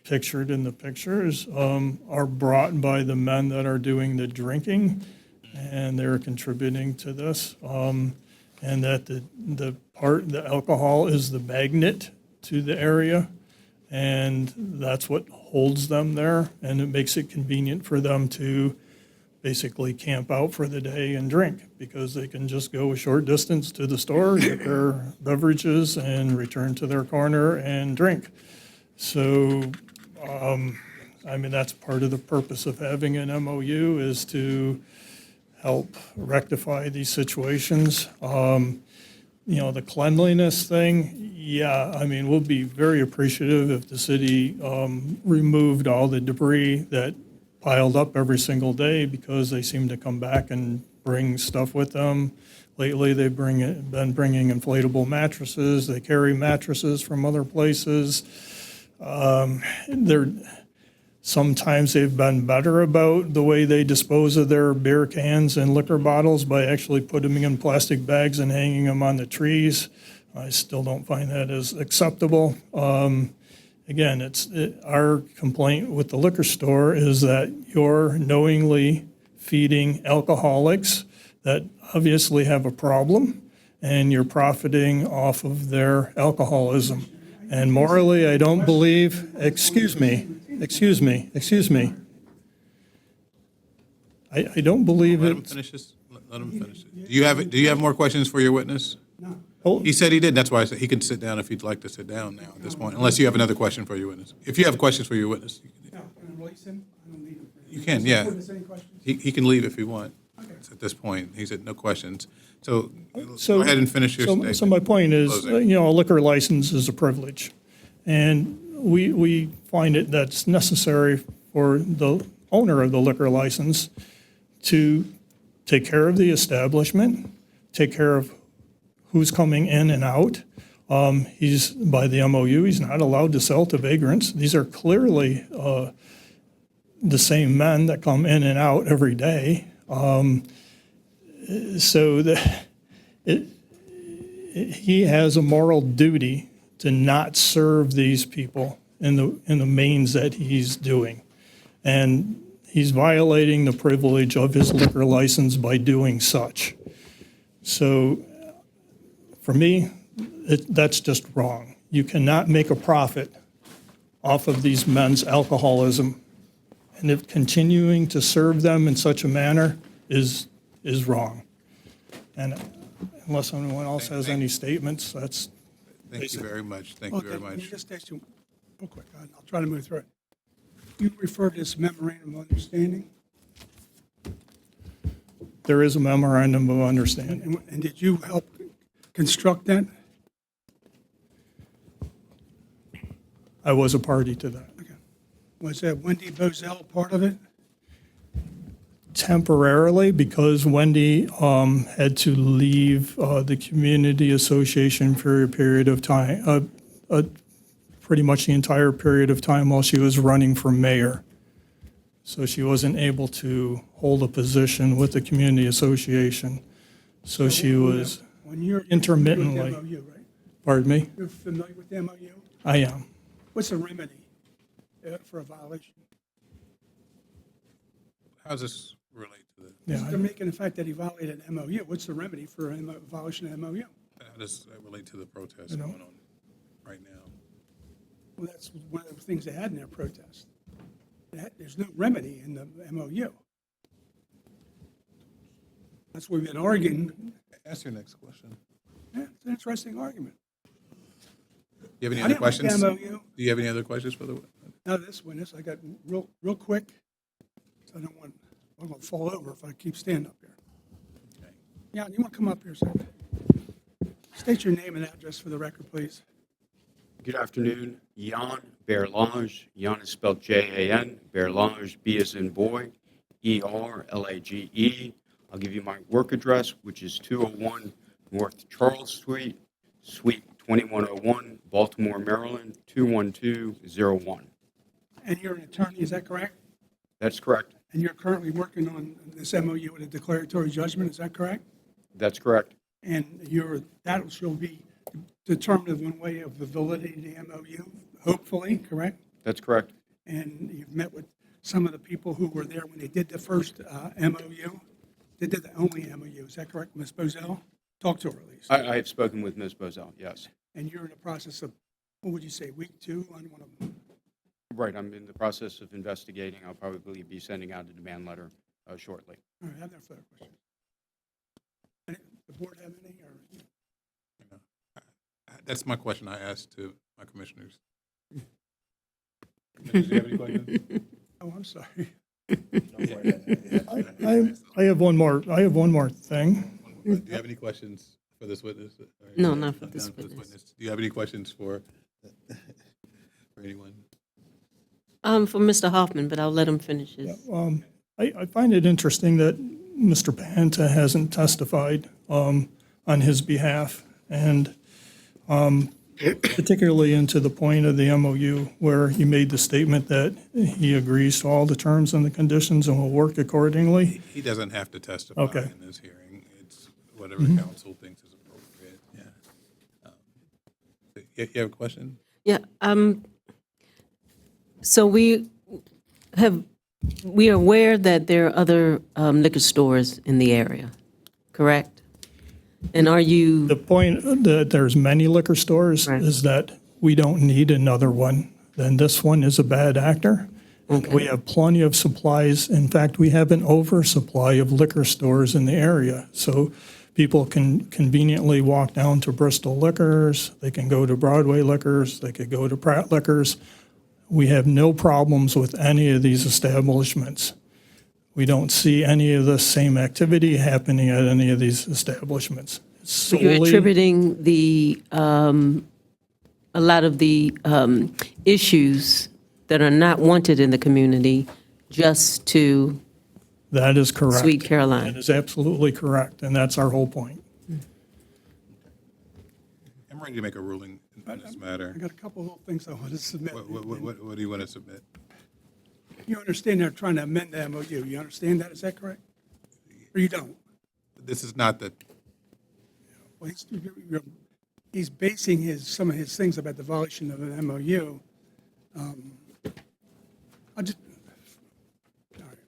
pictured in the pictures are brought by the men that are doing the drinking, and they're contributing to this. And that the alcohol is the magnet to the area, and that's what holds them there, and it makes it convenient for them to basically camp out for the day and drink, because they can just go a short distance to the store, get their beverages, and return to their corner and drink. So, I mean, that's part of the purpose of having an MOU, is to help rectify these situations. You know, the cleanliness thing, yeah, I mean, we'll be very appreciative if the city removed all the debris that piled up every single day, because they seem to come back and bring stuff with them. Lately, they've been bringing inflatable mattresses. They carry mattresses from other places. Sometimes they've been better about the way they dispose of their beer cans and liquor bottles by actually putting them in plastic bags and hanging them on the trees. I still don't find that as acceptable. Again, our complaint with the liquor store is that you're knowingly feeding alcoholics that obviously have a problem, and you're profiting off of their alcoholism. And morally, I don't believe, excuse me. I don't believe Let him it. finish this. Let him finish it. Do you have more questions for your witness? No. He said he did. That's why I said he can sit down if he'd like to sit down now at this point, unless you have another question for your witness. If you have questions for your witness, Can I release him? I don't need him. you can, yeah. Is there any questions? He can leave if you want. At this point, he said no questions. So So- go ahead and finish your so- statement. So my point is, Closing. you know, a liquor license is a privilege. And we find it that's necessary for the owner of the liquor license to take care of the establishment, take care of who's coming in and out. He's, by the MOU, he's not allowed to sell to vagrants. These are clearly the same men that come in and out every day. So he has a moral duty to not serve these people in the means that he's doing. And he's violating the privilege of his liquor license by doing such. So for me, that's just wrong. You cannot make a profit off of these men's alcoholism. And if continuing to serve them in such a manner is wrong. And unless anyone else has any statements, that's Thank you very much. Thank Well, you very Can much. you just ask you, real quick, I'll try to move through it. You referred to this memorandum of understanding, there is a memorandum of understanding. and did you help construct that? I was a party to that. Was Wendy Bozell part of it? Temporarily, because Wendy had to leave the community association for a period of time, pretty much the entire period of time while she was running for mayor. So she wasn't able to hold a position with the community association. So she was When you're intermittently. familiar with the MOU, right? Pardon me? You're familiar with the MOU? I am. What's the remedy for a violation? How does this relate to the? Yeah, They're making the fact that he violated an MOU. What's the remedy for a violation of MOU? How does that relate to the protest You know. going on right now? Well, that's one of the things they had in their protest. There's no remedy in the MOU. That's what we've been arguing. Ask your next question. Yeah, it's an interesting argument. Do you have any I other didn't like the questions? MOU. Do you have any other questions for the? Now, this witness, I got real quick. So I'm going to fall over if I keep standing up here. Yeah, you want to come up here a second? State your name and address for the record, please. Good afternoon. Jan Berlange. Jan is spelled Jan. Berlange, B as in boy, Erlage. I'll give you my work address, which is 201 North Charles Street, Suite 2101, Baltimore, Maryland, 21201. And you're an attorney, is that correct? That's correct. And you're currently working on this MOU with a declaratory judgment, is that correct? That's correct. And that will be determinative one way of the validity of the MOU, hopefully, correct? That's correct. And you've met with some of the people who were there when they did the first MOU? They did the only MOU, is that correct, Ms. Bozell? Talk to her at least. I have spoken with Ms. Bozell, yes. And you're in the process of, what would you say, week 2 on one of them? Right, I'm in the process of investigating. I'll probably be sending out a demand letter shortly. All right, I have no further questions. The board have any, or? That's my question I asked to my commissioners. Commissioners, do you have any questions? Oh, I'm sorry. I have one more thing. Do you have any questions for this witness? No, not for this witness. Do you have any questions for anyone? For Mr. Hoffman, but I'll let him finish his. I find it interesting that Mr. Panta hasn't testified on his behalf, and particularly into the point of the MOU where he made the statement that he agrees to all the terms and the conditions and will work accordingly. He doesn't have to testify Okay. in this hearing. It's whatever council thinks is appropriate. Yeah. You have a question? Yeah. So we are aware that there are other liquor stores in the area, correct? And are you? The point that there's many liquor stores is that we don't need another one. Then this one is a bad actor. Okay. We have plenty of supplies. In fact, we have an oversupply of liquor stores in the area. So people can conveniently walk down to Bristol Liquors, they can go to Broadway Liquors, they could go to Pratt Liquors. We have no problems with any of these establishments. We don't see any of the same activity happening at any of these establishments. So you're attributing a lot of the issues that are not wanted in the community just to That is correct. Sweet Caroline. That is absolutely correct, and that's our whole point. I'm ready to make a ruling in this matter. I got a couple of little things I want to submit. What do you want to submit? You understand they're trying to amend the MOU, you understand that, is that correct? Or you don't? This is not the, Well, he's basing some of his things about the violation of an MOU. I just, all right.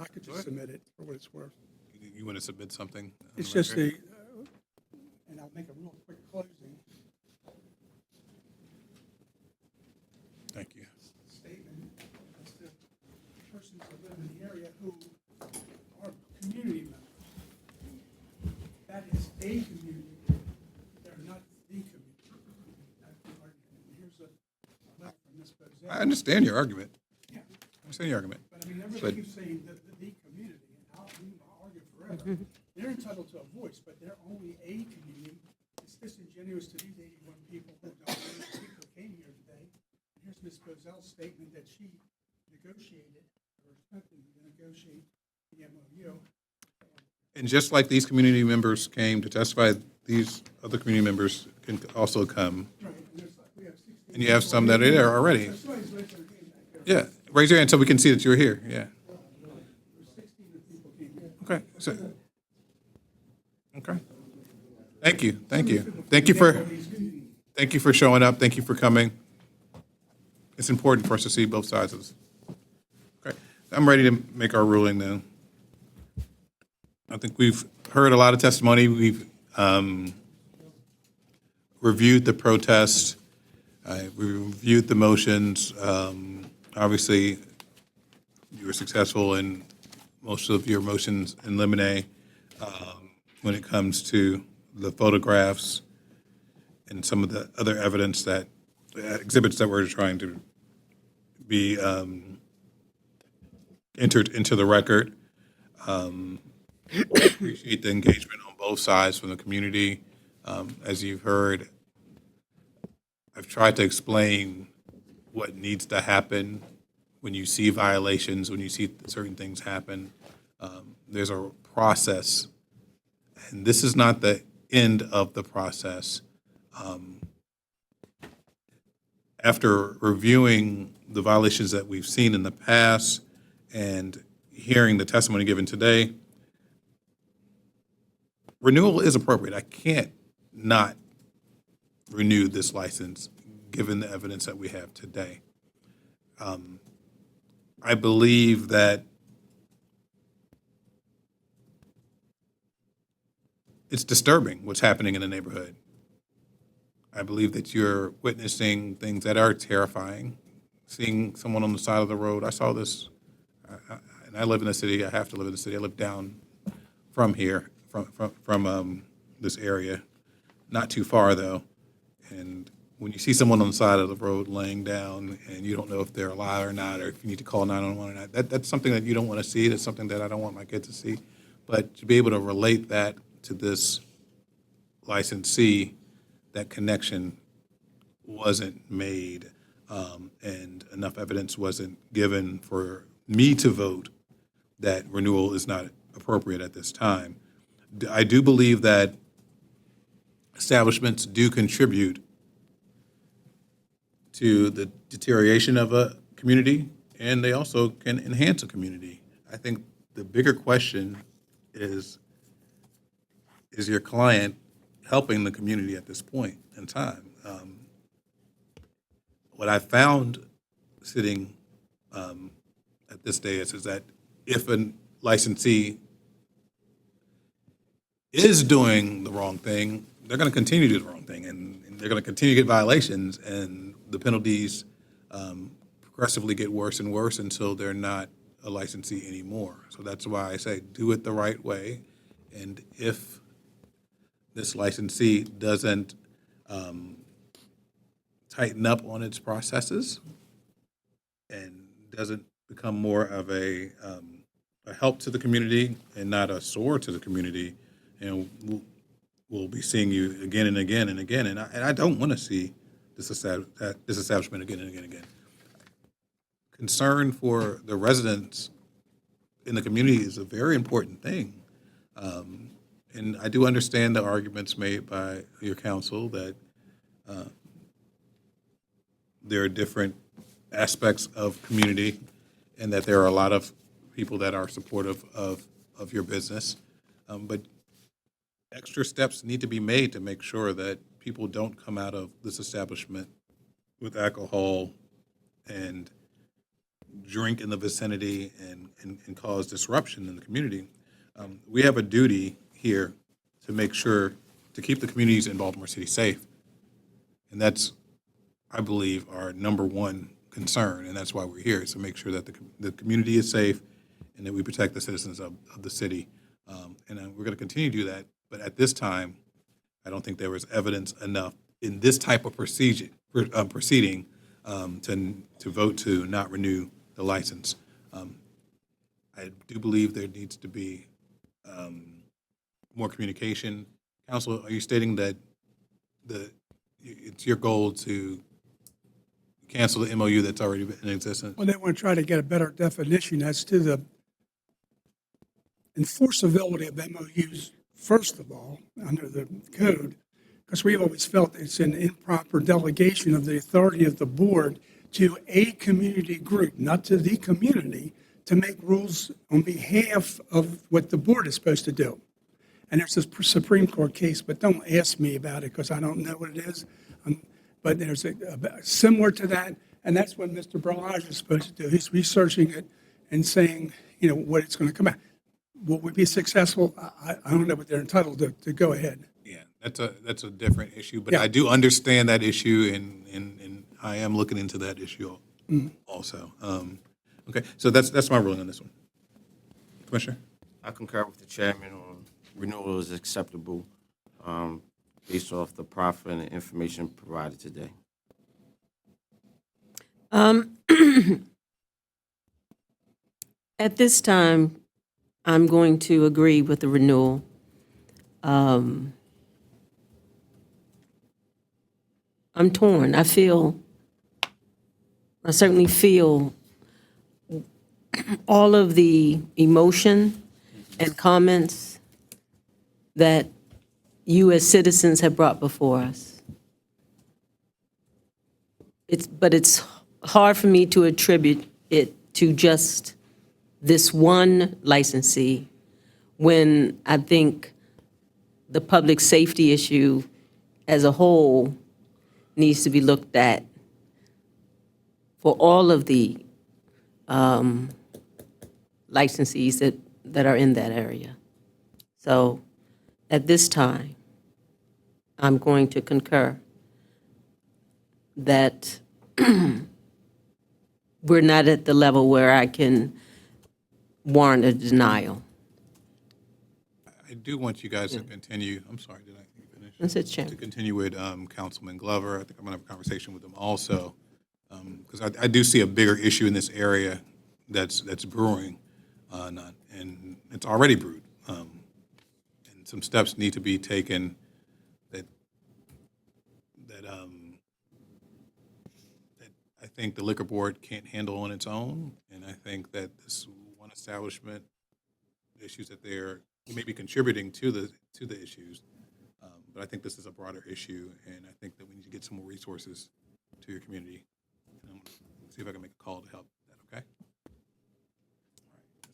I could just submit it for what it's worth. you want to submit something? on It's the just record? and I'll make a real quick closing. Thank you. Statement as to persons who live in the area who are community members. That is a community. They're not the community. That's the argument. And here's a letter from Ms. Bozell. I understand your argument. I understand your argument. But I mean, everybody keeps saying the community, and I'll argue forever. They're entitled to a voice, but they're only a community. It's disingenuous to these 81 people who don't know the people who came here today. And here's Ms. Bozell's statement that she negotiated, or attempted to negotiate the MOU. And just like these community members came to testify, these other community members can also come. Right, and there's like, we have 16. And you have some that are there already. So somebody's raised their hand back there. Yeah, raise your hand so we can see that you're here, yeah. There's 16 people came here. Okay, so, okay. Thank you. Thank you for showing up, thank you for coming. It's important for us to see both sides of this. Okay, I'm ready to make our ruling now. I think we've heard a lot of testimony, we've reviewed the protest, we reviewed the motions. Obviously, you were successful in most of your motions in limine when it comes to the photographs and some of the other evidence that exhibits that we're trying to be entered into the record. Appreciate the engagement on both sides from the community. As you've heard, I've tried to explain what needs to happen when you see violations, when you see certain things happen. There's a process, and this is not the end of the process. After reviewing the violations that we've seen in the past and hearing the testimony given today, renewal is appropriate. I can't not renew this license, given the evidence that we have today. I believe that it's disturbing what's happening in the neighborhood. I believe that you're witnessing things that are terrifying. Seeing someone on the side of the road. I saw this, and I live in the city. I have to live in the city. I live down from here, from this area, not too far though. And when you see someone on the side of the road laying down, and you don't know if they're alive or not, or if you need to call 911 or not, that's something that you don't want to see. That's something that I don't want my kids to see. But to be able to relate that to this licensee, that connection wasn't made, and enough evidence wasn't given for me to vote that renewal is not appropriate at this time. I do believe that establishments do contribute to the deterioration of a community, and they also can enhance a community. I think the bigger question is your client helping the community at this point in time? What I found sitting at this dais is that if a licensee is doing the wrong thing, they're going to continue to do the wrong thing, and they're going to continue to get violations, and the penalties progressively get worse and worse until they're not a licensee anymore. So that's why I say do it the right way, and if this licensee doesn't tighten up on its processes and doesn't become more of a help to the community and not a sore to the community, and we'll be seeing you again and again and again. And I don't want to see this establishment again and again and again. Concern for the residents in the community is a very important thing. And I do understand the arguments made by your counsel that there are different aspects of community and that there are a lot of people that are supportive of your business. But extra steps need to be made to make sure that people don't come out of this establishment with alcohol and drink in the vicinity and cause disruption in the community. We have a duty here to make sure to keep the communities in Baltimore City safe. And that's, I believe, our number one concern, and that's why we're here, is to make sure that the community is safe and that we protect the citizens of the city. And we're going to continue to do that. But at this time, I don't think there was evidence enough in this type of proceeding to vote to not renew the license. I do believe there needs to be more communication. Council, are you stating that it's your goal to cancel the MOU that's already been in existence? Well, they want to try to get a better definition as to the enforceability of MOUs, first of all, under the code, because we've always felt it's an improper delegation of the authority of the board to a community group, not to the community, to make rules on behalf of what the board is supposed to do. And there's this Supreme Court case, but don't ask me about it because I don't know what it is. But there's a similar to that, and that's what Mr. Berlage is supposed to do. He's researching it and saying, what it's going to come out. Will we be successful? I don't know, but they're entitled to go ahead. Yeah, that's a different issue, but Yeah. I do understand that issue, and I am looking into that issue also. Okay, so that's my ruling on this one. Commissioner? I concur with the chairman on renewal is acceptable based off the proffer and the information provided today. At this time, I'm going to agree with the renewal. I'm torn. I certainly feel all of the emotion and comments that you as citizens have brought before us. But it's hard for me to attribute it to just this one licensee when I think the public safety issue as a whole needs to be looked at for all of the licensees that are in that area. So at this time, I'm going to concur that we're not at the level where I can warrant a denial. I do want you guys to continue, I'm sorry, did I finish? That's it, Chairman. To continue with Councilman Glover. I think I'm going to have a conversation with him also, because I do see a bigger issue in this area that's brewing, and it's already brewed. And some steps need to be taken that I think the liquor board can't handle on its own, and I think that this one establishment, the issues that they're maybe contributing to the issues, but I think this is a broader issue, and I think that we need to get some more resources to your community. And I'm gonna see if I can make a call to help that, okay?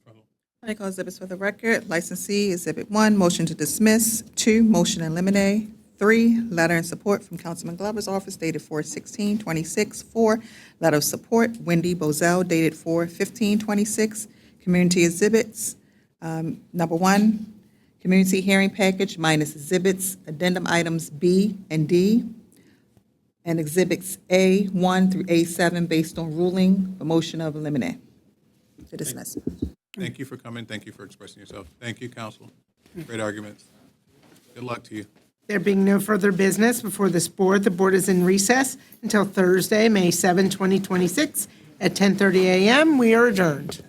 All right. I call exhibits for the record. Licensee Exhibit 1, motion to dismiss. 2, motion in limine. 3, letter in support from Councilman Glover's office dated 4/16/26. 4, letter of support, Wendy Bozell dated 4/15/26. Community exhibits. Number 1, community hearing package minus exhibits, addendum items B and D, and exhibits A1 through A7 based on ruling for motion of limine. To dismiss. Thank you for coming. Thank you for expressing yourself. Thank you, counsel. Great arguments. Good luck to you. There being no further business before this board, the board is in recess until Thursday, May 7, 2026, at 10:30 a.m. We are adjourned.